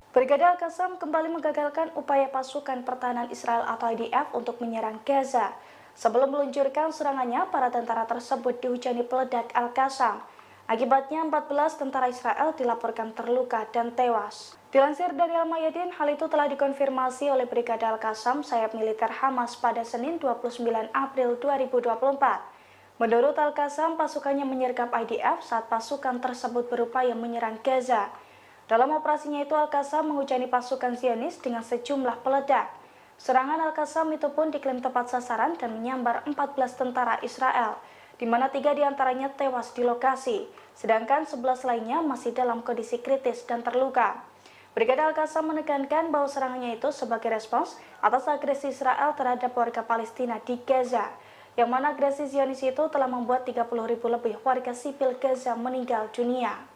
Brigade Al-Qassam kembali menggagalkan upaya pasukan pertahanan Israel atau IDF untuk menyerang Gaza. Sebelum meluncurkan serangannya, para tentara tersebut dihujani peledak Al-Qassam. Akibatnya 14 tentara Israel dilaporkan terluka dan tewas. Dilansir dari Al-Mayadin, hal itu telah dikonfirmasi oleh Brigade Al-Qassam sayap militer Hamas pada Senin 29 April 2024. Menurut Al-Qassam, pasukannya menyergap IDF saat pasukan tersebut berupaya menyerang Gaza. Dalam operasinya itu, Al-Qassam menghujani pasukan Zionis dengan sejumlah peledak. Serangan Al-Qassam itu pun diklaim tepat sasaran dan menyambar 14 tentara Israel, di mana 3 diantaranya tewas di lokasi, sedangkan 11 lainnya masih dalam kondisi kritis dan terluka. Brigade Al-Qassam menekankan bahwa serangannya itu sebagai respons atas agresi Israel terhadap warga Palestina di Gaza, yang mana agresi Zionis itu telah membuat 30.000 lebih warga sipil Gaza meninggal dunia.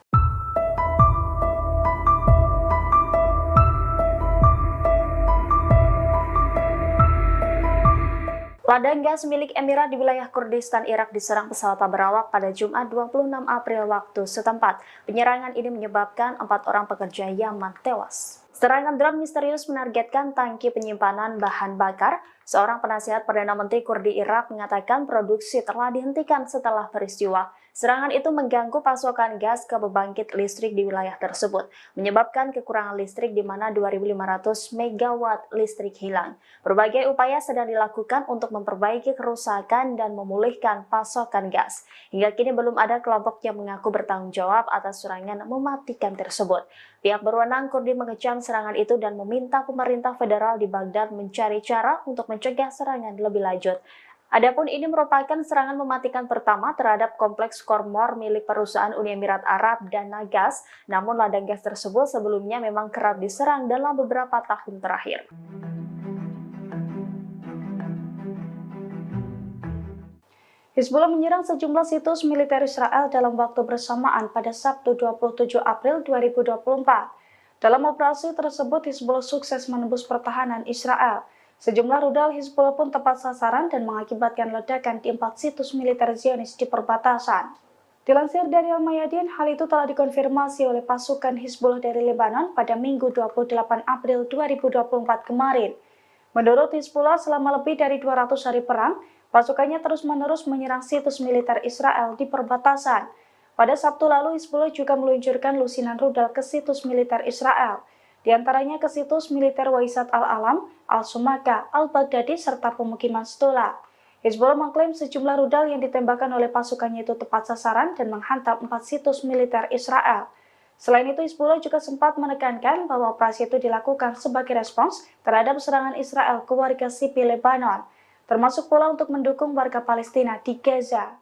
Ladang gas milik Emirat di wilayah Kurdistan Irak diserang pesawat tak berawak pada Jumat 26 April waktu setempat. Penyerangan ini menyebabkan 4 orang pekerja Yaman tewas. Serangan drone misterius menargetkan tangki penyimpanan bahan bakar. Seorang penasihat Perdana Menteri Kurdi Irak mengatakan produksi telah dihentikan setelah peristiwa. Serangan itu mengganggu pasokan gas ke pembangkit listrik di wilayah tersebut, menyebabkan kekurangan listrik di mana 2.500 megawatt listrik hilang. Berbagai upaya sedang dilakukan untuk memperbaiki kerusakan dan memulihkan pasokan gas. Hingga kini belum ada kelompok yang mengaku bertanggung jawab atas serangan mematikan tersebut. Pihak berwenang Kurdi mengecam serangan itu dan meminta pemerintah federal di Baghdad mencari cara untuk mencegah serangan lebih lanjut. Adapun ini merupakan serangan mematikan pertama terhadap kompleks Kormor milik perusahaan Uni Emirat Arab dan Nagas, namun ladang gas tersebut sebelumnya memang kerap diserang dalam beberapa tahun terakhir. Hizbullah menyerang sejumlah situs militer Israel dalam waktu bersamaan pada Sabtu 27 April 2024. Dalam operasi tersebut, Hizbullah sukses menembus pertahanan Israel. Sejumlah rudal Hizbullah pun tepat sasaran dan mengakibatkan ledakan di 4 situs militer Zionis di perbatasan. Dilansir dari Al-Mayadin, hal itu telah dikonfirmasi oleh pasukan Hizbullah dari Lebanon pada Minggu 28 April 2024 kemarin. Menurut Hizbullah, selama lebih dari 200 hari perang, pasukannya terus-menerus menyerang situs militer Israel di perbatasan. Pada Sabtu lalu, Hizbullah juga meluncurkan lusinan rudal ke situs militer Israel, di antaranya ke situs militer Waisat al-Alam, al-Sumaka, al-Baghdadi, serta pemukiman Stula. Hizbullah mengklaim sejumlah rudal yang ditembakkan oleh pasukannya itu tepat sasaran dan menghantam 4 situs militer Israel. Selain itu, Hizbullah juga sempat menekankan bahwa operasi itu dilakukan sebagai respons terhadap serangan Israel ke warga sipil Lebanon, termasuk pula untuk mendukung warga Palestina di Gaza.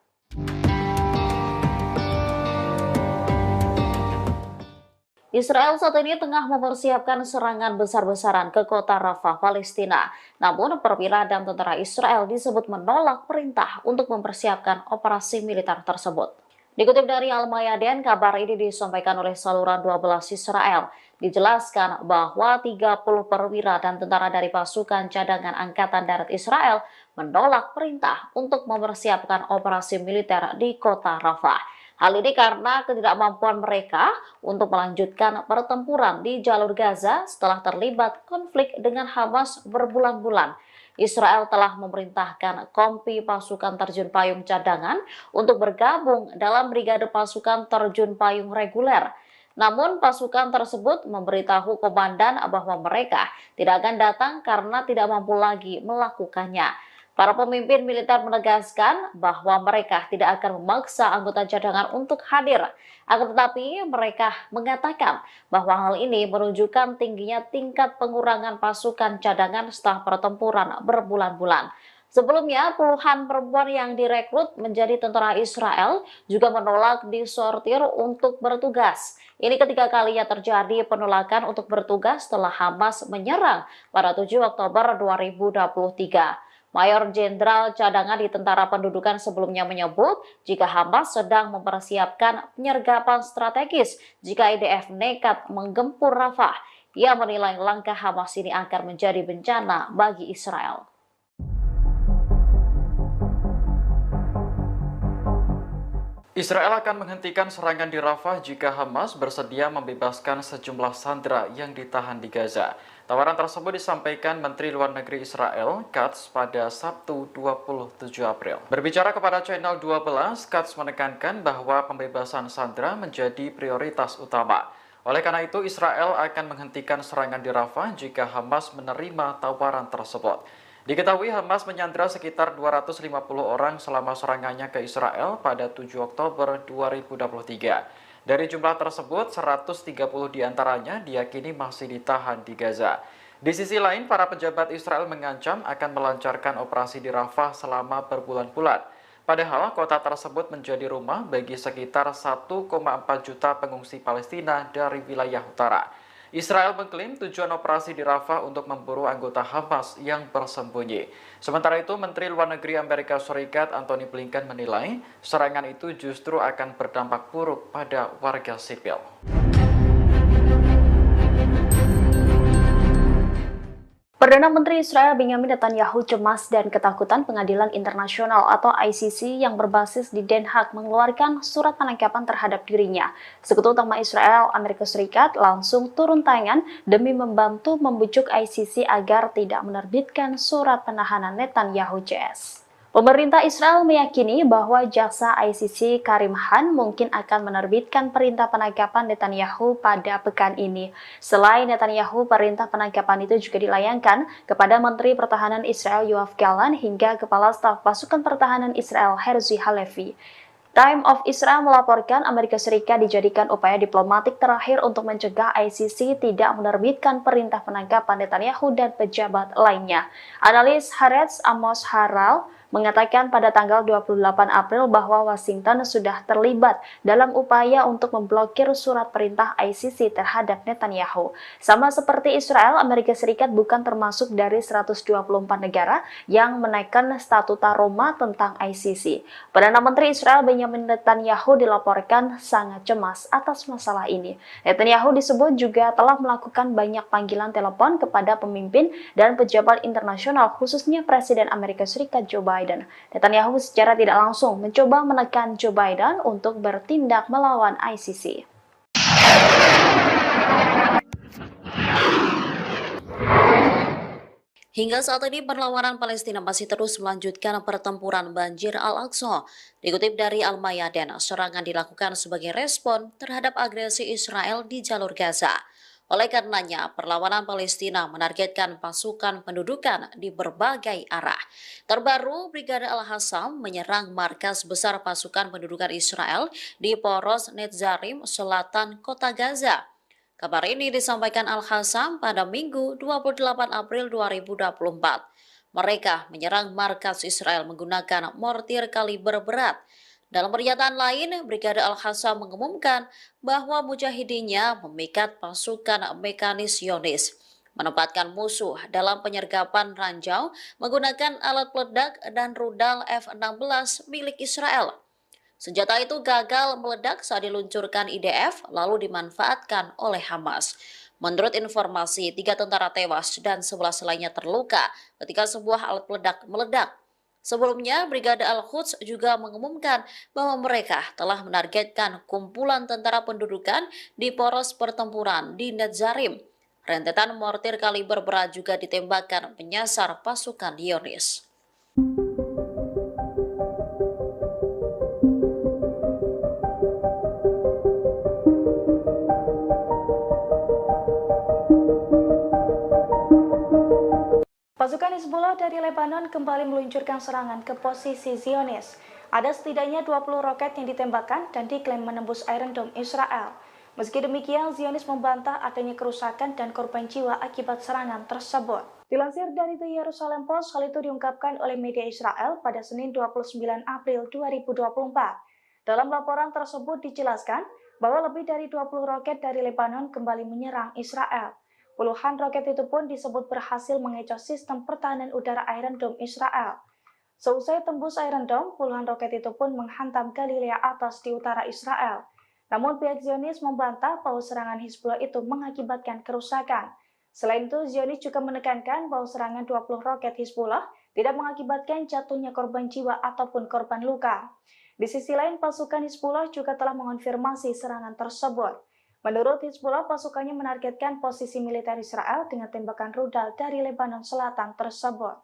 Israel saat ini tengah mempersiapkan serangan besar-besaran ke kota Rafah, Palestina. Namun, perwira dan tentara Israel disebut menolak perintah untuk mempersiapkan operasi militer tersebut. Dikutip dari Al-Mayadin, kabar ini disampaikan oleh saluran 12 Israel. Dijelaskan bahwa 30 perwira dan tentara dari pasukan cadangan Angkatan Darat Israel menolak perintah untuk mempersiapkan operasi militer di kota Rafah. Hal ini karena ketidakmampuan mereka untuk melanjutkan pertempuran di jalur Gaza setelah terlibat konflik dengan Hamas berbulan-bulan. Israel telah memerintahkan kompi pasukan terjun payung cadangan untuk bergabung dalam brigade pasukan terjun payung reguler. Namun pasukan tersebut memberitahu komandan bahwa mereka tidak akan datang karena tidak mampu lagi melakukannya. Para pemimpin militer menegaskan bahwa mereka tidak akan memaksa anggota cadangan untuk hadir. Akan tetapi mereka mengatakan bahwa hal ini menunjukkan tingginya tingkat pengurangan pasukan cadangan setelah pertempuran berbulan-bulan. Sebelumnya, puluhan perempuan yang direkrut menjadi tentara Israel juga menolak disortir untuk bertugas. Ini ketiga kalinya terjadi penolakan untuk bertugas setelah Hamas menyerang pada 7 Oktober 2023. Mayor Jenderal Cadangan di Tentara Pendudukan sebelumnya menyebut jika Hamas sedang mempersiapkan penyergapan strategis jika IDF nekat menggempur Rafah. Ia menilai langkah Hamas ini akan menjadi bencana bagi Israel. Israel akan menghentikan serangan di Rafah jika Hamas bersedia membebaskan sejumlah sandera yang ditahan di Gaza. Tawaran tersebut disampaikan Menteri Luar Negeri Israel, Katz, pada Sabtu 27 April. Berbicara kepada Channel 12, Katz menekankan bahwa pembebasan sandera menjadi prioritas utama. Oleh karena itu, Israel akan menghentikan serangan di Rafah jika Hamas menerima tawaran tersebut. Diketahui Hamas menyandera sekitar 250 orang selama serangannya ke Israel pada 7 Oktober 2023. Dari jumlah tersebut, 130 diantaranya diyakini masih ditahan di Gaza. Di sisi lain, para pejabat Israel mengancam akan melancarkan operasi di Rafah selama berbulan-bulan. Padahal kota tersebut menjadi rumah bagi sekitar 1,4 juta pengungsi Palestina dari wilayah utara. Israel mengklaim tujuan operasi di Rafah untuk memburu anggota Hamas yang bersembunyi. Sementara itu, Menteri Luar Negeri Amerika Serikat Antony Blinken menilai serangan itu justru akan berdampak buruk pada warga sipil. Perdana Menteri Israel Benjamin Netanyahu cemas dan ketakutan Pengadilan Internasional atau ICC yang berbasis di Den Haag mengeluarkan surat penangkapan terhadap dirinya. Sekutu utama Israel, Amerika Serikat langsung turun tangan demi membantu membujuk ICC agar tidak menerbitkan surat penahanan Netanyahu CS. Pemerintah Israel meyakini bahwa jaksa ICC Karim Khan mungkin akan menerbitkan perintah penangkapan Netanyahu pada pekan ini. Selain Netanyahu, perintah penangkapan itu juga dilayangkan kepada Menteri Pertahanan Israel Yoav Gallant hingga Kepala Staf Pasukan Pertahanan Israel Herzi Halevi. Time of Israel melaporkan Amerika Serikat dijadikan upaya diplomatik terakhir untuk mencegah ICC tidak menerbitkan perintah penangkapan Netanyahu dan pejabat lainnya. Analis Haaretz Amos Harel mengatakan pada tanggal 28 April bahwa Washington sudah terlibat dalam upaya untuk memblokir surat perintah ICC terhadap Netanyahu. Sama seperti Israel, Amerika Serikat bukan termasuk dari 124 negara yang menaikkan statuta Roma tentang ICC. Perdana Menteri Israel Benjamin Netanyahu dilaporkan sangat cemas atas masalah ini. Netanyahu disebut juga telah melakukan banyak panggilan telepon kepada pemimpin dan pejabat internasional, khususnya Presiden Amerika Serikat Joe Biden. Netanyahu secara tidak langsung mencoba menekan Joe Biden untuk bertindak melawan ICC. Hingga saat ini perlawanan Palestina masih terus melanjutkan pertempuran banjir Al-Aqsa. Dikutip dari Al-Mayadin, serangan dilakukan sebagai respon terhadap agresi Israel di jalur Gaza. Oleh karenanya, perlawanan Palestina menargetkan pasukan pendudukan di berbagai arah. Terbaru, Brigade Al-Hassam menyerang markas besar pasukan pendudukan Israel di Poros Netzarim, selatan kota Gaza. Kabar ini disampaikan Al-Hassam pada Minggu 28 April 2024. Mereka menyerang markas Israel menggunakan mortir kaliber berat. Dalam pernyataan lain, Brigade Al-Hassam mengumumkan bahwa mujahidinnya memikat pasukan mekanis Zionis, menempatkan musuh dalam penyergapan ranjau menggunakan alat peledak dan rudal F-16 milik Israel. Senjata itu gagal meledak saat diluncurkan IDF lalu dimanfaatkan oleh Hamas. Menurut informasi, 3 tentara tewas dan 11 lainnya terluka ketika sebuah alat peledak meledak. Sebelumnya, Brigade Al-Quds juga mengumumkan bahwa mereka telah menargetkan kumpulan tentara pendudukan di poros pertempuran di Netzarim. Rentetan mortir kaliber berat juga ditembakkan menyasar pasukan Zionis. Pasukan Hizbullah dari Lebanon kembali meluncurkan serangan ke posisi Zionis. Ada setidaknya 20 roket yang ditembakkan dan diklaim menembus Iron Dome Israel. Meski demikian, Zionis membantah adanya kerusakan dan korban jiwa akibat serangan tersebut. Dilansir dari The Jerusalem Post, hal itu diungkapkan oleh media Israel pada Senin 29 April 2024. Dalam laporan tersebut dijelaskan bahwa lebih dari 20 roket dari Lebanon kembali menyerang Israel. Puluhan roket itu pun disebut berhasil mengecoh sistem pertahanan udara Iron Dome Israel. Seusai tembus Iron Dome, puluhan roket itu pun menghantam Galilea atas di utara Israel. Namun pihak Zionis membantah bahwa serangan Hizbullah itu mengakibatkan kerusakan. Selain itu, Zionis juga menekankan bahwa serangan 20 roket Hizbullah tidak mengakibatkan jatuhnya korban jiwa ataupun korban luka. Di sisi lain, pasukan Hizbullah juga telah mengonfirmasi serangan tersebut. Menurut Hizbullah, pasukannya menargetkan posisi militer Israel dengan tembakan rudal dari Lebanon Selatan tersebut.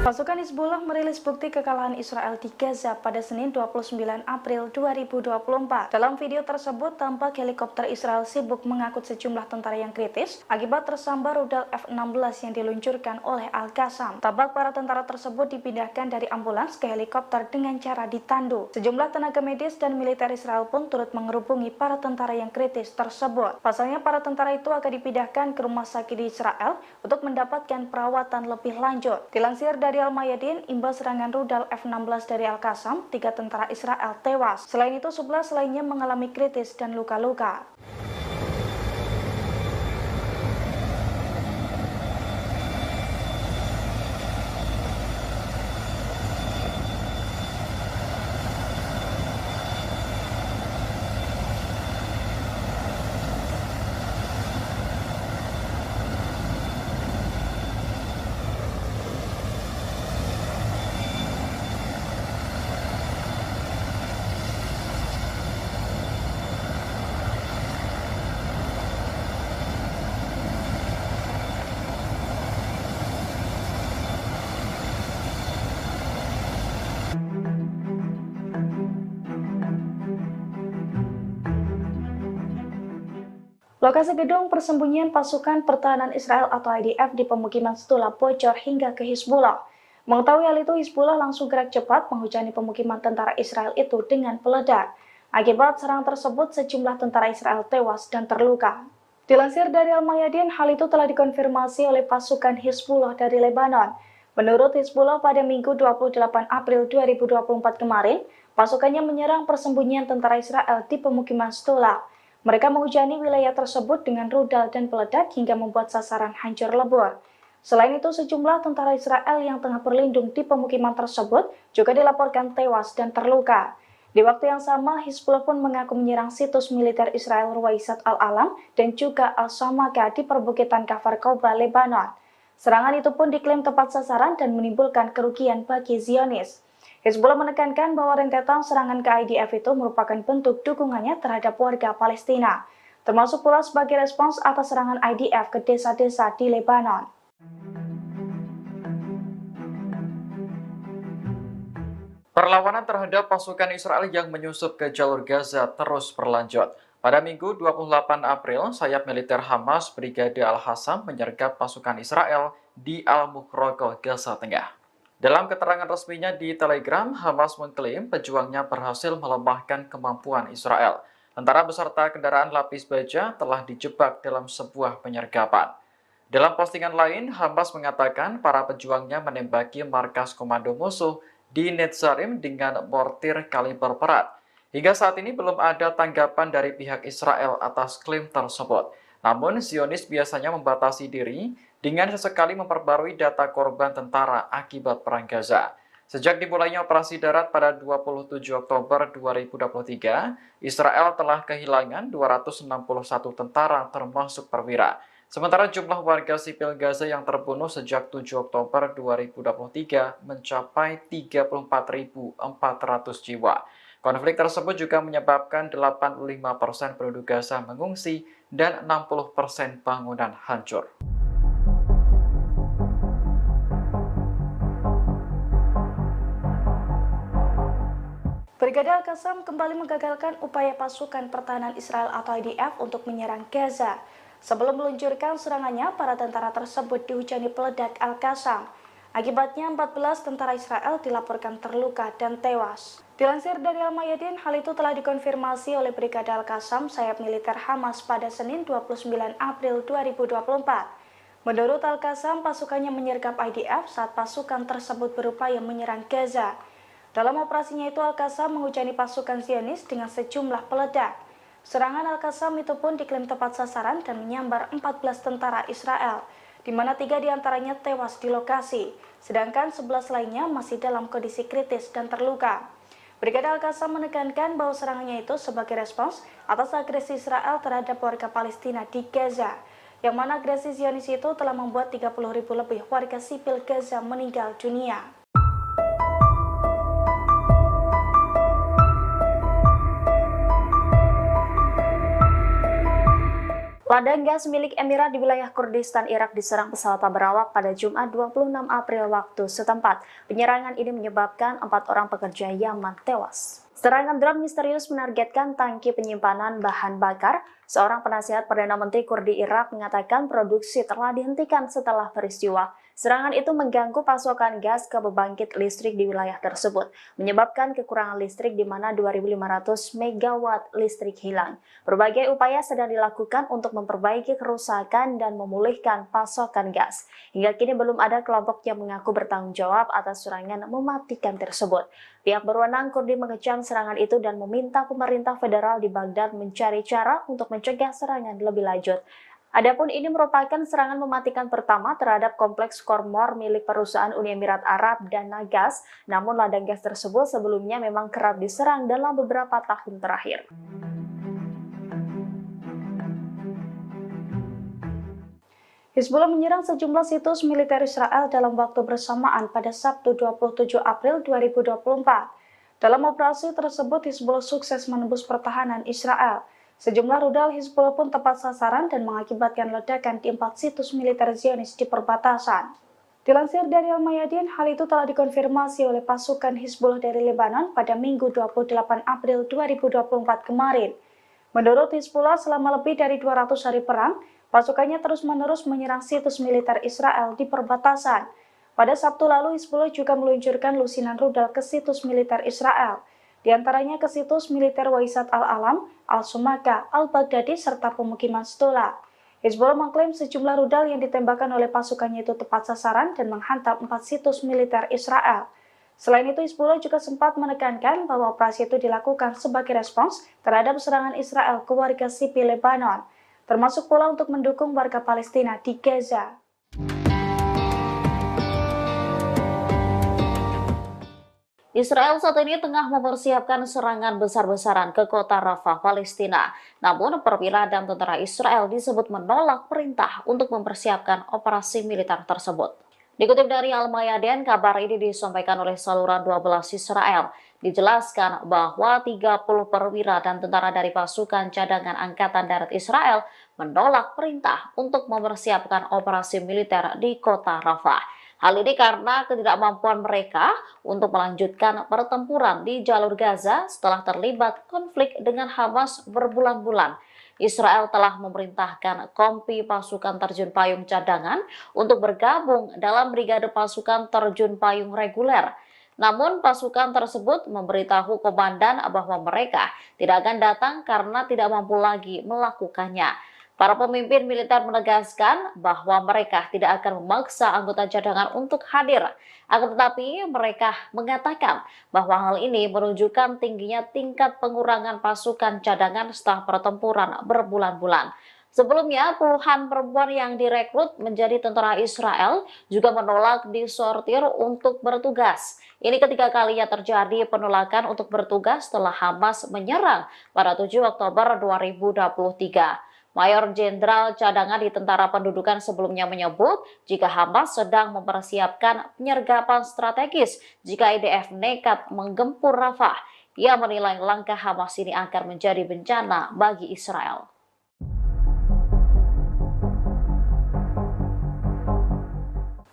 Pasukan Hizbullah merilis bukti kekalahan Israel di Gaza pada Senin 29 April 2024. Dalam video tersebut, tampak helikopter Israel sibuk mengangkut sejumlah tentara yang kritis akibat tersambar rudal F-16 yang diluncurkan oleh Al-Qassam. Tampak para tentara tersebut dipindahkan dari ambulans ke helikopter dengan cara ditandu. Sejumlah tenaga medis dan militer Israel pun turut mengerubungi para tentara yang kritis tersebut. Pasalnya, para tentara itu akan dipindahkan ke rumah sakit di Israel untuk mendapatkan perawatan lebih lanjut. Dilansir dari Al-Mayadin, imbas serangan rudal F-16 dari Al-Qassam, 3 tentara Israel tewas. Selain itu, 11 lainnya mengalami kritis dan luka-luka. Lokasi gedung persembunyian pasukan pertahanan Israel atau IDF di pemukiman Stula bocor hingga ke Hizbullah. Mengetahui hal itu, Hizbullah langsung gerak cepat menghujani pemukiman tentara Israel itu dengan peledak. Akibat serangan tersebut, sejumlah tentara Israel tewas dan terluka. Dilansir dari Al-Mayadin, hal itu telah dikonfirmasi oleh pasukan Hizbullah dari Lebanon. Menurut Hizbullah, pada Minggu 28 April 2024 kemarin, pasukannya menyerang persembunyian tentara Israel di pemukiman Stula. Mereka menghujani wilayah tersebut dengan rudal dan peledak hingga membuat sasaran hancur lebur. Selain itu, sejumlah tentara Israel yang tengah berlindung di pemukiman tersebut juga dilaporkan tewas dan terluka. Di waktu yang sama, Hizbullah pun mengaku menyerang situs militer Israel Ruwaisat Al-Alam dan juga Al-Samaka di perbukitan Kafar Koba, Lebanon. Serangan itu pun diklaim tepat sasaran dan menimbulkan kerugian bagi Zionis. Hizbullah menekankan bahwa rentetan serangan ke IDF itu merupakan bentuk dukungannya terhadap warga Palestina, termasuk pula sebagai respons atas serangan IDF ke desa-desa di Lebanon. Perlawanan terhadap pasukan Israel yang menyusup ke jalur Gaza terus berlanjut. Pada Minggu 28 April, sayap militer Hamas Brigade Al-Hassam menyergap pasukan Israel di Al-Mukhroqoh, Gaza Tengah. Dalam keterangan resminya di Telegram, Hamas mengklaim pejuangnya berhasil melemahkan kemampuan Israel. Tentara beserta kendaraan lapis baja telah dijebak dalam sebuah penyergapan. Dalam postingan lain, Hamas mengatakan para pejuangnya menembaki markas komando musuh di Netzarim dengan mortir kaliber berat. Hingga saat ini belum ada tanggapan dari pihak Israel atas klaim tersebut. Namun, Zionis biasanya membatasi diri dengan sesekali memperbarui data korban tentara akibat perang Gaza. Sejak dimulainya operasi darat pada 27 Oktober 2023, Israel telah kehilangan 261 tentara termasuk perwira. Sementara jumlah warga sipil Gaza yang terbunuh sejak 7 Oktober 2023 mencapai 34.400 jiwa. Konflik tersebut juga menyebabkan 85% penduduk Gaza mengungsi dan 60% bangunan hancur. Brigade Al-Qassam kembali menggagalkan upaya pasukan pertahanan Israel atau IDF untuk menyerang Gaza. Sebelum meluncurkan serangannya, para tentara tersebut dihujani peledak Al-Qassam. Akibatnya 14 tentara Israel dilaporkan terluka dan tewas. Dilansir dari Al-Mayadin, hal itu telah dikonfirmasi oleh Brigade Al-Qassam sayap militer Hamas pada Senin 29 April 2024. Menurut Al-Qassam, pasukannya menyergap IDF saat pasukan tersebut berupaya menyerang Gaza. Dalam operasinya itu, Al-Qassam menghujani pasukan Zionis dengan sejumlah peledak. Serangan Al-Qassam itu pun diklaim tepat sasaran dan menyambar 14 tentara Israel, di mana 3 diantaranya tewas di lokasi, sedangkan 11 lainnya masih dalam kondisi kritis dan terluka. Brigade Al-Qassam menekankan bahwa serangannya itu sebagai respons atas agresi Israel terhadap warga Palestina di Gaza, yang mana agresi Zionis itu telah membuat 30.000 lebih warga sipil Gaza meninggal dunia. Ladang gas milik Emirat di wilayah Kurdistan Irak diserang pesawat tak berawak pada Jumat 26 April waktu setempat. Penyerangan ini menyebabkan 4 orang pekerja Yaman tewas. Serangan drone misterius menargetkan tangki penyimpanan bahan bakar. Seorang penasihat Perdana Menteri Kurdi Irak mengatakan produksi telah dihentikan setelah peristiwa. Serangan itu mengganggu pasokan gas ke pembangkit listrik di wilayah tersebut, menyebabkan kekurangan listrik di mana 2.500 megawatt listrik hilang. Berbagai upaya sedang dilakukan untuk memperbaiki kerusakan dan memulihkan pasokan gas. Hingga kini belum ada kelompok yang mengaku bertanggung jawab atas serangan mematikan tersebut. Pihak berwenang Kurdi mengecam serangan itu dan meminta pemerintah federal di Baghdad mencari cara untuk mencegah serangan lebih lanjut. Adapun ini merupakan serangan mematikan pertama terhadap kompleks Khormor milik perusahaan Uni Emirat Arab dan Nagas, namun ladang gas tersebut sebelumnya memang kerap diserang dalam beberapa tahun terakhir. Hizbullah menyerang sejumlah situs militer Israel dalam waktu bersamaan pada Sabtu 27 April 2024. Dalam operasi tersebut, Hizbullah sukses menembus pertahanan Israel. Sejumlah rudal Hizbullah pun tepat sasaran dan mengakibatkan ledakan di 4 situs militer Zionis di perbatasan. Dilansir dari Al-Mayadin, hal itu telah dikonfirmasi oleh pasukan Hizbullah dari Lebanon pada Minggu 28 April 2024 kemarin. Menurut Hizbullah, selama lebih dari 200 hari perang, pasukannya terus-menerus menyerang situs militer Israel di perbatasan. Pada Sabtu lalu, Hizbullah juga meluncurkan lusinan rudal ke situs militer Israel, di antaranya ke situs militer Waisat al-Alam, al-Sumaka, al-Baghdadi, serta pemukiman Stula. Hizbullah mengklaim sejumlah rudal yang ditembakkan oleh pasukannya itu tepat sasaran dan menghantam 4 situs militer Israel. Selain itu, Hizbullah juga sempat menekankan bahwa operasi itu dilakukan sebagai respons terhadap serangan Israel ke warga sipil Lebanon, termasuk pula untuk mendukung warga Palestina di Gaza. Israel saat ini tengah mempersiapkan serangan besar-besaran ke kota Rafah, Palestina. Namun, perwira dan tentara Israel disebut menolak perintah untuk mempersiapkan operasi militer tersebut. Dikutip dari Al-Mayadin, kabar ini disampaikan oleh saluran 12 Israel. Dijelaskan bahwa 30 perwira dan tentara dari pasukan cadangan Angkatan Darat Israel menolak perintah untuk mempersiapkan operasi militer di kota Rafah. Hal ini karena ketidakmampuan mereka untuk melanjutkan pertempuran di jalur Gaza setelah terlibat konflik dengan Hamas berbulan-bulan. Israel telah memerintahkan kompi pasukan terjun payung cadangan untuk bergabung dalam brigade pasukan terjun payung reguler. Namun pasukan tersebut memberitahu komandan bahwa mereka tidak akan datang karena tidak mampu lagi melakukannya. Para pemimpin militer menegaskan bahwa mereka tidak akan memaksa anggota cadangan untuk hadir. Akan tetapi mereka mengatakan bahwa hal ini menunjukkan tingginya tingkat pengurangan pasukan cadangan setelah pertempuran berbulan-bulan. Sebelumnya, puluhan perempuan yang direkrut menjadi tentara Israel juga menolak disortir untuk bertugas. Ini ketiga kalinya terjadi penolakan untuk bertugas setelah Hamas menyerang pada 7 Oktober 2023. Mayor Jenderal Cadangan di Tentara Pendudukan sebelumnya menyebut jika Hamas sedang mempersiapkan penyergapan strategis jika IDF nekat menggempur Rafah. Ia menilai langkah Hamas ini akan menjadi bencana bagi Israel.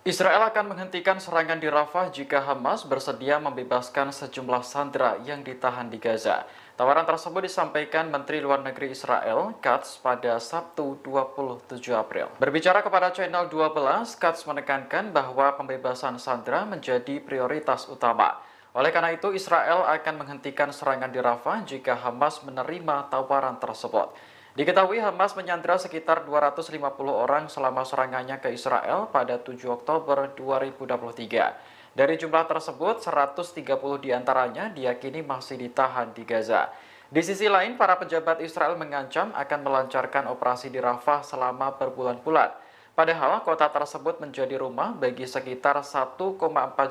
Israel akan menghentikan serangan di Rafah jika Hamas bersedia membebaskan sejumlah sandera yang ditahan di Gaza. Tawaran tersebut disampaikan Menteri Luar Negeri Israel, Katz, pada Sabtu 27 April. Berbicara kepada Channel 12, Katz menekankan bahwa pembebasan sandera menjadi prioritas utama. Oleh karena itu, Israel akan menghentikan serangan di Rafah jika Hamas menerima tawaran tersebut. Diketahui Hamas menyandera sekitar 250 orang selama serangannya ke Israel pada 7 Oktober 2023. Dari jumlah tersebut, 130 diantaranya diyakini masih ditahan di Gaza. Di sisi lain, para pejabat Israel mengancam akan melancarkan operasi di Rafah selama berbulan-bulan. Padahal kota tersebut menjadi rumah bagi sekitar 1,4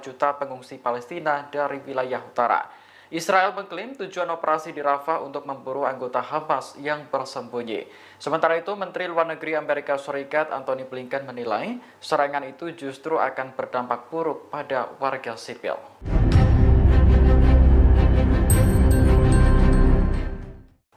juta pengungsi Palestina dari wilayah utara. Israel mengklaim tujuan operasi di Rafah untuk memburu anggota Hamas yang bersembunyi. Sementara itu, Menteri Luar Negeri Amerika Serikat Antony Blinken menilai serangan itu justru akan berdampak buruk pada warga sipil.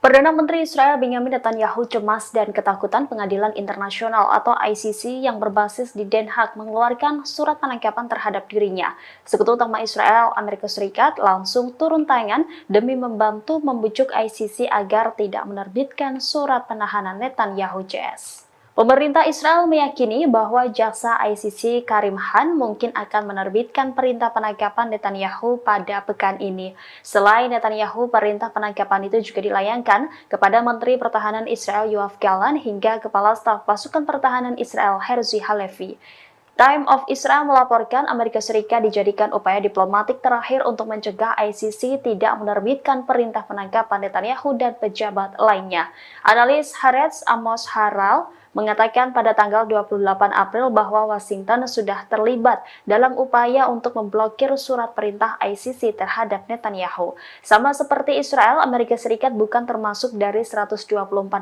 Perdana Menteri Israel Benjamin Netanyahu cemas dan ketakutan Pengadilan Internasional atau ICC yang berbasis di Den Haag mengeluarkan surat penangkapan terhadap dirinya. Sekutu utama Israel, Amerika Serikat langsung turun tangan demi membantu membujuk ICC agar tidak menerbitkan surat penahanan Netanyahu CS. Pemerintah Israel meyakini bahwa jaksa ICC Karim Khan mungkin akan menerbitkan perintah penangkapan Netanyahu pada pekan ini. Selain Netanyahu, perintah penangkapan itu juga dilayangkan kepada Menteri Pertahanan Israel Yoav Gallant hingga Kepala Staf Pasukan Pertahanan Israel Herzi Halevi. Time of Israel melaporkan Amerika Serikat dijadikan upaya diplomatik terakhir untuk mencegah ICC tidak menerbitkan perintah penangkapan Netanyahu dan pejabat lainnya. Analis Haaretz Amos Harel mengatakan pada tanggal 28 April bahwa Washington sudah terlibat dalam upaya untuk memblokir surat perintah ICC terhadap Netanyahu. Sama seperti Israel, Amerika Serikat bukan termasuk dari 124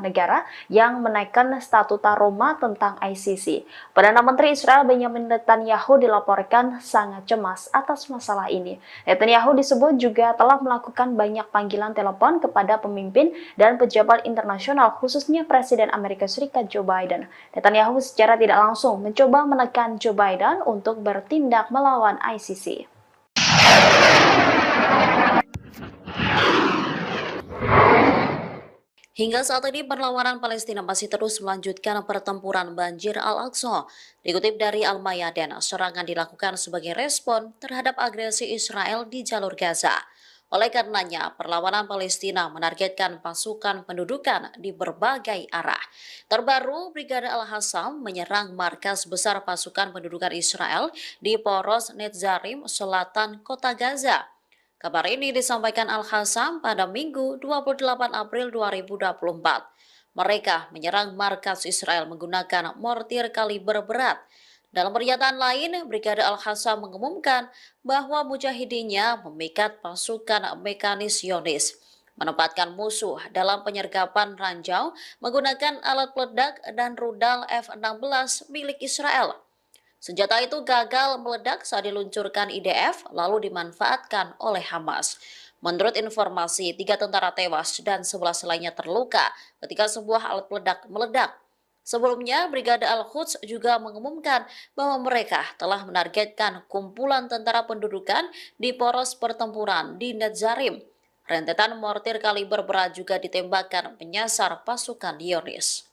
negara yang menaikkan statuta Roma tentang ICC. Perdana Menteri Israel Benjamin Netanyahu dilaporkan sangat cemas atas masalah ini. Netanyahu disebut juga telah melakukan banyak panggilan telepon kepada pemimpin dan pejabat internasional, khususnya Presiden Amerika Serikat Joe Biden. Netanyahu secara tidak langsung mencoba menekan Joe Biden untuk bertindak melawan ICC. Hingga saat ini perlawanan Palestina masih terus melanjutkan pertempuran banjir Al-Aqsa. Dikutip dari Al-Mayadin, serangan dilakukan sebagai respon terhadap agresi Israel di jalur Gaza. Oleh karenanya, perlawanan Palestina menargetkan pasukan pendudukan di berbagai arah. Terbaru, Brigade Al-Hassam menyerang markas besar pasukan pendudukan Israel di Poros Netzarim, selatan kota Gaza. Kabar ini disampaikan Al-Hassam pada Minggu 28 April 2024. Mereka menyerang markas Israel menggunakan mortir kaliber berat. Dalam pernyataan lain, Brigade Al-Hassam mengumumkan bahwa mujahidinnya memikat pasukan mekanis Zionis, menempatkan musuh dalam penyergapan ranjau menggunakan alat peledak dan rudal F-16 milik Israel. Senjata itu gagal meledak saat diluncurkan IDF lalu dimanfaatkan oleh Hamas. Menurut informasi, 3 tentara tewas dan 11 lainnya terluka ketika sebuah alat peledak meledak. Sebelumnya, Brigade Al-Quds juga mengumumkan bahwa mereka telah menargetkan kumpulan tentara pendudukan di poros pertempuran di Netzarim. Rentetan mortir kaliber berat juga ditembakkan menyasar pasukan Zionis.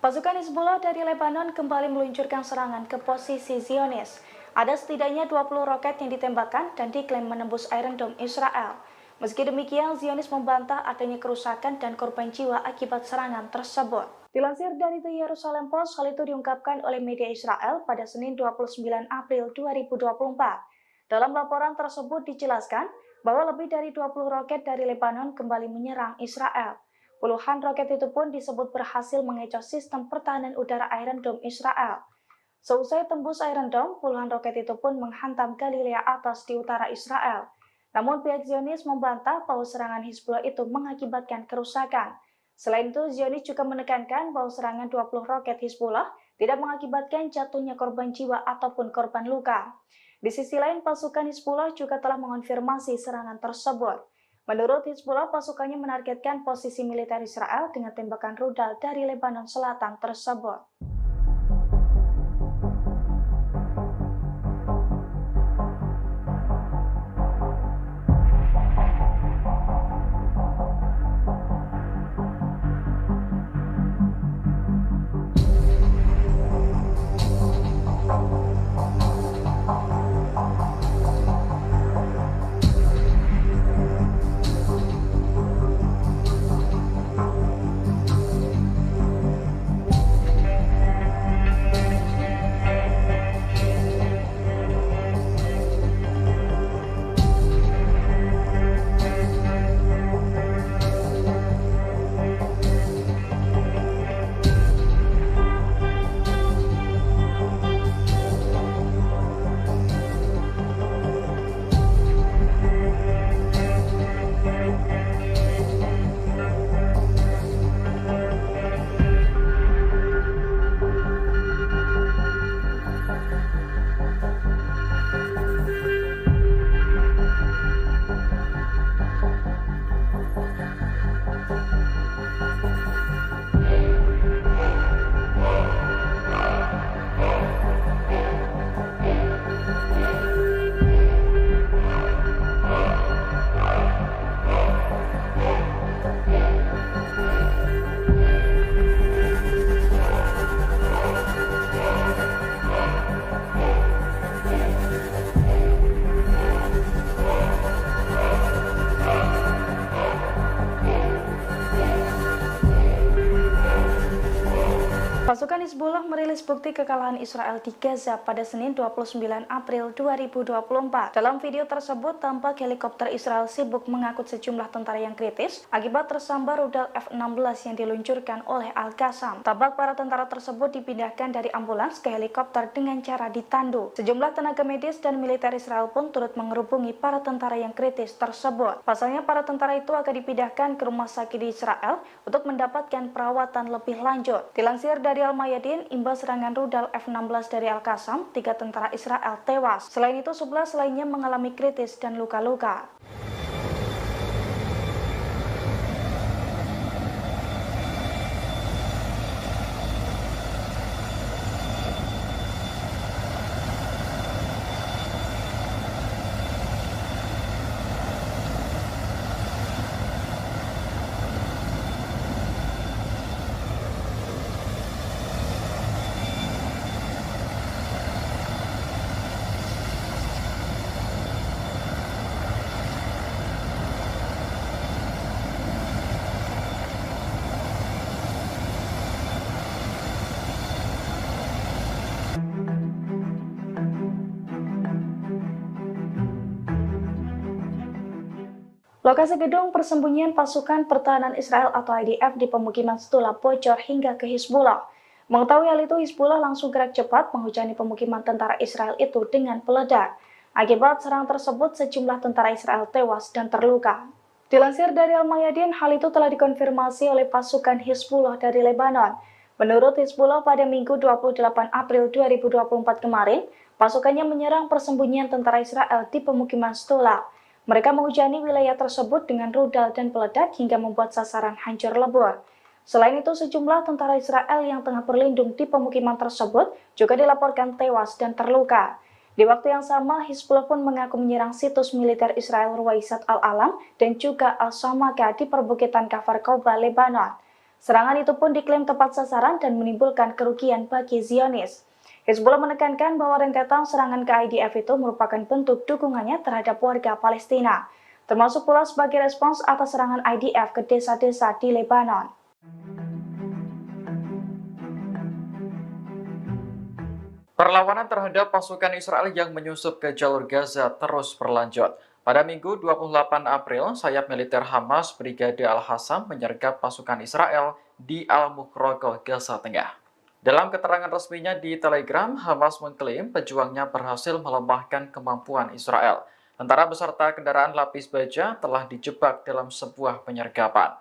Pasukan Hizbullah dari Lebanon kembali meluncurkan serangan ke posisi Zionis. Ada setidaknya 20 roket yang ditembakkan dan diklaim menembus Iron Dome Israel. Meski demikian, Zionis membantah adanya kerusakan dan korban jiwa akibat serangan tersebut. Dilansir dari The Jerusalem Post, hal itu diungkapkan oleh media Israel pada Senin 29 April 2024. Dalam laporan tersebut dijelaskan bahwa lebih dari 20 roket dari Lebanon kembali menyerang Israel. Puluhan roket itu pun disebut berhasil mengecoh sistem pertahanan udara Iron Dome Israel. Seusai tembus Iron Dome, puluhan roket itu pun menghantam Galilea atas di utara Israel. Namun pihak Zionis membantah bahwa serangan Hizbullah itu mengakibatkan kerusakan. Selain itu, Zionis juga menekankan bahwa serangan 20 roket Hizbullah tidak mengakibatkan jatuhnya korban jiwa ataupun korban luka. Di sisi lain, pasukan Hizbullah juga telah mengonfirmasi serangan tersebut. Menurut Hizbullah, pasukannya menargetkan posisi militer Israel dengan tembakan rudal dari Lebanon Selatan tersebut. Pasukan Hizbullah merilis bukti kekalahan Israel di Gaza pada Senin 29 April 2024. Dalam video tersebut, tampak helikopter Israel sibuk mengangkut sejumlah tentara yang kritis akibat tersambar rudal F-16 yang diluncurkan oleh Al-Qassam. Tampak para tentara tersebut dipindahkan dari ambulans ke helikopter dengan cara ditandu. Sejumlah tenaga medis dan militer Israel pun turut mengerubungi para tentara yang kritis tersebut. Pasalnya, para tentara itu akan dipindahkan ke rumah sakit di Israel untuk mendapatkan perawatan lebih lanjut. Dilansir dari Al-Mayadin, imbas serangan rudal F-16 dari Al-Qassam, 3 tentara Israel tewas. Selain itu, 11 lainnya mengalami kritis dan luka-luka. Lokasi gedung persembunyian pasukan pertahanan Israel atau IDF di pemukiman Stula bocor hingga ke Hizbullah. Mengetahui hal itu, Hizbullah langsung gerak cepat menghujani pemukiman tentara Israel itu dengan peledak. Akibat serangan tersebut, sejumlah tentara Israel tewas dan terluka. Dilansir dari Al-Mayadin, hal itu telah dikonfirmasi oleh pasukan Hizbullah dari Lebanon. Menurut Hizbullah, pada Minggu 28 April 2024 kemarin, pasukannya menyerang persembunyian tentara Israel di pemukiman Stula. Mereka menghujani wilayah tersebut dengan rudal dan peledak hingga membuat sasaran hancur lebur. Selain itu, sejumlah tentara Israel yang tengah berlindung di pemukiman tersebut juga dilaporkan tewas dan terluka. Di waktu yang sama, Hizbullah pun mengaku menyerang situs militer Israel Ruwaisat Al-Alam dan juga Al-Samaka di perbukitan Kafar Koba, Lebanon. Serangan itu pun diklaim tepat sasaran dan menimbulkan kerugian bagi Zionis. Hizbullah menekankan bahwa rentetan serangan ke IDF itu merupakan bentuk dukungannya terhadap warga Palestina, termasuk pula sebagai respons atas serangan IDF ke desa-desa di Lebanon. Perlawanan terhadap pasukan Israel yang menyusup ke jalur Gaza terus berlanjut. Pada Minggu 28 April, sayap militer Hamas Brigade Al-Hassam menyergap pasukan Israel di Al-Mukhroqoh, Gaza Tengah. Dalam keterangan resminya di Telegram, Hamas mengklaim pejuangnya berhasil melemahkan kemampuan Israel. Tentara beserta kendaraan lapis baja telah dijebak dalam sebuah penyergapan.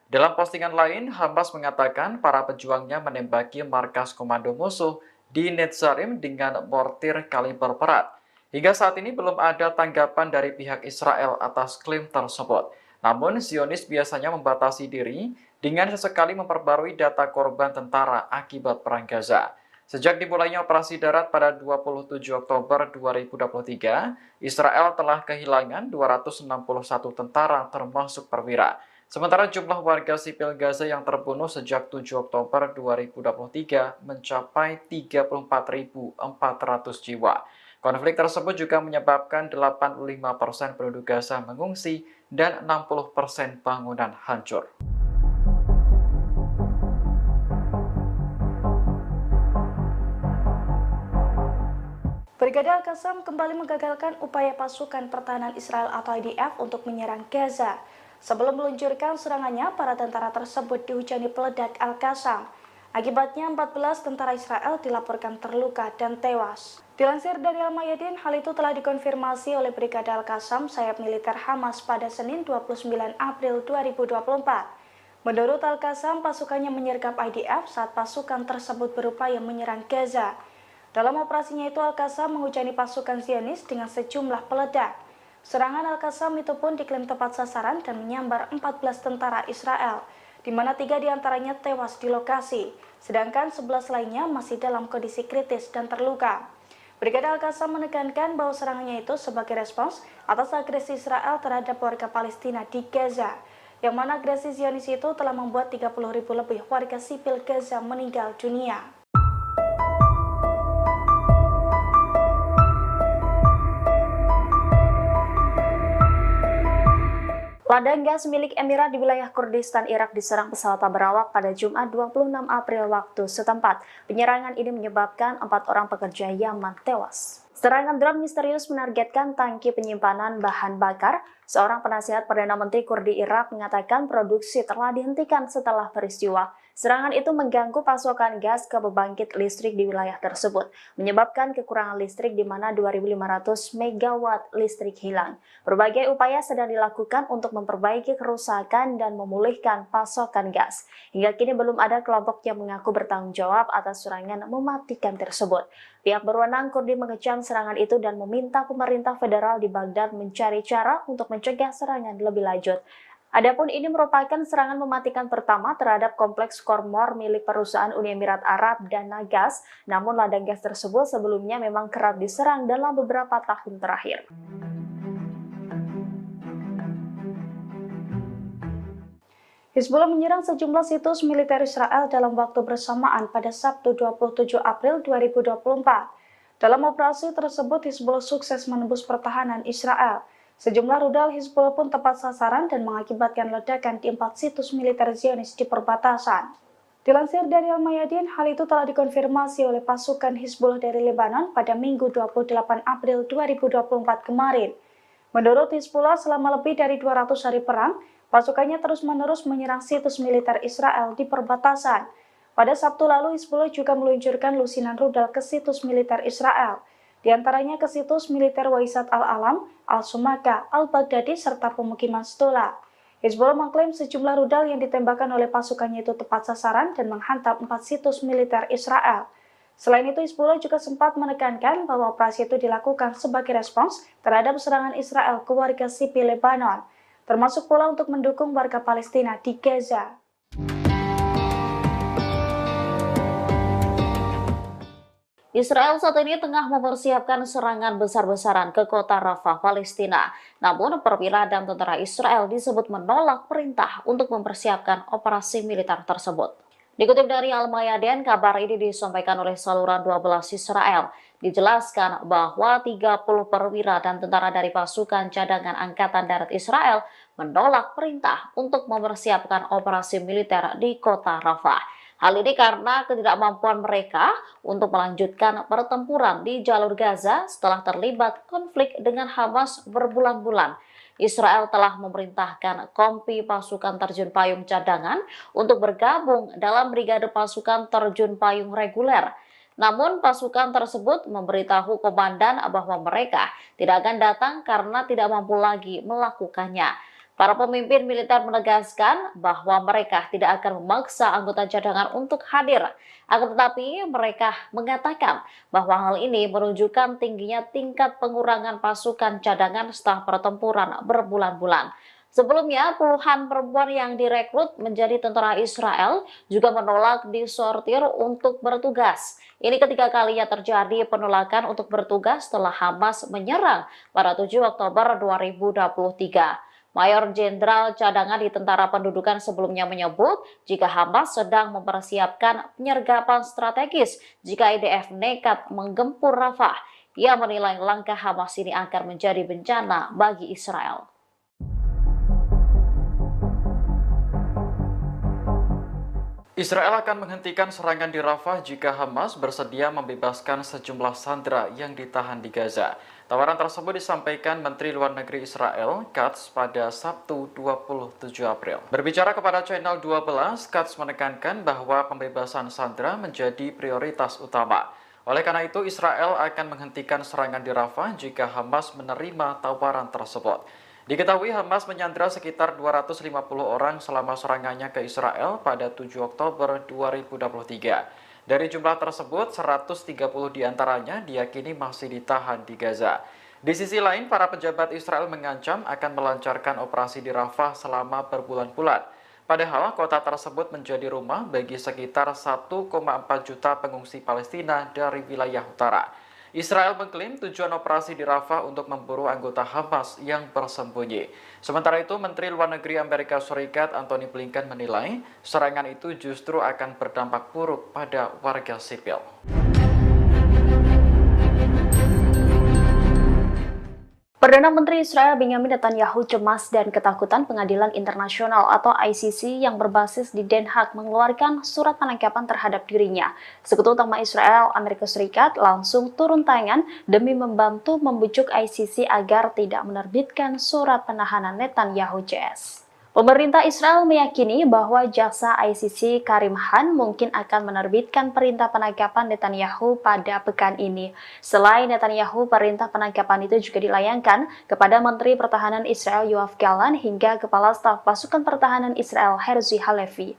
Dalam postingan lain, Hamas mengatakan para pejuangnya menembaki markas komando musuh di Netzarim dengan mortir kaliber berat. Hingga saat ini belum ada tanggapan dari pihak Israel atas klaim tersebut. Namun, Zionis biasanya membatasi diri dengan sesekali memperbarui data korban tentara akibat Perang Gaza. Sejak dimulainya operasi darat pada 27 Oktober 2023, Israel telah kehilangan 261 tentara termasuk perwira. Sementara jumlah warga sipil Gaza yang terbunuh sejak 7 Oktober 2023 mencapai 34.400 jiwa. Konflik tersebut juga menyebabkan 85% penduduk Gaza mengungsi dan 60% bangunan hancur. Brigade Al-Qassam kembali menggagalkan upaya pasukan pertahanan Israel atau IDF untuk menyerang Gaza. Sebelum meluncurkan serangannya, para tentara tersebut dihujani peledak Al-Qassam. Akibatnya 14 tentara Israel dilaporkan terluka dan tewas. Dilansir dari Al-Mayadin, hal itu telah dikonfirmasi oleh Brigade Al-Qassam sayap militer Hamas pada Senin 29 April 2024. Menurut Al-Qassam, pasukannya menyergap IDF saat pasukan tersebut berupaya menyerang Gaza. Dalam operasinya itu, Al-Qassam menghujani pasukan Zionis dengan sejumlah peledak. Serangan Al-Qassam itu pun diklaim tepat sasaran dan menyambar 14 tentara Israel, di mana 3 diantaranya tewas di lokasi, sedangkan 11 lainnya masih dalam kondisi kritis dan terluka. Brigade Al-Qassam menekankan bahwa serangannya itu sebagai respons atas agresi Israel terhadap warga Palestina di Gaza, yang mana agresi Zionis itu telah membuat 30.000 lebih warga sipil Gaza meninggal dunia. Ladang gas milik Emirat di wilayah Kurdistan Irak diserang pesawat tak berawak pada Jumat 26 April waktu setempat. Penyerangan ini menyebabkan 4 orang pekerja Yaman tewas. Serangan drone misterius menargetkan tangki penyimpanan bahan bakar. Seorang penasihat Perdana Menteri Kurdi Irak mengatakan produksi telah dihentikan setelah peristiwa. Serangan itu mengganggu pasokan gas ke pembangkit listrik di wilayah tersebut, menyebabkan kekurangan listrik di mana 2.500 megawatt listrik hilang. Berbagai upaya sedang dilakukan untuk memperbaiki kerusakan dan memulihkan pasokan gas. Hingga kini belum ada kelompok yang mengaku bertanggung jawab atas serangan mematikan tersebut. Pihak berwenang Kurdi mengecam serangan itu dan meminta pemerintah federal di Baghdad mencari cara untuk mencegah serangan lebih lanjut. Adapun ini merupakan serangan mematikan pertama terhadap kompleks Kormor milik perusahaan Uni Emirat Arab dan Nagas, namun ladang gas tersebut sebelumnya memang kerap diserang dalam beberapa tahun terakhir. Hizbullah menyerang sejumlah situs militer Israel dalam waktu bersamaan pada Sabtu 27 April 2024. Dalam operasi tersebut, Hizbullah sukses menembus pertahanan Israel. Sejumlah rudal Hizbullah pun tepat sasaran dan mengakibatkan ledakan di 4 situs militer Zionis di perbatasan. Dilansir dari Al-Mayadin, hal itu telah dikonfirmasi oleh pasukan Hizbullah dari Lebanon pada Minggu 28 April 2024 kemarin. Menurut Hizbullah, selama lebih dari 200 hari perang, pasukannya terus-menerus menyerang situs militer Israel di perbatasan. Pada Sabtu lalu, Hizbullah juga meluncurkan lusinan rudal ke situs militer Israel, di antaranya ke situs militer Waisat al-Alam, al-Sumaka, al-Baghdadi, serta pemukiman Stula. Hizbullah mengklaim sejumlah rudal yang ditembakkan oleh pasukannya itu tepat sasaran dan menghantam 4 situs militer Israel. Selain itu, Hizbullah juga sempat menekankan bahwa operasi itu dilakukan sebagai respons terhadap serangan Israel ke warga sipil Lebanon, termasuk pula untuk mendukung warga Palestina di Gaza. Israel saat ini tengah mempersiapkan serangan besar-besaran ke kota Rafah, Palestina. Namun, perwira dan tentara Israel disebut menolak perintah untuk mempersiapkan operasi militer tersebut. Dikutip dari Al-Mayadin, kabar ini disampaikan oleh saluran 12 Israel. Dijelaskan bahwa 30 perwira dan tentara dari pasukan cadangan Angkatan Darat Israel menolak perintah untuk mempersiapkan operasi militer di kota Rafah. Hal ini karena ketidakmampuan mereka untuk melanjutkan pertempuran di jalur Gaza setelah terlibat konflik dengan Hamas berbulan-bulan. Israel telah memerintahkan kompi pasukan terjun payung cadangan untuk bergabung dalam brigade pasukan terjun payung reguler. Namun pasukan tersebut memberitahu komandan bahwa mereka tidak akan datang karena tidak mampu lagi melakukannya. Para pemimpin militer menegaskan bahwa mereka tidak akan memaksa anggota cadangan untuk hadir. Akan tetapi mereka mengatakan bahwa hal ini menunjukkan tingginya tingkat pengurangan pasukan cadangan setelah pertempuran berbulan-bulan. Sebelumnya, puluhan perempuan yang direkrut menjadi tentara Israel juga menolak disortir untuk bertugas. Ini ketiga kalinya terjadi penolakan untuk bertugas setelah Hamas menyerang pada 7 Oktober 2023. Mayor Jenderal Cadangan di Tentara Pendudukan sebelumnya menyebut jika Hamas sedang mempersiapkan penyergapan strategis jika IDF nekat menggempur Rafah. Ia menilai langkah Hamas ini akan menjadi bencana bagi Israel. Israel akan menghentikan serangan di Rafah jika Hamas bersedia membebaskan sejumlah sandera yang ditahan di Gaza. Tawaran tersebut disampaikan Menteri Luar Negeri Israel, Katz, pada Sabtu 27 April. Berbicara kepada Channel 12, Katz menekankan bahwa pembebasan sandera menjadi prioritas utama. Oleh karena itu, Israel akan menghentikan serangan di Rafah jika Hamas menerima tawaran tersebut. Diketahui Hamas menyandera sekitar 250 orang selama serangannya ke Israel pada 7 Oktober 2023. Dari jumlah tersebut, 130 diantaranya diyakini masih ditahan di Gaza. Di sisi lain, para pejabat Israel mengancam akan melancarkan operasi di Rafah selama berbulan-bulan. Padahal kota tersebut menjadi rumah bagi sekitar 1,4 juta pengungsi Palestina dari wilayah utara. Israel mengklaim tujuan operasi di Rafah untuk memburu anggota Hamas yang bersembunyi. Sementara itu, Menteri Luar Negeri Amerika Serikat Antony Blinken menilai serangan itu justru akan berdampak buruk pada warga sipil. Perdana Menteri Israel Benjamin Netanyahu cemas dan ketakutan Pengadilan Internasional atau ICC yang berbasis di Den Haag mengeluarkan surat penangkapan terhadap dirinya. Sekutu utama Israel, Amerika Serikat langsung turun tangan demi membantu membujuk ICC agar tidak menerbitkan surat penahanan Netanyahu JS. Pemerintah Israel meyakini bahwa jaksa ICC Karim Khan mungkin akan menerbitkan perintah penangkapan Netanyahu pada pekan ini. Selain Netanyahu, perintah penangkapan itu juga dilayangkan kepada Menteri Pertahanan Israel Yoav Gallant hingga Kepala Staf Pasukan Pertahanan Israel Herzi Halevi.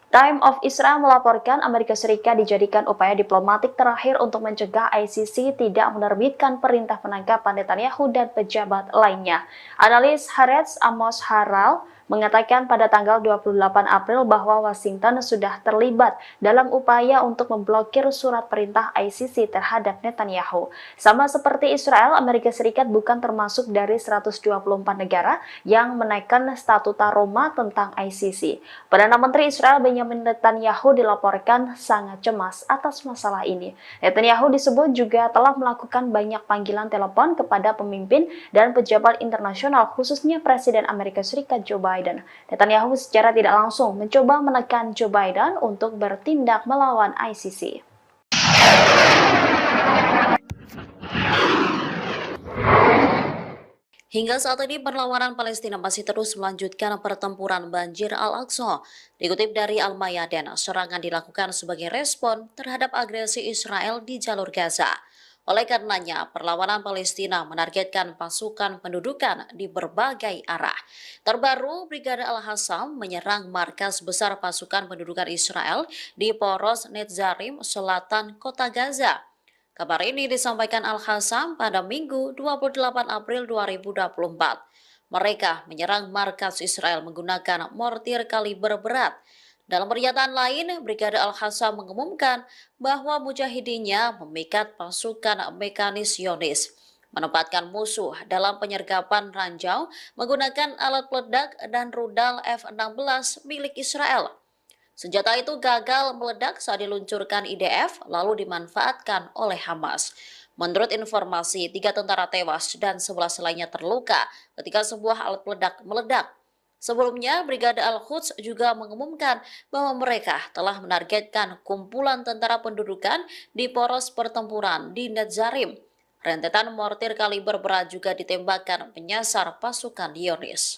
Time of Israel melaporkan Amerika Serikat dijadikan upaya diplomatik terakhir untuk mencegah ICC tidak menerbitkan perintah penangkapan Netanyahu dan pejabat lainnya. Analis Haaretz Amos Harel mengatakan pada tanggal 28 April bahwa Washington sudah terlibat dalam upaya untuk memblokir surat perintah ICC terhadap Netanyahu. Sama seperti Israel, Amerika Serikat bukan termasuk dari 124 negara yang menaikkan statuta Roma tentang ICC. Perdana Menteri Israel Benjamin Netanyahu dilaporkan sangat cemas atas masalah ini. Netanyahu disebut juga telah melakukan banyak panggilan telepon kepada pemimpin dan pejabat internasional, khususnya Presiden Amerika Serikat Joe Biden. Netanyahu secara tidak langsung mencoba menekan Joe Biden untuk bertindak melawan ICC. Hingga saat ini perlawanan Palestina masih terus melanjutkan pertempuran banjir Al-Aqsa. Dikutip dari Al-Mayadin, serangan dilakukan sebagai respon terhadap agresi Israel di jalur Gaza. Oleh karenanya, perlawanan Palestina menargetkan pasukan pendudukan di berbagai arah. Terbaru, Brigade Al-Hassam menyerang markas besar pasukan pendudukan Israel di Poros Netzarim, selatan kota Gaza. Kabar ini disampaikan Al-Hassam pada Minggu 28 April 2024. Mereka menyerang markas Israel menggunakan mortir kaliber berat. Dalam pernyataan lain, Brigade Al-Hassam mengumumkan bahwa mujahidinnya memikat pasukan mekanis Zionis, menempatkan musuh dalam penyergapan ranjau menggunakan alat peledak dan rudal F-16 milik Israel. Senjata itu gagal meledak saat diluncurkan IDF lalu dimanfaatkan oleh Hamas. Menurut informasi, 3 tentara tewas dan 11 lainnya terluka ketika sebuah alat peledak meledak. Sebelumnya, Brigade Al-Quds juga mengumumkan bahwa mereka telah menargetkan kumpulan tentara pendudukan di poros pertempuran di Netzarim. Rentetan mortir kaliber berat juga ditembakkan menyasar pasukan Zionis.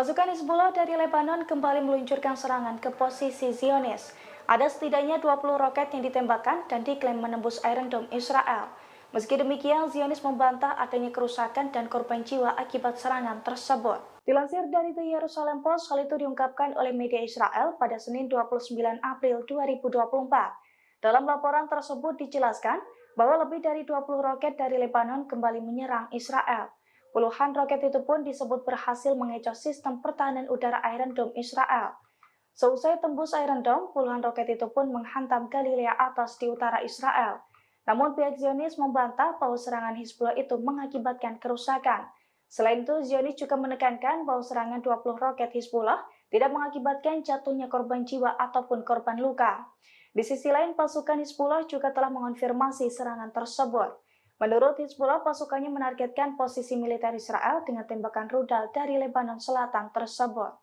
Pasukan Hizbullah dari Lebanon kembali meluncurkan serangan ke posisi Zionis. Ada setidaknya 20 roket yang ditembakkan dan diklaim menembus Iron Dome Israel. Meski demikian, Zionis membantah adanya kerusakan dan korban jiwa akibat serangan tersebut. Dilansir dari The Jerusalem Post, hal itu diungkapkan oleh media Israel pada Senin 29 April 2024. Dalam laporan tersebut dijelaskan bahwa lebih dari 20 roket dari Lebanon kembali menyerang Israel. Puluhan roket itu pun disebut berhasil mengecoh sistem pertahanan udara Iron Dome Israel. Seusai tembus Iron Dome, puluhan roket itu pun menghantam Galilea atas di utara Israel. Namun pihak Zionis membantah bahwa serangan Hizbullah itu mengakibatkan kerusakan. Selain itu, Zionis juga menekankan bahwa serangan 20 roket Hizbullah tidak mengakibatkan jatuhnya korban jiwa ataupun korban luka. Di sisi lain, pasukan Hizbullah juga telah mengonfirmasi serangan tersebut. Menurut Hizbullah, pasukannya menargetkan posisi militer Israel dengan tembakan rudal dari Lebanon Selatan tersebut.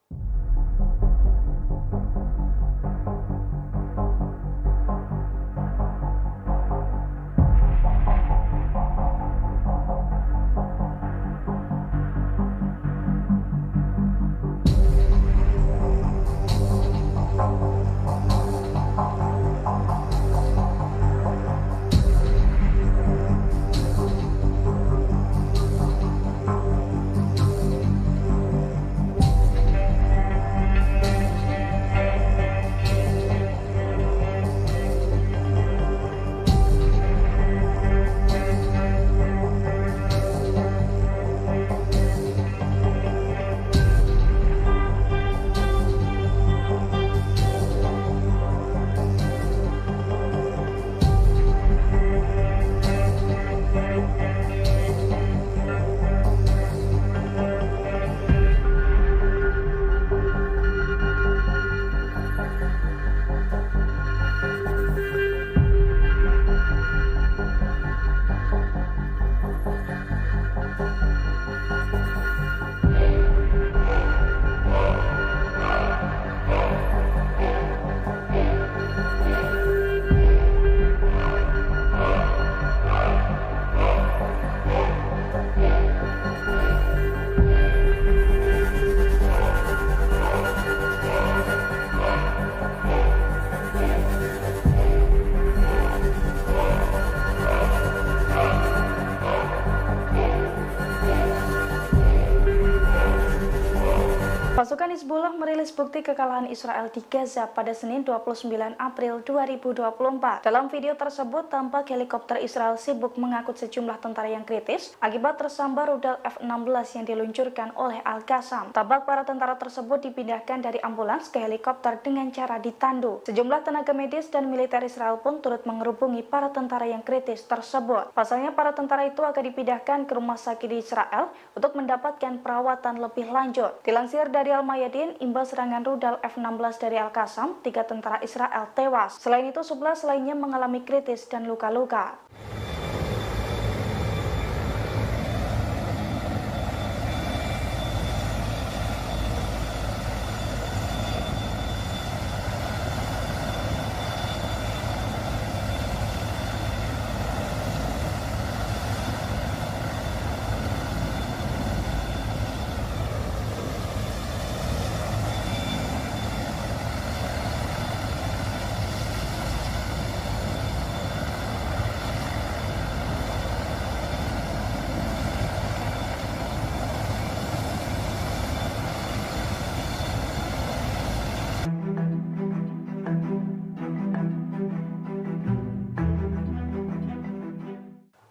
Pasukan Hizbullah merilis bukti kekalahan Israel di Gaza pada Senin 29 April 2024. Dalam video tersebut, tampak helikopter Israel sibuk mengangkut sejumlah tentara yang kritis akibat tersambar rudal F-16 yang diluncurkan oleh Al-Qassam. Tampak para tentara tersebut dipindahkan dari ambulans ke helikopter dengan cara ditandu. Sejumlah tenaga medis dan militer Israel pun turut mengerubungi para tentara yang kritis tersebut. Pasalnya, para tentara itu akan dipindahkan ke rumah sakit di Israel untuk mendapatkan perawatan lebih lanjut. Dilansir dari Al-Mayadin, imbas serangan rudal F-16 dari Al-Qassam, 3 tentara Israel tewas. Selain itu, 11 lainnya mengalami kritis dan luka-luka.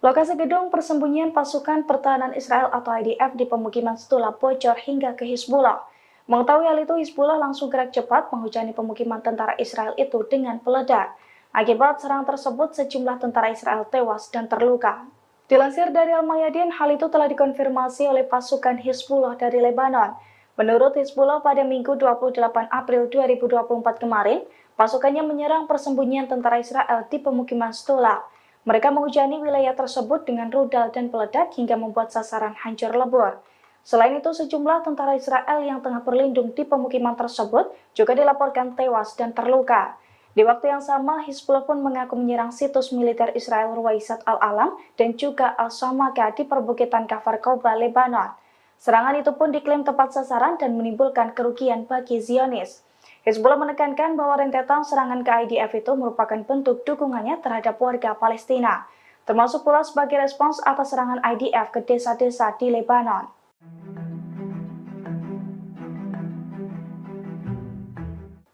Lokasi gedung persembunyian pasukan pertahanan Israel atau IDF di pemukiman Stula bocor hingga ke Hizbullah. Mengetahui hal itu, Hizbullah langsung gerak cepat menghujani pemukiman tentara Israel itu dengan peledak. Akibat serangan tersebut, sejumlah tentara Israel tewas dan terluka. Dilansir dari Al-Mayadin, hal itu telah dikonfirmasi oleh pasukan Hizbullah dari Lebanon. Menurut Hizbullah, pada Minggu 28 April 2024 kemarin, pasukannya menyerang persembunyian tentara Israel di pemukiman Stula. Mereka menghujani wilayah tersebut dengan rudal dan peledak hingga membuat sasaran hancur lebur. Selain itu, sejumlah tentara Israel yang tengah berlindung di pemukiman tersebut juga dilaporkan tewas dan terluka. Di waktu yang sama, Hizbullah pun mengaku menyerang situs militer Israel Ruwaisat Al-Alam dan juga Al-Samaka di perbukitan Kafar Koba, Lebanon. Serangan itu pun diklaim tepat sasaran dan menimbulkan kerugian bagi Zionis. Hizbullah menekankan bahwa rentetan serangan ke IDF itu merupakan bentuk dukungannya terhadap warga Palestina, termasuk pula sebagai respons atas serangan IDF ke desa-desa di Lebanon.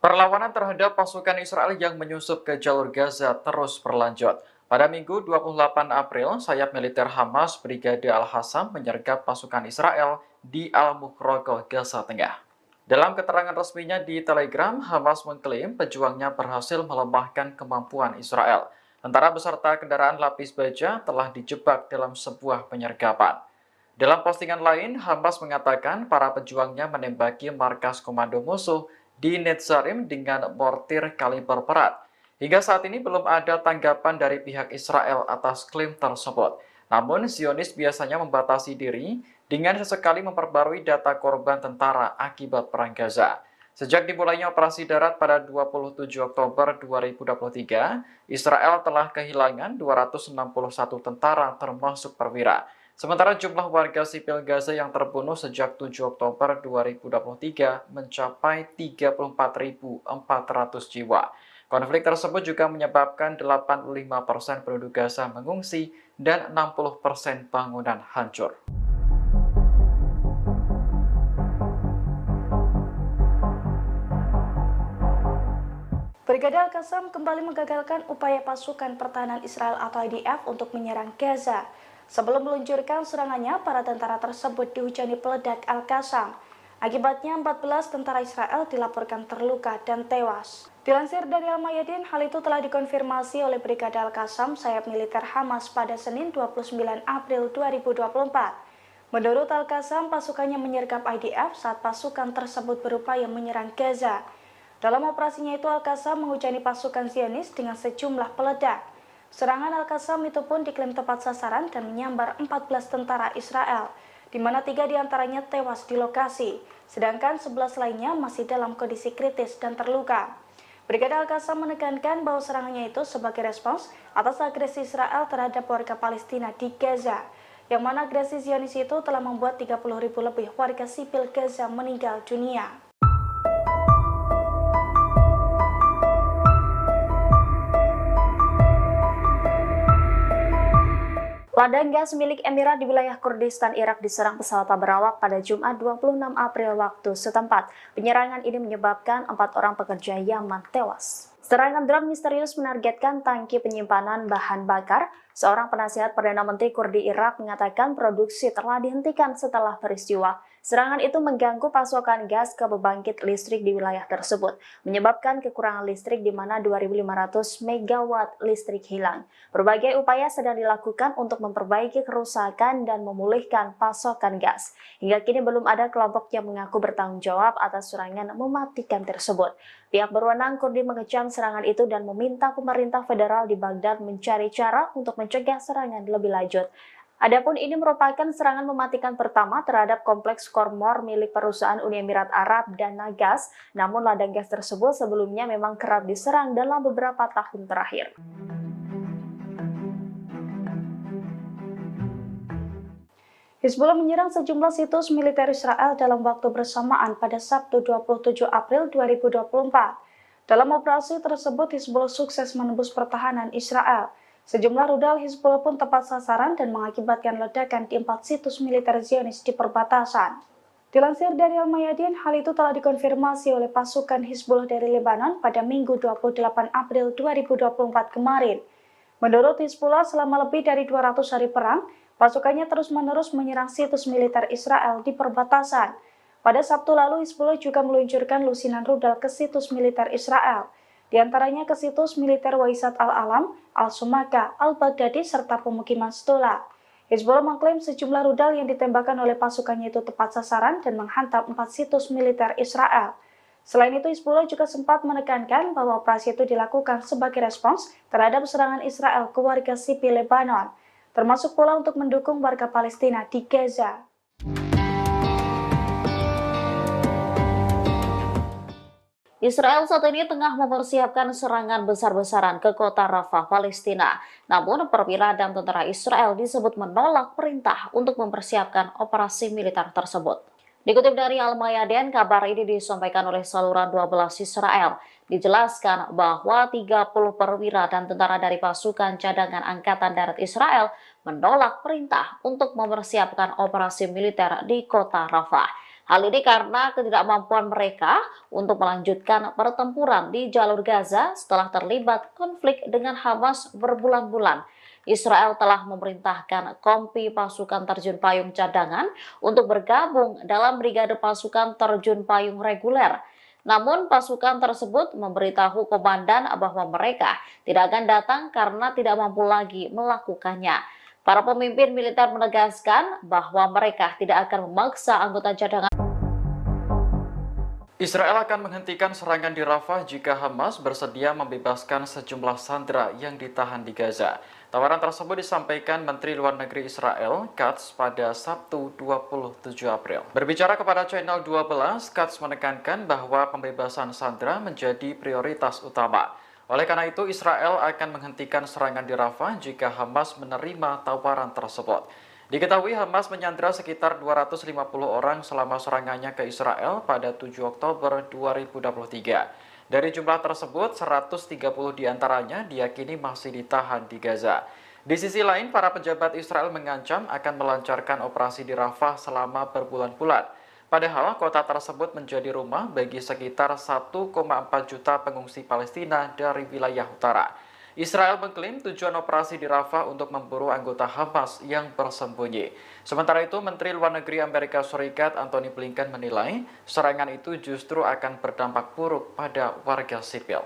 Perlawanan terhadap pasukan Israel yang menyusup ke jalur Gaza terus berlanjut. Pada Minggu 28 April, sayap militer Hamas Brigade Al-Hassam menyergap pasukan Israel di Al-Mukhroqoh, Gaza Tengah. Dalam keterangan resminya di Telegram, Hamas mengklaim pejuangnya berhasil melemahkan kemampuan Israel. Tentara beserta kendaraan lapis baja telah dijebak dalam sebuah penyergapan. Dalam postingan lain, Hamas mengatakan para pejuangnya menembaki markas komando musuh di Netzarim dengan mortir kaliber berat. Hingga saat ini belum ada tanggapan dari pihak Israel atas klaim tersebut. Namun, Zionis biasanya membatasi diri dengan sesekali memperbarui data korban tentara akibat Perang Gaza. Sejak dimulainya operasi darat pada 27 Oktober 2023, Israel telah kehilangan 261 tentara termasuk perwira. Sementara jumlah warga sipil Gaza yang terbunuh sejak 7 Oktober 2023 mencapai 34.400 jiwa. Konflik tersebut juga menyebabkan 85% penduduk Gaza mengungsi dan 60% bangunan hancur. Brigade Al-Qassam kembali menggagalkan upaya pasukan pertahanan Israel atau IDF untuk menyerang Gaza. Sebelum meluncurkan serangannya, para tentara tersebut dihujani peledak Al-Qassam. Akibatnya 14 tentara Israel dilaporkan terluka dan tewas. Dilansir dari Al-Mayadin, hal itu telah dikonfirmasi oleh Brigade Al-Qassam sayap militer Hamas pada Senin 29 April 2024. Menurut Al-Qassam, pasukannya menyergap IDF saat pasukan tersebut berupaya menyerang Gaza. Dalam operasinya itu, Al-Qassam menghujani pasukan Zionis dengan sejumlah peledak. Serangan Al-Qassam itu pun diklaim tepat sasaran dan menyambar 14 tentara Israel, di mana 3 diantaranya tewas di lokasi, sedangkan 11 lainnya masih dalam kondisi kritis dan terluka. Brigade Al-Qassam menekankan bahwa serangannya itu sebagai respons atas agresi Israel terhadap warga Palestina di Gaza, yang mana agresi Zionis itu telah membuat 30.000 lebih warga sipil Gaza meninggal dunia. Ladang gas milik Emirat di wilayah Kurdistan Irak diserang pesawat tak berawak pada Jumat 26 April waktu setempat. Penyerangan ini menyebabkan 4 orang pekerja Yaman tewas. Serangan drone misterius menargetkan tangki penyimpanan bahan bakar. Seorang penasihat Perdana Menteri Kurdi Irak mengatakan produksi telah dihentikan setelah peristiwa. Serangan itu mengganggu pasokan gas ke pembangkit listrik di wilayah tersebut, menyebabkan kekurangan listrik di mana 2.500 megawatt listrik hilang. Berbagai upaya sedang dilakukan untuk memperbaiki kerusakan dan memulihkan pasokan gas. Hingga kini belum ada kelompok yang mengaku bertanggung jawab atas serangan mematikan tersebut. Pihak berwenang Kurdi mengecam serangan itu dan meminta pemerintah federal di Baghdad mencari cara untuk mencegah serangan lebih lanjut. Adapun ini merupakan serangan mematikan pertama terhadap kompleks Khormor milik perusahaan Uni Emirat Arab dan Nagas, namun ladang gas tersebut sebelumnya memang kerap diserang dalam beberapa tahun terakhir. Hizbullah menyerang sejumlah situs militer Israel dalam waktu bersamaan pada Sabtu 27 April 2024. Dalam operasi tersebut, Hizbullah sukses menembus pertahanan Israel. Sejumlah rudal Hizbullah pun tepat sasaran dan mengakibatkan ledakan di 4 situs militer Zionis di perbatasan. Dilansir dari Al-Mayadin, hal itu telah dikonfirmasi oleh pasukan Hizbullah dari Lebanon pada Minggu 28 April 2024 kemarin. Menurut Hizbullah, selama lebih dari 200 hari perang, pasukannya terus-menerus menyerang situs militer Israel di perbatasan. Pada Sabtu lalu, Hizbullah juga meluncurkan lusinan rudal ke situs militer Israel, di antaranya ke situs militer Waisat al-Alam, al-Sumaka, al-Baghdadi, serta pemukiman Stula. Hizbullah mengklaim sejumlah rudal yang ditembakkan oleh pasukannya itu tepat sasaran dan menghantam 4 situs militer Israel. Selain itu, Hizbullah juga sempat menekankan bahwa operasi itu dilakukan sebagai respons terhadap serangan Israel ke warga sipil Lebanon, termasuk pula untuk mendukung warga Palestina di Gaza. Israel saat ini tengah mempersiapkan serangan besar-besaran ke kota Rafah, Palestina. Namun, perwira dan tentara Israel disebut menolak perintah untuk mempersiapkan operasi militer tersebut. Dikutip dari Al-Mayadin, kabar ini disampaikan oleh saluran 12 Israel. Dijelaskan bahwa 30 perwira dan tentara dari pasukan cadangan Angkatan Darat Israel menolak perintah untuk mempersiapkan operasi militer di kota Rafah. Hal ini karena ketidakmampuan mereka untuk melanjutkan pertempuran di jalur Gaza setelah terlibat konflik dengan Hamas berbulan-bulan. Israel telah memerintahkan kompi pasukan terjun payung cadangan untuk bergabung dalam brigade pasukan terjun payung reguler. Namun pasukan tersebut memberitahu komandan bahwa mereka tidak akan datang karena tidak mampu lagi melakukannya. Para pemimpin militer menegaskan bahwa mereka tidak akan memaksa anggota cadangan. Israel akan menghentikan serangan di Rafah jika Hamas bersedia membebaskan sejumlah sandera yang ditahan di Gaza. Tawaran tersebut disampaikan Menteri Luar Negeri Israel, Katz, pada Sabtu 27 April. Berbicara kepada Channel 12, Katz menekankan bahwa pembebasan sandera menjadi prioritas utama. Oleh karena itu, Israel akan menghentikan serangan di Rafah jika Hamas menerima tawaran tersebut. Diketahui Hamas menyandera sekitar 250 orang selama serangannya ke Israel pada 7 Oktober 2023. Dari jumlah tersebut, 130 diantaranya diyakini masih ditahan di Gaza. Di sisi lain, para pejabat Israel mengancam akan melancarkan operasi di Rafah selama berbulan-bulan. Padahal kota tersebut menjadi rumah bagi sekitar 1,4 juta pengungsi Palestina dari wilayah utara. Israel mengklaim tujuan operasi di Rafah untuk memburu anggota Hamas yang bersembunyi. Sementara itu, Menteri Luar Negeri Amerika Serikat Antony Blinken menilai serangan itu justru akan berdampak buruk pada warga sipil.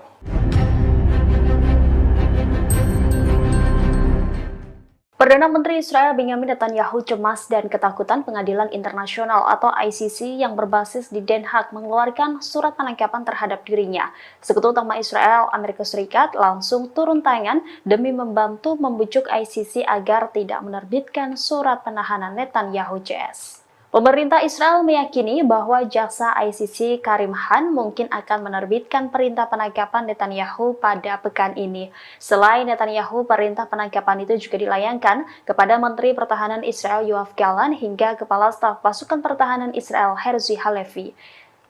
Perdana Menteri Israel Benjamin Netanyahu cemas dan ketakutan Pengadilan Internasional atau ICC yang berbasis di Den Haag mengeluarkan surat penangkapan terhadap dirinya. Sekutu utama Israel, Amerika Serikat langsung turun tangan demi membantu membujuk ICC agar tidak menerbitkan surat penahanan Netanyahu CS. Pemerintah Israel meyakini bahwa jaksa ICC Karim Khan mungkin akan menerbitkan perintah penangkapan Netanyahu pada pekan ini. Selain Netanyahu, perintah penangkapan itu juga dilayangkan kepada Menteri Pertahanan Israel Yoav Gallant hingga Kepala Staf Pasukan Pertahanan Israel Herzi Halevi.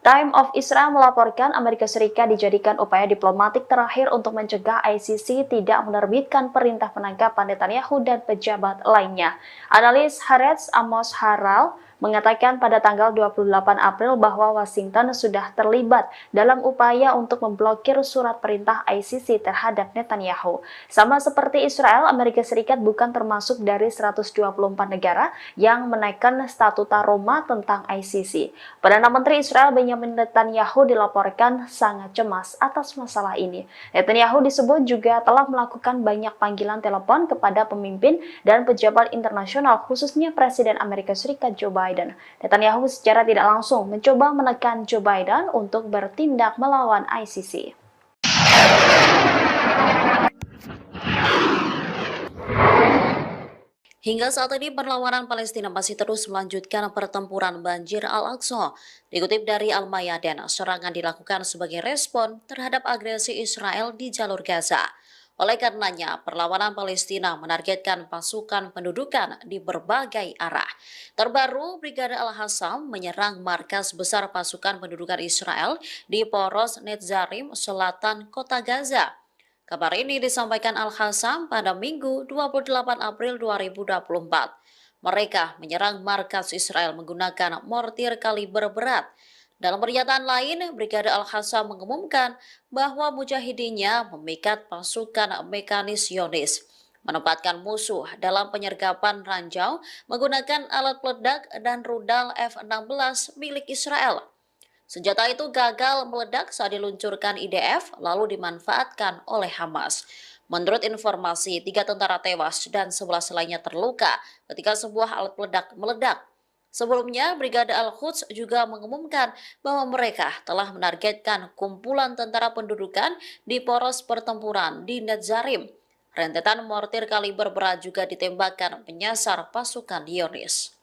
Time of Israel melaporkan Amerika Serikat dijadikan upaya diplomatik terakhir untuk mencegah ICC tidak menerbitkan perintah penangkapan Netanyahu dan pejabat lainnya. Analis Haaretz Amos Harel mengatakan pada tanggal 28 April bahwa Washington sudah terlibat dalam upaya untuk memblokir surat perintah ICC terhadap Netanyahu. Sama seperti Israel, Amerika Serikat bukan termasuk dari 124 negara yang menaikkan statuta Roma tentang ICC. Perdana Menteri Israel Benjamin Netanyahu dilaporkan sangat cemas atas masalah ini. Netanyahu disebut juga telah melakukan banyak panggilan telepon kepada pemimpin dan pejabat internasional, khususnya Presiden Amerika Serikat Joe Biden. Netanyahu secara tidak langsung mencoba menekan Joe Biden untuk bertindak melawan ICC. Hingga saat ini perlawanan Palestina masih terus melanjutkan pertempuran banjir Al-Aqsa. Dikutip dari Al-Mayadin, serangan dilakukan sebagai respon terhadap agresi Israel di jalur Gaza. Oleh karenanya, perlawanan Palestina menargetkan pasukan pendudukan di berbagai arah. Terbaru, Brigade Al-Hassam menyerang markas besar pasukan pendudukan Israel di Poros Netzarim, selatan kota Gaza. Kabar ini disampaikan Al-Hassam pada Minggu 28 April 2024. Mereka menyerang markas Israel menggunakan mortir kaliber berat. Dalam pernyataan lain, Brigade Al-Hassam mengumumkan bahwa mujahidinnya memikat pasukan mekanis Zionis. menempatkan musuh dalam penyergapan ranjau menggunakan alat peledak dan rudal F-16 milik Israel. Senjata itu gagal meledak saat diluncurkan IDF lalu dimanfaatkan oleh Hamas. Menurut informasi, 3 tentara tewas dan 11 lainnya terluka ketika sebuah alat peledak meledak. Sebelumnya, Brigade Al-Quds juga mengumumkan bahwa mereka telah menargetkan kumpulan tentara pendudukan di poros pertempuran di Netzarim. Rentetan mortir kaliber berat juga ditembakkan menyasar pasukan Zionis.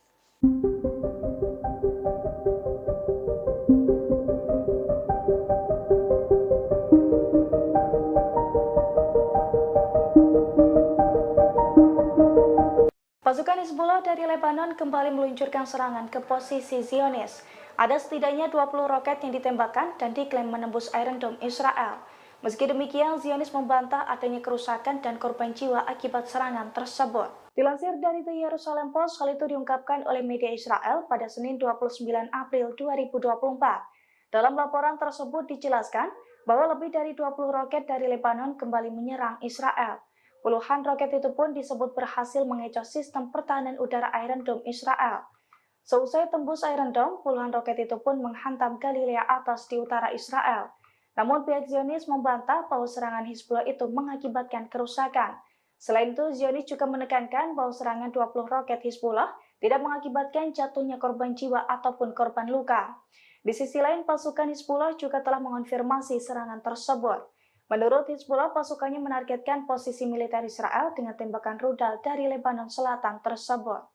Pasukan Hizbullah dari Lebanon kembali meluncurkan serangan ke posisi Zionis. Ada setidaknya 20 roket yang ditembakkan dan diklaim menembus Iron Dome Israel. Meski demikian, Zionis membantah adanya kerusakan dan korban jiwa akibat serangan tersebut. Dilansir dari The Jerusalem Post, hal itu diungkapkan oleh media Israel pada Senin 29 April 2024. Dalam laporan tersebut dijelaskan bahwa lebih dari 20 roket dari Lebanon kembali menyerang Israel. Puluhan roket itu pun disebut berhasil mengecoh sistem pertahanan udara Iron Dome Israel. Seusai tembus Iron Dome, puluhan roket itu pun menghantam Galilea atas di utara Israel. Namun pihak Zionis membantah bahwa serangan Hizbullah itu mengakibatkan kerusakan. Selain itu, Zionis juga menekankan bahwa serangan 20 roket Hizbullah tidak mengakibatkan jatuhnya korban jiwa ataupun korban luka. Di sisi lain, pasukan Hizbullah juga telah mengonfirmasi serangan tersebut. Menurut Hizbullah, pasukannya menargetkan posisi militer Israel dengan tembakan rudal dari Lebanon Selatan tersebut.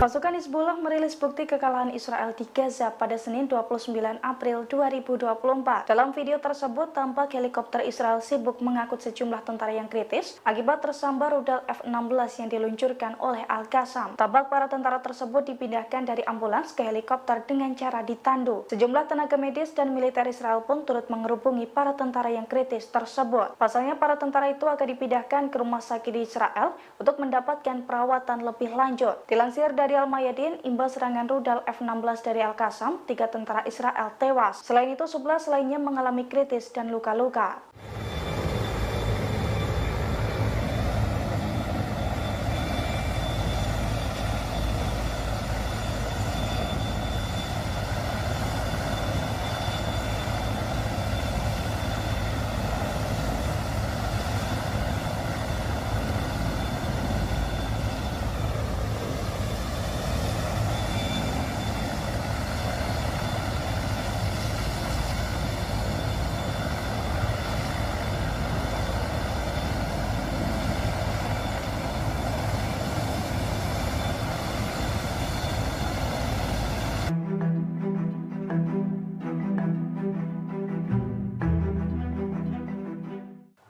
Pasukan Hizbullah merilis bukti kekalahan Israel di Gaza pada Senin 29 April 2024. Dalam video tersebut, tampak helikopter Israel sibuk mengangkut sejumlah tentara yang kritis akibat tersambar rudal F-16 yang diluncurkan oleh Al-Qassam. Tampak para tentara tersebut dipindahkan dari ambulans ke helikopter dengan cara ditandu. Sejumlah tenaga medis dan militer Israel pun turut mengerubungi para tentara yang kritis tersebut. Pasalnya, para tentara itu akan dipindahkan ke rumah sakit di Israel untuk mendapatkan perawatan lebih lanjut. Dilansir dari Al-Mayadin, imbas serangan rudal F-16 dari Al-Qassam, 3 tentara Israel tewas. Selain itu, 11 lainnya mengalami kritis dan luka-luka.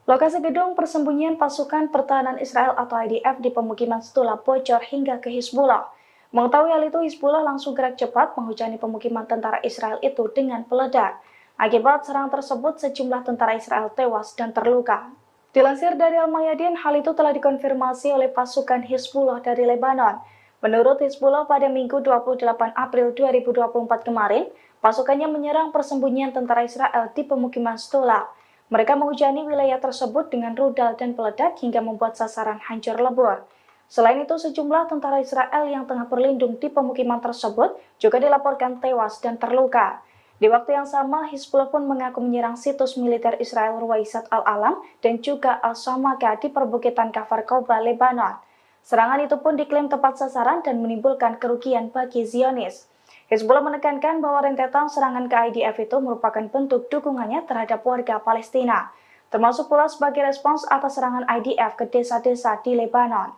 Lokasi gedung persembunyian pasukan pertahanan Israel atau IDF di pemukiman Stula bocor hingga ke Hizbullah. Mengetahui hal itu, Hizbullah langsung gerak cepat menghujani pemukiman tentara Israel itu dengan peledak. Akibat serangan tersebut, sejumlah tentara Israel tewas dan terluka. Dilansir dari Al-Mayadin, hal itu telah dikonfirmasi oleh pasukan Hizbullah dari Lebanon. Menurut Hizbullah, pada Minggu 28 April 2024 kemarin, pasukannya menyerang persembunyian tentara Israel di pemukiman Stula. Mereka menghujani wilayah tersebut dengan rudal dan peledak hingga membuat sasaran hancur lebur. Selain itu, sejumlah tentara Israel yang tengah berlindung di pemukiman tersebut juga dilaporkan tewas dan terluka. Di waktu yang sama, Hizbullah pun mengaku menyerang situs militer Israel Ruwaisat Al-Alam dan juga Al-Samaka di perbukitan Kafar Koba, Lebanon. Serangan itu pun diklaim tepat sasaran dan menimbulkan kerugian bagi Zionis. Hizbullah menekankan bahwa rentetan serangan ke IDF itu merupakan bentuk dukungannya terhadap warga Palestina, termasuk pula sebagai respons atas serangan IDF ke desa-desa di Lebanon.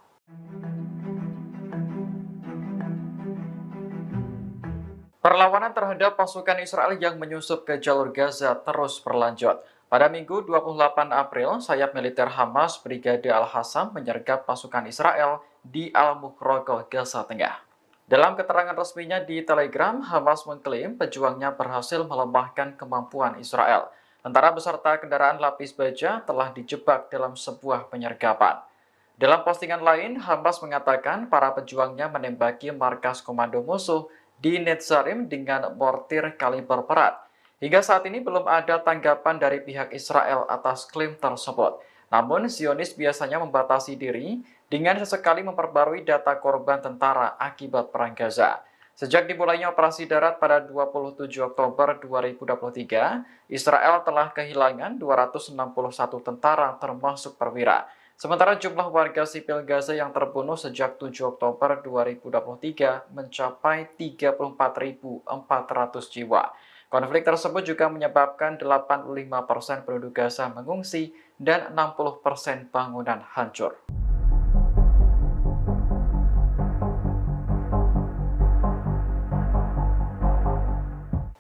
Perlawanan terhadap pasukan Israel yang menyusup ke jalur Gaza terus berlanjut. Pada Minggu 28 April, sayap militer Hamas Brigade Al-Hassam menyergap pasukan Israel di Al-Mukhroqoh, Gaza Tengah. Dalam keterangan resminya di Telegram, Hamas mengklaim pejuangnya berhasil melemahkan kemampuan Israel. Tentara beserta kendaraan lapis baja telah dijebak dalam sebuah penyergapan. Dalam postingan lain, Hamas mengatakan para pejuangnya menembaki markas komando musuh di Netzarim dengan mortir kaliber berat. Hingga saat ini belum ada tanggapan dari pihak Israel atas klaim tersebut. Namun, Zionis biasanya membatasi diri dengan sesekali memperbarui data korban tentara akibat Perang Gaza. Sejak dimulainya operasi darat pada 27 Oktober 2023, Israel telah kehilangan 261 tentara termasuk perwira. Sementara jumlah warga sipil Gaza yang terbunuh sejak 7 Oktober 2023 mencapai 34.400 jiwa. Konflik tersebut juga menyebabkan 85% penduduk Gaza mengungsi dan 60% bangunan hancur.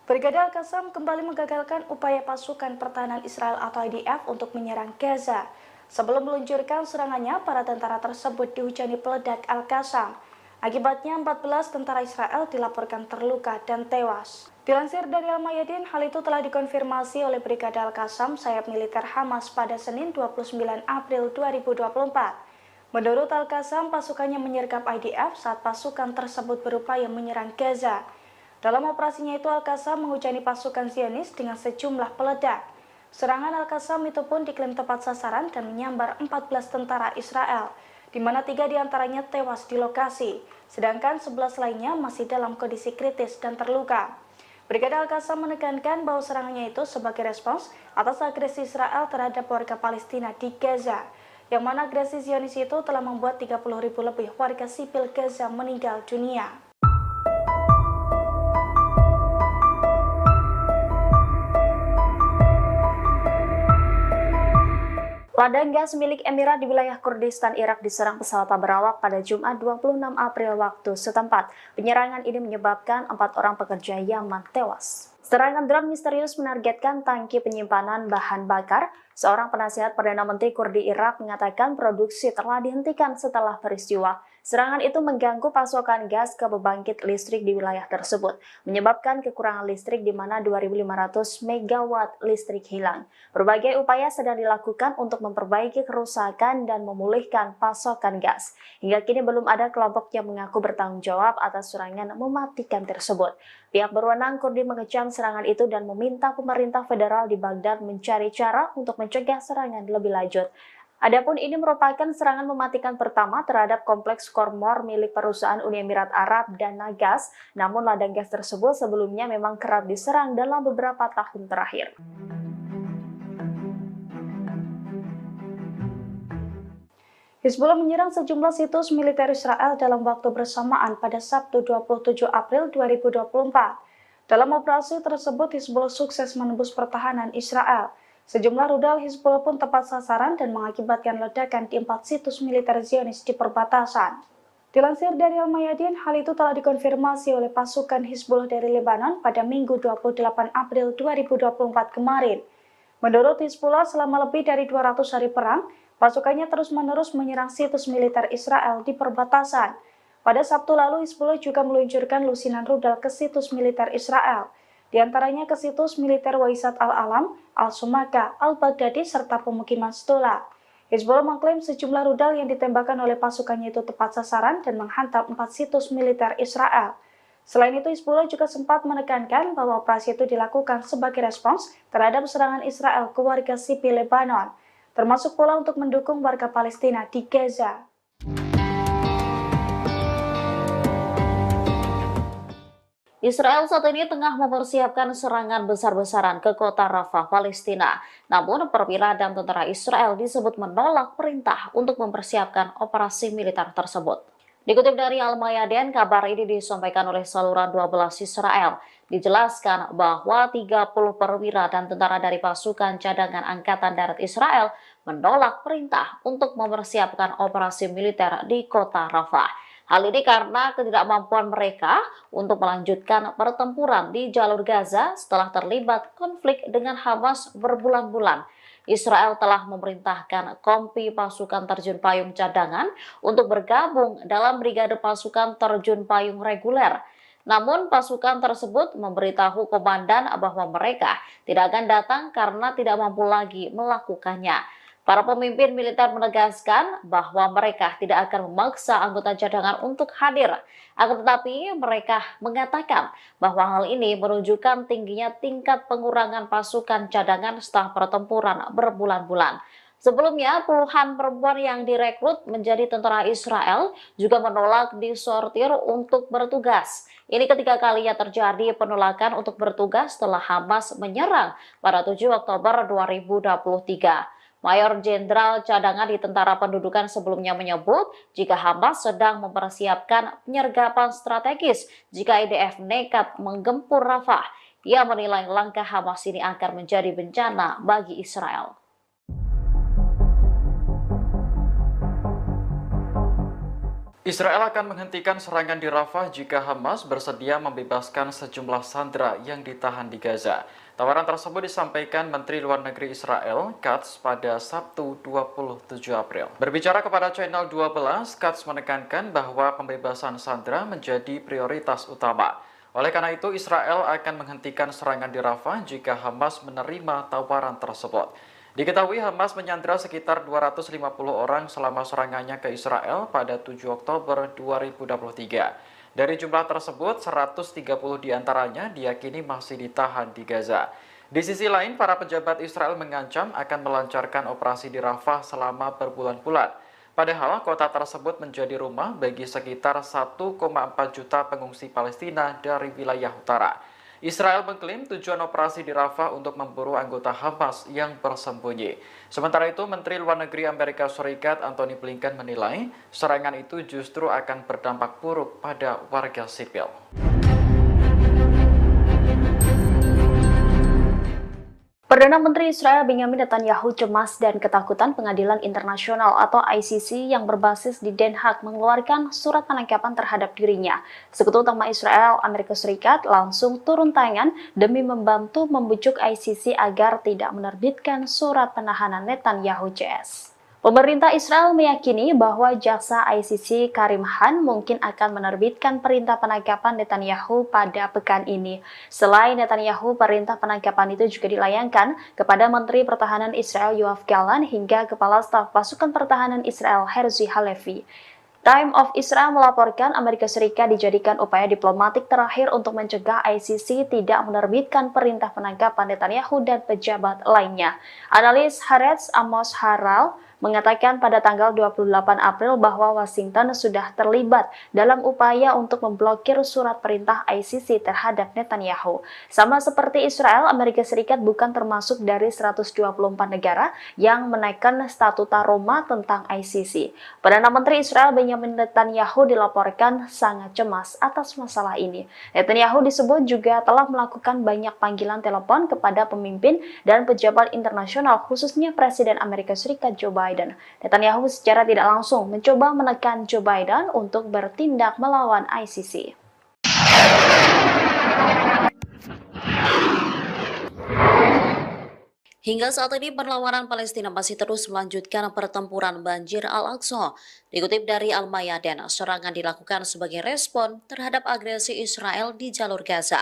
Brigade Al-Qassam kembali menggagalkan upaya pasukan pertahanan Israel atau IDF untuk menyerang Gaza. Sebelum meluncurkan serangannya, para tentara tersebut dihujani peledak Al-Qassam. Akibatnya 14 tentara Israel dilaporkan terluka dan tewas. Dilansir dari Al-Mayadin, hal itu telah dikonfirmasi oleh Brigade Al-Qassam sayap militer Hamas pada Senin 29 April 2024. Menurut Al-Qassam, pasukannya menyergap IDF saat pasukan tersebut berupaya menyerang Gaza. Dalam operasinya itu, Al-Qassam menghujani pasukan Zionis dengan sejumlah peledak. Serangan Al-Qassam itu pun diklaim tepat sasaran dan menyambar 14 tentara Israel, di mana 3 diantaranya tewas di lokasi, sedangkan 11 lainnya masih dalam kondisi kritis dan terluka. Brigade Al-Qassam menekankan bahwa serangannya itu sebagai respons atas agresi Israel terhadap warga Palestina di Gaza, yang mana agresi Zionis itu telah membuat 30.000 lebih warga sipil Gaza meninggal dunia. Ladang gas milik Emirat di wilayah Kurdistan Irak diserang pesawat tak berawak pada Jumat 26 April waktu setempat. Penyerangan ini menyebabkan 4 orang pekerja Yaman tewas. Serangan drone misterius menargetkan tangki penyimpanan bahan bakar. Seorang penasihat Perdana Menteri Kurdi Irak mengatakan produksi telah dihentikan setelah peristiwa. Serangan itu mengganggu pasokan gas ke pembangkit listrik di wilayah tersebut, menyebabkan kekurangan listrik di mana 2.500 megawatt listrik hilang. Berbagai upaya sedang dilakukan untuk memperbaiki kerusakan dan memulihkan pasokan gas. Hingga kini belum ada kelompok yang mengaku bertanggung jawab atas serangan mematikan tersebut. Pihak berwenang Kurdi mengecam serangan itu dan meminta pemerintah federal di Baghdad mencari cara untuk mencegah serangan lebih lanjut. Adapun ini merupakan serangan mematikan pertama terhadap kompleks Kormor milik perusahaan Uni Emirat Arab dan Nagas, namun ladang gas tersebut sebelumnya memang kerap diserang dalam beberapa tahun terakhir. Hizbullah menyerang sejumlah situs militer Israel dalam waktu bersamaan pada Sabtu 27 April 2024. Dalam operasi tersebut, Hizbullah sukses menembus pertahanan Israel. Sejumlah rudal Hizbullah pun tepat sasaran dan mengakibatkan ledakan di 4 situs militer Zionis di perbatasan. Dilansir dari Al-Mayadin, hal itu telah dikonfirmasi oleh pasukan Hizbullah dari Lebanon pada Minggu 28 April 2024 kemarin. Menurut Hizbullah, selama lebih dari 200 hari perang, pasukannya terus-menerus menyerang situs militer Israel di perbatasan. Pada Sabtu lalu, Hizbullah juga meluncurkan lusinan rudal ke situs militer Israel, di antaranya ke situs militer Waisat al-Alam, al-Sumaka, al-Baghdadi, serta pemukiman Stola. Hizbullah mengklaim sejumlah rudal yang ditembakkan oleh pasukannya itu tepat sasaran dan menghantam 4 situs militer Israel. Selain itu, Hizbullah juga sempat menekankan bahwa operasi itu dilakukan sebagai respons terhadap serangan Israel ke warga sipil Lebanon, termasuk pula untuk mendukung warga Palestina di Gaza. Israel saat ini tengah mempersiapkan serangan besar-besaran ke kota Rafah, Palestina. Namun, perwira dan tentara Israel disebut menolak perintah untuk mempersiapkan operasi militer tersebut. Dikutip dari Al-Mayadin, kabar ini disampaikan oleh saluran 12 Israel. Dijelaskan bahwa 30 perwira dan tentara dari pasukan cadangan Angkatan Darat Israel menolak perintah untuk mempersiapkan operasi militer di kota Rafah. Hal ini karena ketidakmampuan mereka untuk melanjutkan pertempuran di jalur Gaza setelah terlibat konflik dengan Hamas berbulan-bulan. Israel telah memerintahkan kompi pasukan terjun payung cadangan untuk bergabung dalam brigade pasukan terjun payung reguler. Namun pasukan tersebut memberitahu komandan bahwa mereka tidak akan datang karena tidak mampu lagi melakukannya. Para pemimpin militer menegaskan bahwa mereka tidak akan memaksa anggota cadangan untuk hadir. Akan tetapi mereka mengatakan bahwa hal ini menunjukkan tingginya tingkat pengurangan pasukan cadangan setelah pertempuran berbulan-bulan. Sebelumnya, puluhan perempuan yang direkrut menjadi tentara Israel juga menolak disortir untuk bertugas. Ini ketiga kalinya terjadi penolakan untuk bertugas setelah Hamas menyerang pada 7 Oktober 2023. Mayor Jenderal Cadangan di Tentara Pendudukan sebelumnya menyebut jika Hamas sedang mempersiapkan penyergapan strategis jika IDF nekat menggempur Rafah. Ia menilai langkah Hamas ini akan menjadi bencana bagi Israel. Israel akan menghentikan serangan di Rafah jika Hamas bersedia membebaskan sejumlah sandera yang ditahan di Gaza. Tawaran tersebut disampaikan Menteri Luar Negeri Israel, Katz, pada Sabtu 27 April. Berbicara kepada Channel 12, Katz menekankan bahwa pembebasan sandera menjadi prioritas utama. Oleh karena itu, Israel akan menghentikan serangan di Rafah jika Hamas menerima tawaran tersebut. Diketahui Hamas menyandera sekitar 250 orang selama serangannya ke Israel pada 7 Oktober 2023. Dari jumlah tersebut, 130 diantaranya diyakini masih ditahan di Gaza. Di sisi lain, para pejabat Israel mengancam akan melancarkan operasi di Rafah selama berbulan-bulan. Padahal kota tersebut menjadi rumah bagi sekitar 1,4 juta pengungsi Palestina dari wilayah utara. Israel mengklaim tujuan operasi di Rafah untuk memburu anggota Hamas yang bersembunyi. Sementara itu, Menteri Luar Negeri Amerika Serikat Antony Blinken menilai serangan itu justru akan berdampak buruk pada warga sipil. Perdana Menteri Israel Benjamin Netanyahu cemas dan ketakutan Pengadilan Internasional atau ICC yang berbasis di Den Haag mengeluarkan surat penangkapan terhadap dirinya. Sekutu utama Israel, Amerika Serikat langsung turun tangan demi membantu membujuk ICC agar tidak menerbitkan surat penahanan Netanyahu CS. Pemerintah Israel meyakini bahwa jaksa ICC Karim Khan mungkin akan menerbitkan perintah penangkapan Netanyahu pada pekan ini. Selain Netanyahu, perintah penangkapan itu juga dilayangkan kepada Menteri Pertahanan Israel Yoav Gallant hingga Kepala Staf Pasukan Pertahanan Israel Herzi Halevi. Time of Israel melaporkan Amerika Serikat dijadikan upaya diplomatik terakhir untuk mencegah ICC tidak menerbitkan perintah penangkapan Netanyahu dan pejabat lainnya. Analis Haaretz Amos Harel mengatakan pada tanggal 28 April bahwa Washington sudah terlibat dalam upaya untuk memblokir surat perintah ICC terhadap Netanyahu. Sama seperti Israel, Amerika Serikat bukan termasuk dari 124 negara yang menaikkan Statuta Roma tentang ICC. Perdana Menteri Israel Benjamin Netanyahu dilaporkan sangat cemas atas masalah ini. Netanyahu disebut juga telah melakukan banyak panggilan telepon kepada pemimpin dan pejabat internasional, khususnya Presiden Amerika Serikat Joe Biden. Netanyahu secara tidak langsung mencoba menekan Joe Biden untuk bertindak melawan ICC. Hingga saat ini perlawanan Palestina masih terus melanjutkan pertempuran banjir Al-Aqsa. Dikutip dari Al-Mayadin, serangan dilakukan sebagai respon terhadap agresi Israel di jalur Gaza.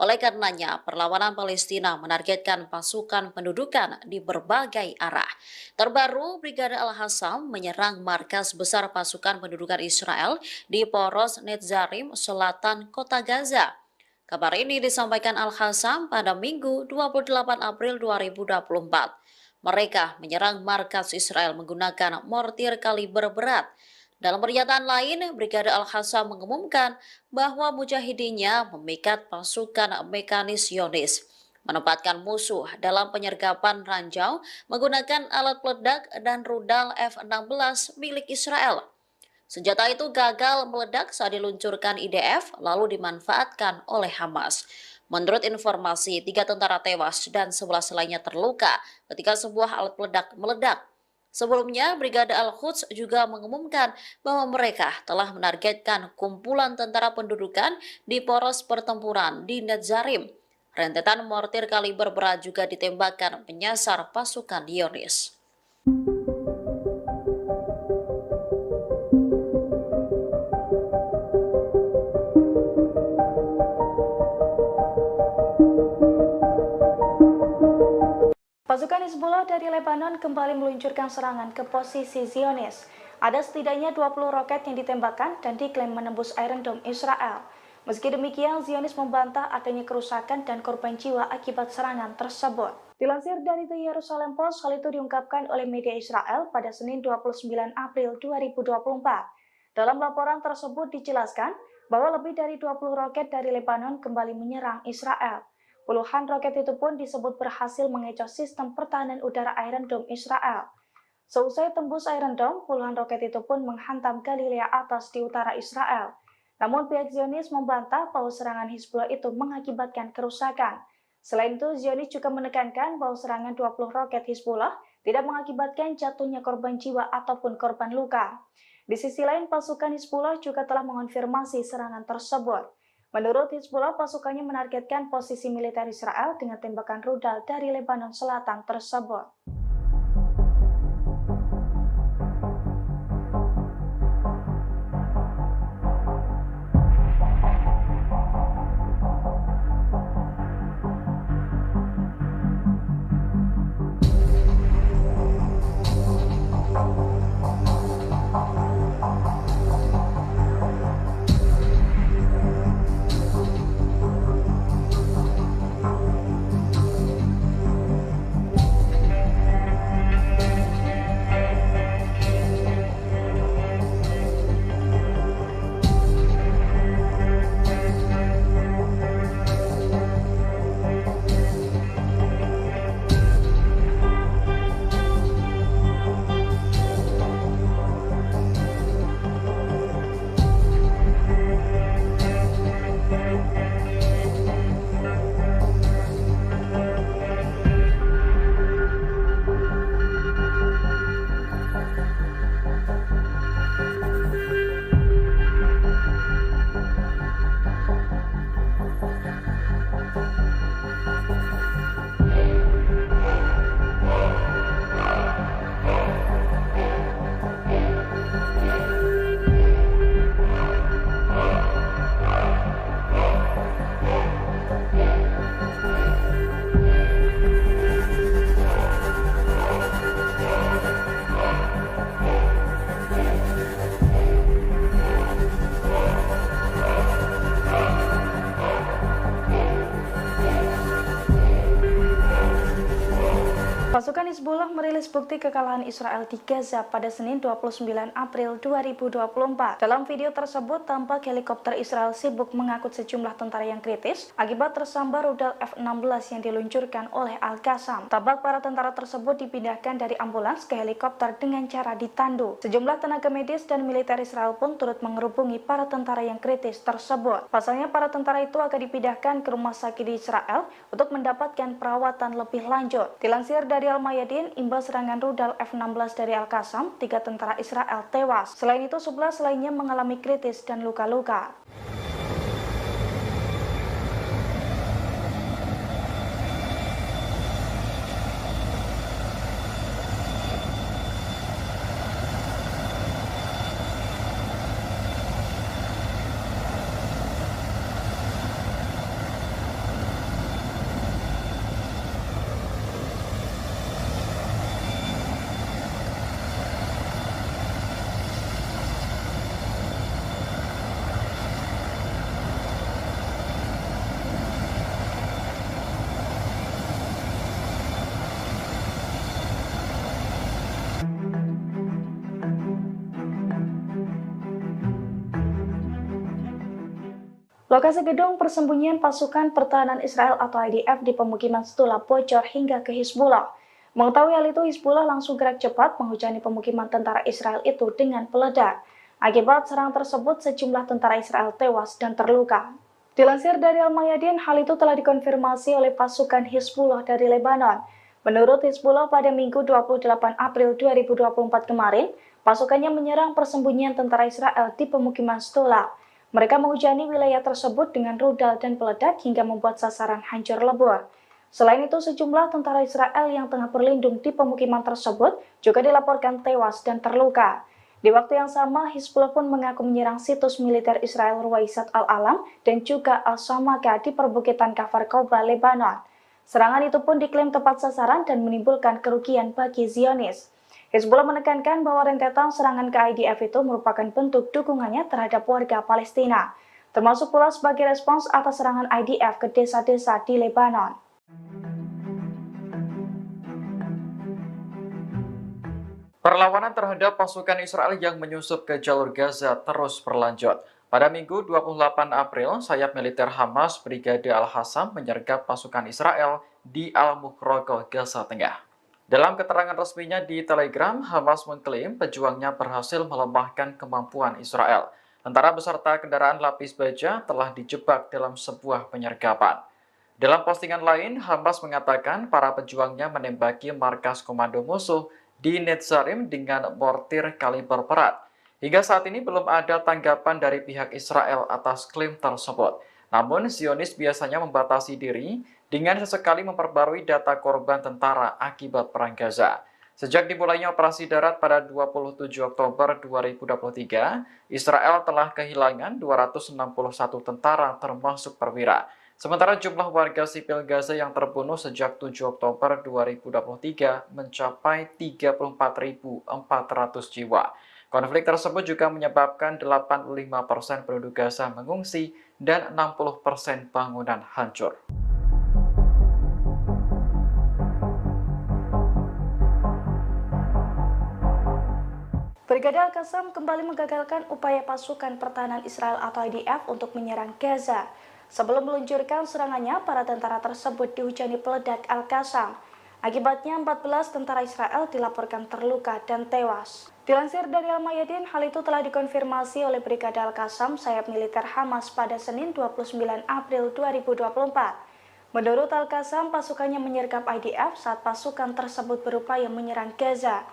Oleh karenanya, perlawanan Palestina menargetkan pasukan pendudukan di berbagai arah. Terbaru, Brigade Al-Hassam menyerang markas besar pasukan pendudukan Israel di Poros Netzarim, selatan kota Gaza. Kabar ini disampaikan Al-Hassam pada Minggu 28 April 2024. Mereka menyerang markas Israel menggunakan mortir kaliber berat. Dalam pernyataan lain, Brigade Al-Hassam mengumumkan bahwa mujahidinnya memikat pasukan mekanis Zionis, menempatkan musuh dalam penyergapan ranjau menggunakan alat peledak dan rudal F-16 milik Israel. Senjata itu gagal meledak saat diluncurkan IDF lalu dimanfaatkan oleh Hamas. Menurut informasi, 3 tentara tewas dan 11 lainnya terluka ketika sebuah alat peledak meledak. Sebelumnya, Brigade Al-Quds juga mengumumkan bahwa mereka telah menargetkan kumpulan tentara pendudukan di poros pertempuran di Netzarim. Rentetan mortir kaliber berat juga ditembakkan menyasar pasukan Zionis. Pasukan Hizbullah dari Lebanon kembali meluncurkan serangan ke posisi Zionis. Ada setidaknya 20 roket yang ditembakkan dan diklaim menembus Iron Dome Israel. Meski demikian, Zionis membantah adanya kerusakan dan korban jiwa akibat serangan tersebut. Dilansir dari The Jerusalem Post, hal itu diungkapkan oleh media Israel pada Senin 29 April 2024. Dalam laporan tersebut dijelaskan bahwa lebih dari 20 roket dari Lebanon kembali menyerang Israel. Puluhan roket itu pun disebut berhasil mengecoh sistem pertahanan udara Iron Dome Israel. Seusai tembus Iron Dome, puluhan roket itu pun menghantam Galilea atas di utara Israel. Namun pihak Zionis membantah bahwa serangan Hizbullah itu mengakibatkan kerusakan. Selain itu, Zionis juga menekankan bahwa serangan 20 roket Hizbullah tidak mengakibatkan jatuhnya korban jiwa ataupun korban luka. Di sisi lain, pasukan Hizbullah juga telah mengonfirmasi serangan tersebut. Menurut Hizbullah, pasukannya menargetkan posisi militer Israel dengan tembakan rudal dari Lebanon Selatan tersebut. Pasukan Hizbullah merilis bukti kekalahan Israel di Gaza pada Senin 29 April 2024. Dalam video tersebut, tampak helikopter Israel sibuk mengangkut sejumlah tentara yang kritis akibat tersambar rudal F-16 yang diluncurkan oleh Al-Qassam. Tampak para tentara tersebut dipindahkan dari ambulans ke helikopter dengan cara ditandu. Sejumlah tenaga medis dan militer Israel pun turut mengerubungi para tentara yang kritis tersebut. Pasalnya, para tentara itu akan dipindahkan ke rumah sakit di Israel untuk mendapatkan perawatan lebih lanjut. Dilansir dari Al-Mayadin, imbas serangan rudal F-16 dari Al-Qassam, 3 tentara Israel tewas. Selain itu, 11 lainnya mengalami kritis dan luka-luka. Lokasi gedung persembunyian pasukan pertahanan Israel atau IDF di pemukiman Stula bocor hingga ke Hizbullah. Mengetahui hal itu, Hizbullah langsung gerak cepat menghujani pemukiman tentara Israel itu dengan peledak. Akibat serangan tersebut, sejumlah tentara Israel tewas dan terluka. Dilansir dari Al-Mayadin, hal itu telah dikonfirmasi oleh pasukan Hizbullah dari Lebanon. Menurut Hizbullah, pada Minggu 28 April 2024 kemarin, pasukannya menyerang persembunyian tentara Israel di pemukiman Stula. Mereka menghujani wilayah tersebut dengan rudal dan peledak hingga membuat sasaran hancur lebur. Selain itu, sejumlah tentara Israel yang tengah berlindung di pemukiman tersebut juga dilaporkan tewas dan terluka. Di waktu yang sama, Hizbullah pun mengaku menyerang situs militer Israel Ruwaisat Al-Alam dan juga Al-Samaka di perbukitan Kafar Koba, Lebanon. Serangan itu pun diklaim tepat sasaran dan menimbulkan kerugian bagi Zionis. Hizbullah menekankan bahwa rentetan serangan ke IDF itu merupakan bentuk dukungannya terhadap warga Palestina, termasuk pula sebagai respons atas serangan IDF ke desa-desa di Lebanon. Perlawanan terhadap pasukan Israel yang menyusup ke jalur Gaza terus berlanjut. Pada Minggu 28 April, sayap militer Hamas Brigade Al-Hassam menyergap pasukan Israel di Al-Mukhroqoh, Gaza Tengah. Dalam keterangan resminya di Telegram, Hamas mengklaim pejuangnya berhasil melemahkan kemampuan Israel. Tentara beserta kendaraan lapis baja telah dijebak dalam sebuah penyergapan. Dalam postingan lain, Hamas mengatakan para pejuangnya menembaki markas komando musuh di Netzarim dengan mortir kaliber berat. Hingga saat ini belum ada tanggapan dari pihak Israel atas klaim tersebut. Namun, Zionis biasanya membatasi diri dengan sesekali memperbarui data korban tentara akibat perang Gaza. Sejak dimulainya operasi darat pada 27 Oktober 2023, Israel telah kehilangan 261 tentara termasuk perwira. Sementara jumlah warga sipil Gaza yang terbunuh sejak 7 Oktober 2023 mencapai 34.400 jiwa. Konflik tersebut juga menyebabkan 85% penduduk Gaza mengungsi dan 60% bangunan hancur. Brigade Al-Qassam kembali menggagalkan upaya pasukan pertahanan Israel atau IDF untuk menyerang Gaza. Sebelum meluncurkan serangannya, para tentara tersebut dihujani peledak Al-Qassam. Akibatnya 14 tentara Israel dilaporkan terluka dan tewas. Dilansir dari Al-Mayadin, hal itu telah dikonfirmasi oleh Brigade Al-Qassam sayap militer Hamas pada Senin 29 April 2024. Menurut Al-Qassam, pasukannya menyergap IDF saat pasukan tersebut berupaya menyerang Gaza.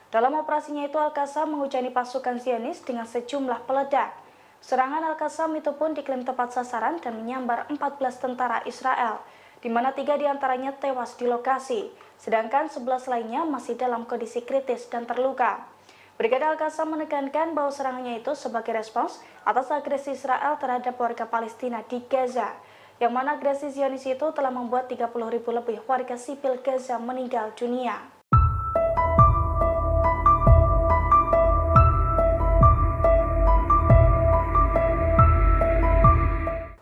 Dalam operasinya itu, Al-Qassam menghujani pasukan Zionis dengan sejumlah peledak. Serangan Al-Qassam itu pun diklaim tepat sasaran dan menyambar 14 tentara Israel, di mana 3 diantaranya tewas di lokasi, sedangkan 11 lainnya masih dalam kondisi kritis dan terluka. Brigade Al-Qassam menekankan bahwa serangannya itu sebagai respons atas agresi Israel terhadap warga Palestina di Gaza, yang mana agresi Zionis itu telah membuat 30.000 lebih warga sipil Gaza meninggal dunia.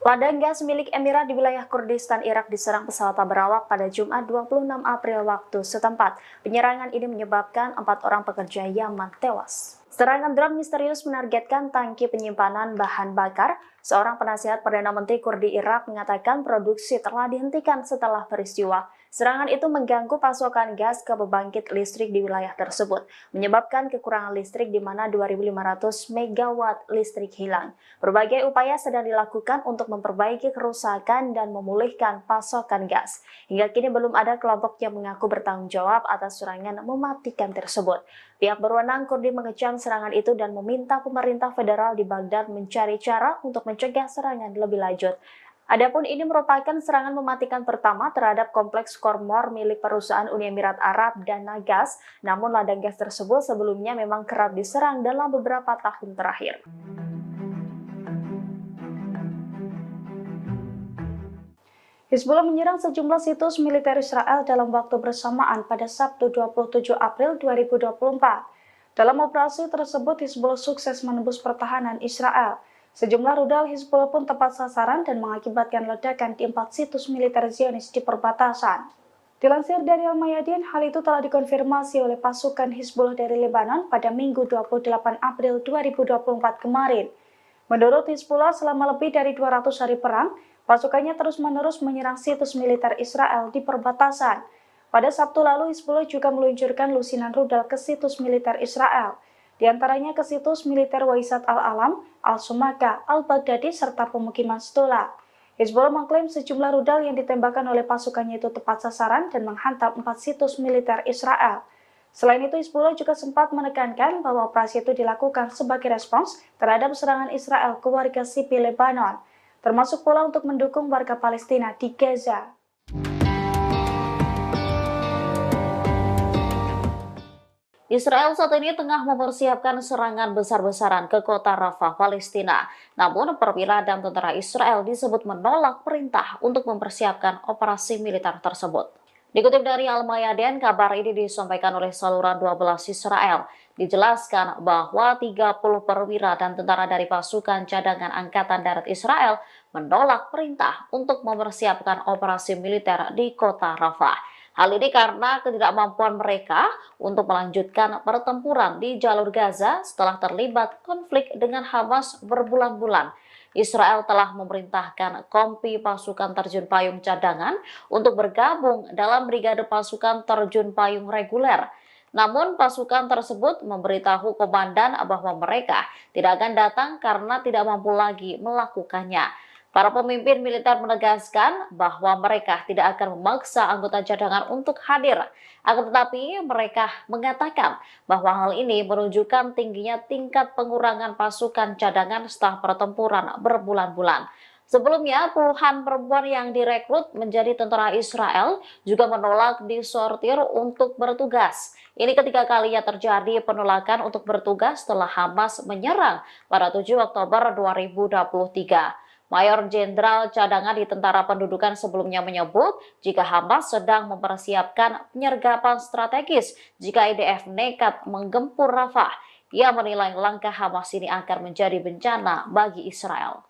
Ladang gas milik Emirat di wilayah Kurdistan Irak diserang pesawat tak berawak pada Jumat 26 April waktu setempat. Penyerangan ini menyebabkan 4 orang pekerja Yaman tewas. Serangan drone misterius menargetkan tangki penyimpanan bahan bakar. Seorang penasihat Perdana Menteri Kurdi Irak mengatakan produksi telah dihentikan setelah peristiwa. Serangan itu mengganggu pasokan gas ke pembangkit listrik di wilayah tersebut, menyebabkan kekurangan listrik di mana 2.500 megawatt listrik hilang. Berbagai upaya sedang dilakukan untuk memperbaiki kerusakan dan memulihkan pasokan gas. Hingga kini belum ada kelompok yang mengaku bertanggung jawab atas serangan mematikan tersebut. Pihak berwenang Kurdi mengecam serangan itu dan meminta pemerintah federal di Baghdad mencari cara untuk mencegah serangan lebih lanjut. Adapun ini merupakan serangan mematikan pertama terhadap kompleks Kormor milik perusahaan Uni Emirat Arab dan Nagas, namun ladang gas tersebut sebelumnya memang kerap diserang dalam beberapa tahun terakhir. Hizbullah menyerang sejumlah situs militer Israel dalam waktu bersamaan pada Sabtu 27 April 2024. Dalam operasi tersebut, Hizbullah sukses menembus pertahanan Israel. Sejumlah rudal Hizbullah pun tepat sasaran dan mengakibatkan ledakan di 4 situs militer Zionis di perbatasan. Dilansir dari Al-Mayadin, hal itu telah dikonfirmasi oleh pasukan Hizbullah dari Lebanon pada Minggu 28 April 2024 kemarin. Menurut Hizbullah, selama lebih dari 200 hari perang, pasukannya terus-menerus menyerang situs militer Israel di perbatasan. Pada Sabtu lalu, Hizbullah juga meluncurkan lusinan rudal ke situs militer Israel, di antaranya ke situs militer Waisat al-Alam, al-Sumaka, al-Baghdadi, serta pemukiman Stola. Hizbullah mengklaim sejumlah rudal yang ditembakkan oleh pasukannya itu tepat sasaran dan menghantam 4 situs militer Israel. Selain itu, Hizbullah juga sempat menekankan bahwa operasi itu dilakukan sebagai respons terhadap serangan Israel ke warga sipil Lebanon, termasuk pula untuk mendukung warga Palestina di Gaza. Israel saat ini tengah mempersiapkan serangan besar-besaran ke kota Rafah, Palestina. Namun, perwira dan tentara Israel disebut menolak perintah untuk mempersiapkan operasi militer tersebut. Dikutip dari Al-Mayadin, kabar ini disampaikan oleh saluran 12 Israel. Dijelaskan bahwa 30 perwira dan tentara dari pasukan cadangan Angkatan Darat Israel menolak perintah untuk mempersiapkan operasi militer di kota Rafah. Hal ini karena ketidakmampuan mereka untuk melanjutkan pertempuran di jalur Gaza setelah terlibat konflik dengan Hamas berbulan-bulan. Israel telah memerintahkan kompi pasukan terjun payung cadangan untuk bergabung dalam brigade pasukan terjun payung reguler. Namun pasukan tersebut memberitahu komandan bahwa mereka tidak akan datang karena tidak mampu lagi melakukannya. Para pemimpin militer menegaskan bahwa mereka tidak akan memaksa anggota cadangan untuk hadir. Akan tetapi mereka mengatakan bahwa hal ini menunjukkan tingginya tingkat pengurangan pasukan cadangan setelah pertempuran berbulan-bulan. Sebelumnya, puluhan perempuan yang direkrut menjadi tentara Israel juga menolak disortir untuk bertugas. Ini ketiga kalinya terjadi penolakan untuk bertugas setelah Hamas menyerang pada 7 Oktober 2023. Mayor Jenderal Cadangan di Tentara Pendudukan sebelumnya menyebut jika Hamas sedang mempersiapkan penyergapan strategis jika IDF nekat menggempur Rafah. Ia menilai langkah Hamas ini akan menjadi bencana bagi Israel.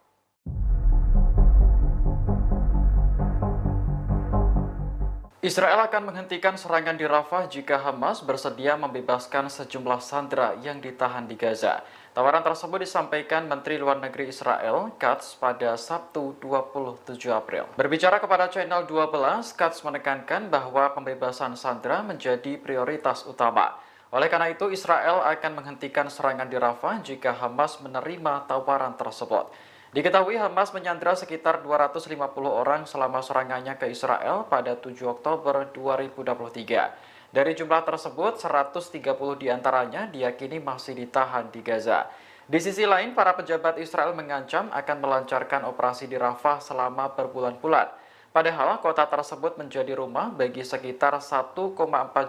Israel akan menghentikan serangan di Rafah jika Hamas bersedia membebaskan sejumlah sandera yang ditahan di Gaza. Tawaran tersebut disampaikan Menteri Luar Negeri Israel, Katz, pada Sabtu 27 April. Berbicara kepada Channel 12, Katz menekankan bahwa pembebasan sandera menjadi prioritas utama. Oleh karena itu, Israel akan menghentikan serangan di Rafah jika Hamas menerima tawaran tersebut. Diketahui Hamas menyandera sekitar 250 orang selama serangannya ke Israel pada 7 Oktober 2023. Dari jumlah tersebut, 130 diantaranya diyakini masih ditahan di Gaza. Di sisi lain, para pejabat Israel mengancam akan melancarkan operasi di Rafah selama berbulan-bulan. Padahal kota tersebut menjadi rumah bagi sekitar 1,4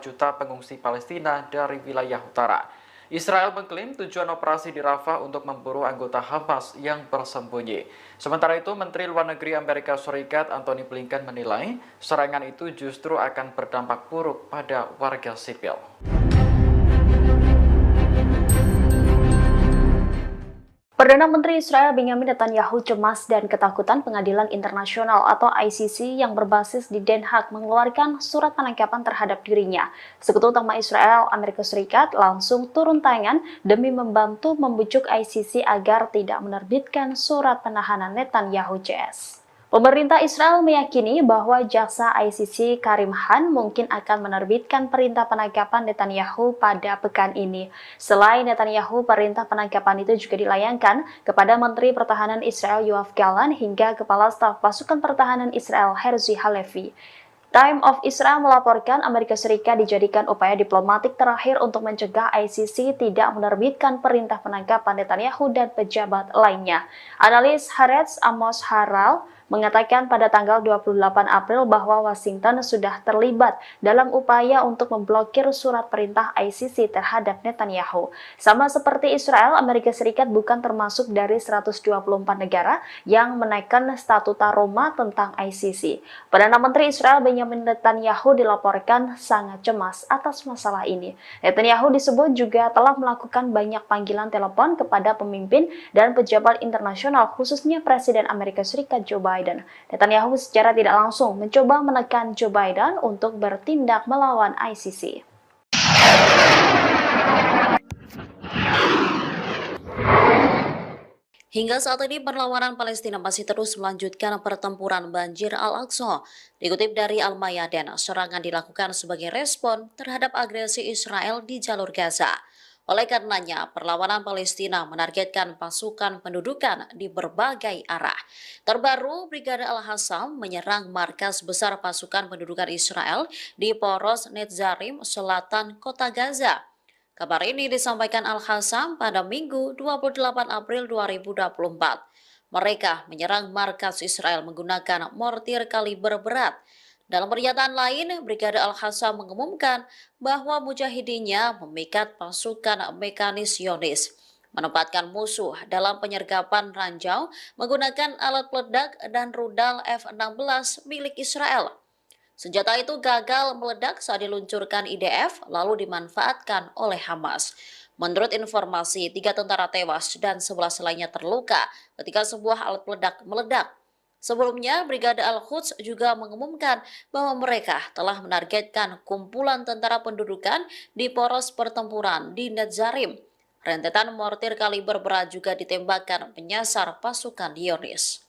juta pengungsi Palestina dari wilayah utara. Israel mengklaim tujuan operasi di Rafah untuk memburu anggota Hamas yang bersembunyi. Sementara itu, Menteri Luar Negeri Amerika Serikat Antony Blinken menilai serangan itu justru akan berdampak buruk pada warga sipil. Perdana Menteri Israel Benjamin Netanyahu cemas dan ketakutan Pengadilan Internasional atau ICC yang berbasis di Den Haag mengeluarkan surat penangkapan terhadap dirinya. Sekutu utama Israel, Amerika Serikat langsung turun tangan demi membantu membujuk ICC agar tidak menerbitkan surat penahanan Netanyahu CS. Pemerintah Israel meyakini bahwa jaksa ICC Karim Khan mungkin akan menerbitkan perintah penangkapan Netanyahu pada pekan ini. Selain Netanyahu, perintah penangkapan itu juga dilayangkan kepada Menteri Pertahanan Israel Yoav Gallant hingga Kepala Staf Pasukan Pertahanan Israel Herzi Halevi. Time of Israel melaporkan Amerika Serikat dijadikan upaya diplomatik terakhir untuk mencegah ICC tidak menerbitkan perintah penangkapan Netanyahu dan pejabat lainnya. Analis Haaretz Amos Harel mengatakan pada tanggal 28 April bahwa Washington sudah terlibat dalam upaya untuk memblokir surat perintah ICC terhadap Netanyahu. Sama seperti Israel, Amerika Serikat bukan termasuk dari 124 negara yang menaikkan statuta Roma tentang ICC. Perdana Menteri Israel Benjamin Netanyahu dilaporkan sangat cemas atas masalah ini. Netanyahu disebut juga telah melakukan banyak panggilan telepon kepada pemimpin dan pejabat internasional, khususnya Presiden Amerika Serikat Joe Biden. Netanyahu secara tidak langsung mencoba menekan Joe Biden untuk bertindak melawan ICC. Hingga saat ini perlawanan Palestina masih terus melanjutkan pertempuran banjir Al-Aqsa. Dikutip dari Al-Mayadin, serangan dilakukan sebagai respon terhadap agresi Israel di jalur Gaza. Oleh karenanya, perlawanan Palestina menargetkan pasukan pendudukan di berbagai arah. Terbaru, Brigade Al-Hassam menyerang markas besar pasukan pendudukan Israel di Poros Netzarim, selatan kota Gaza. Kabar ini disampaikan Al-Hassam pada Minggu 28 April 2024. Mereka menyerang markas Israel menggunakan mortir kaliber berat. Dalam pernyataan lain, Brigade Al-Hassam mengumumkan bahwa mujahidinnya memikat pasukan mekanis Zionis, menempatkan musuh dalam penyergapan ranjau menggunakan alat peledak dan rudal F-16 milik Israel. Senjata itu gagal meledak saat diluncurkan IDF lalu dimanfaatkan oleh Hamas. Menurut informasi, 3 tentara tewas dan 11 lainnya terluka ketika sebuah alat peledak meledak. Sebelumnya, Brigade Al-Quds juga mengumumkan bahwa mereka telah menargetkan kumpulan tentara pendudukan di poros pertempuran di Netzarim. Rentetan mortir kaliber berat juga ditembakkan menyasar pasukan Zionis.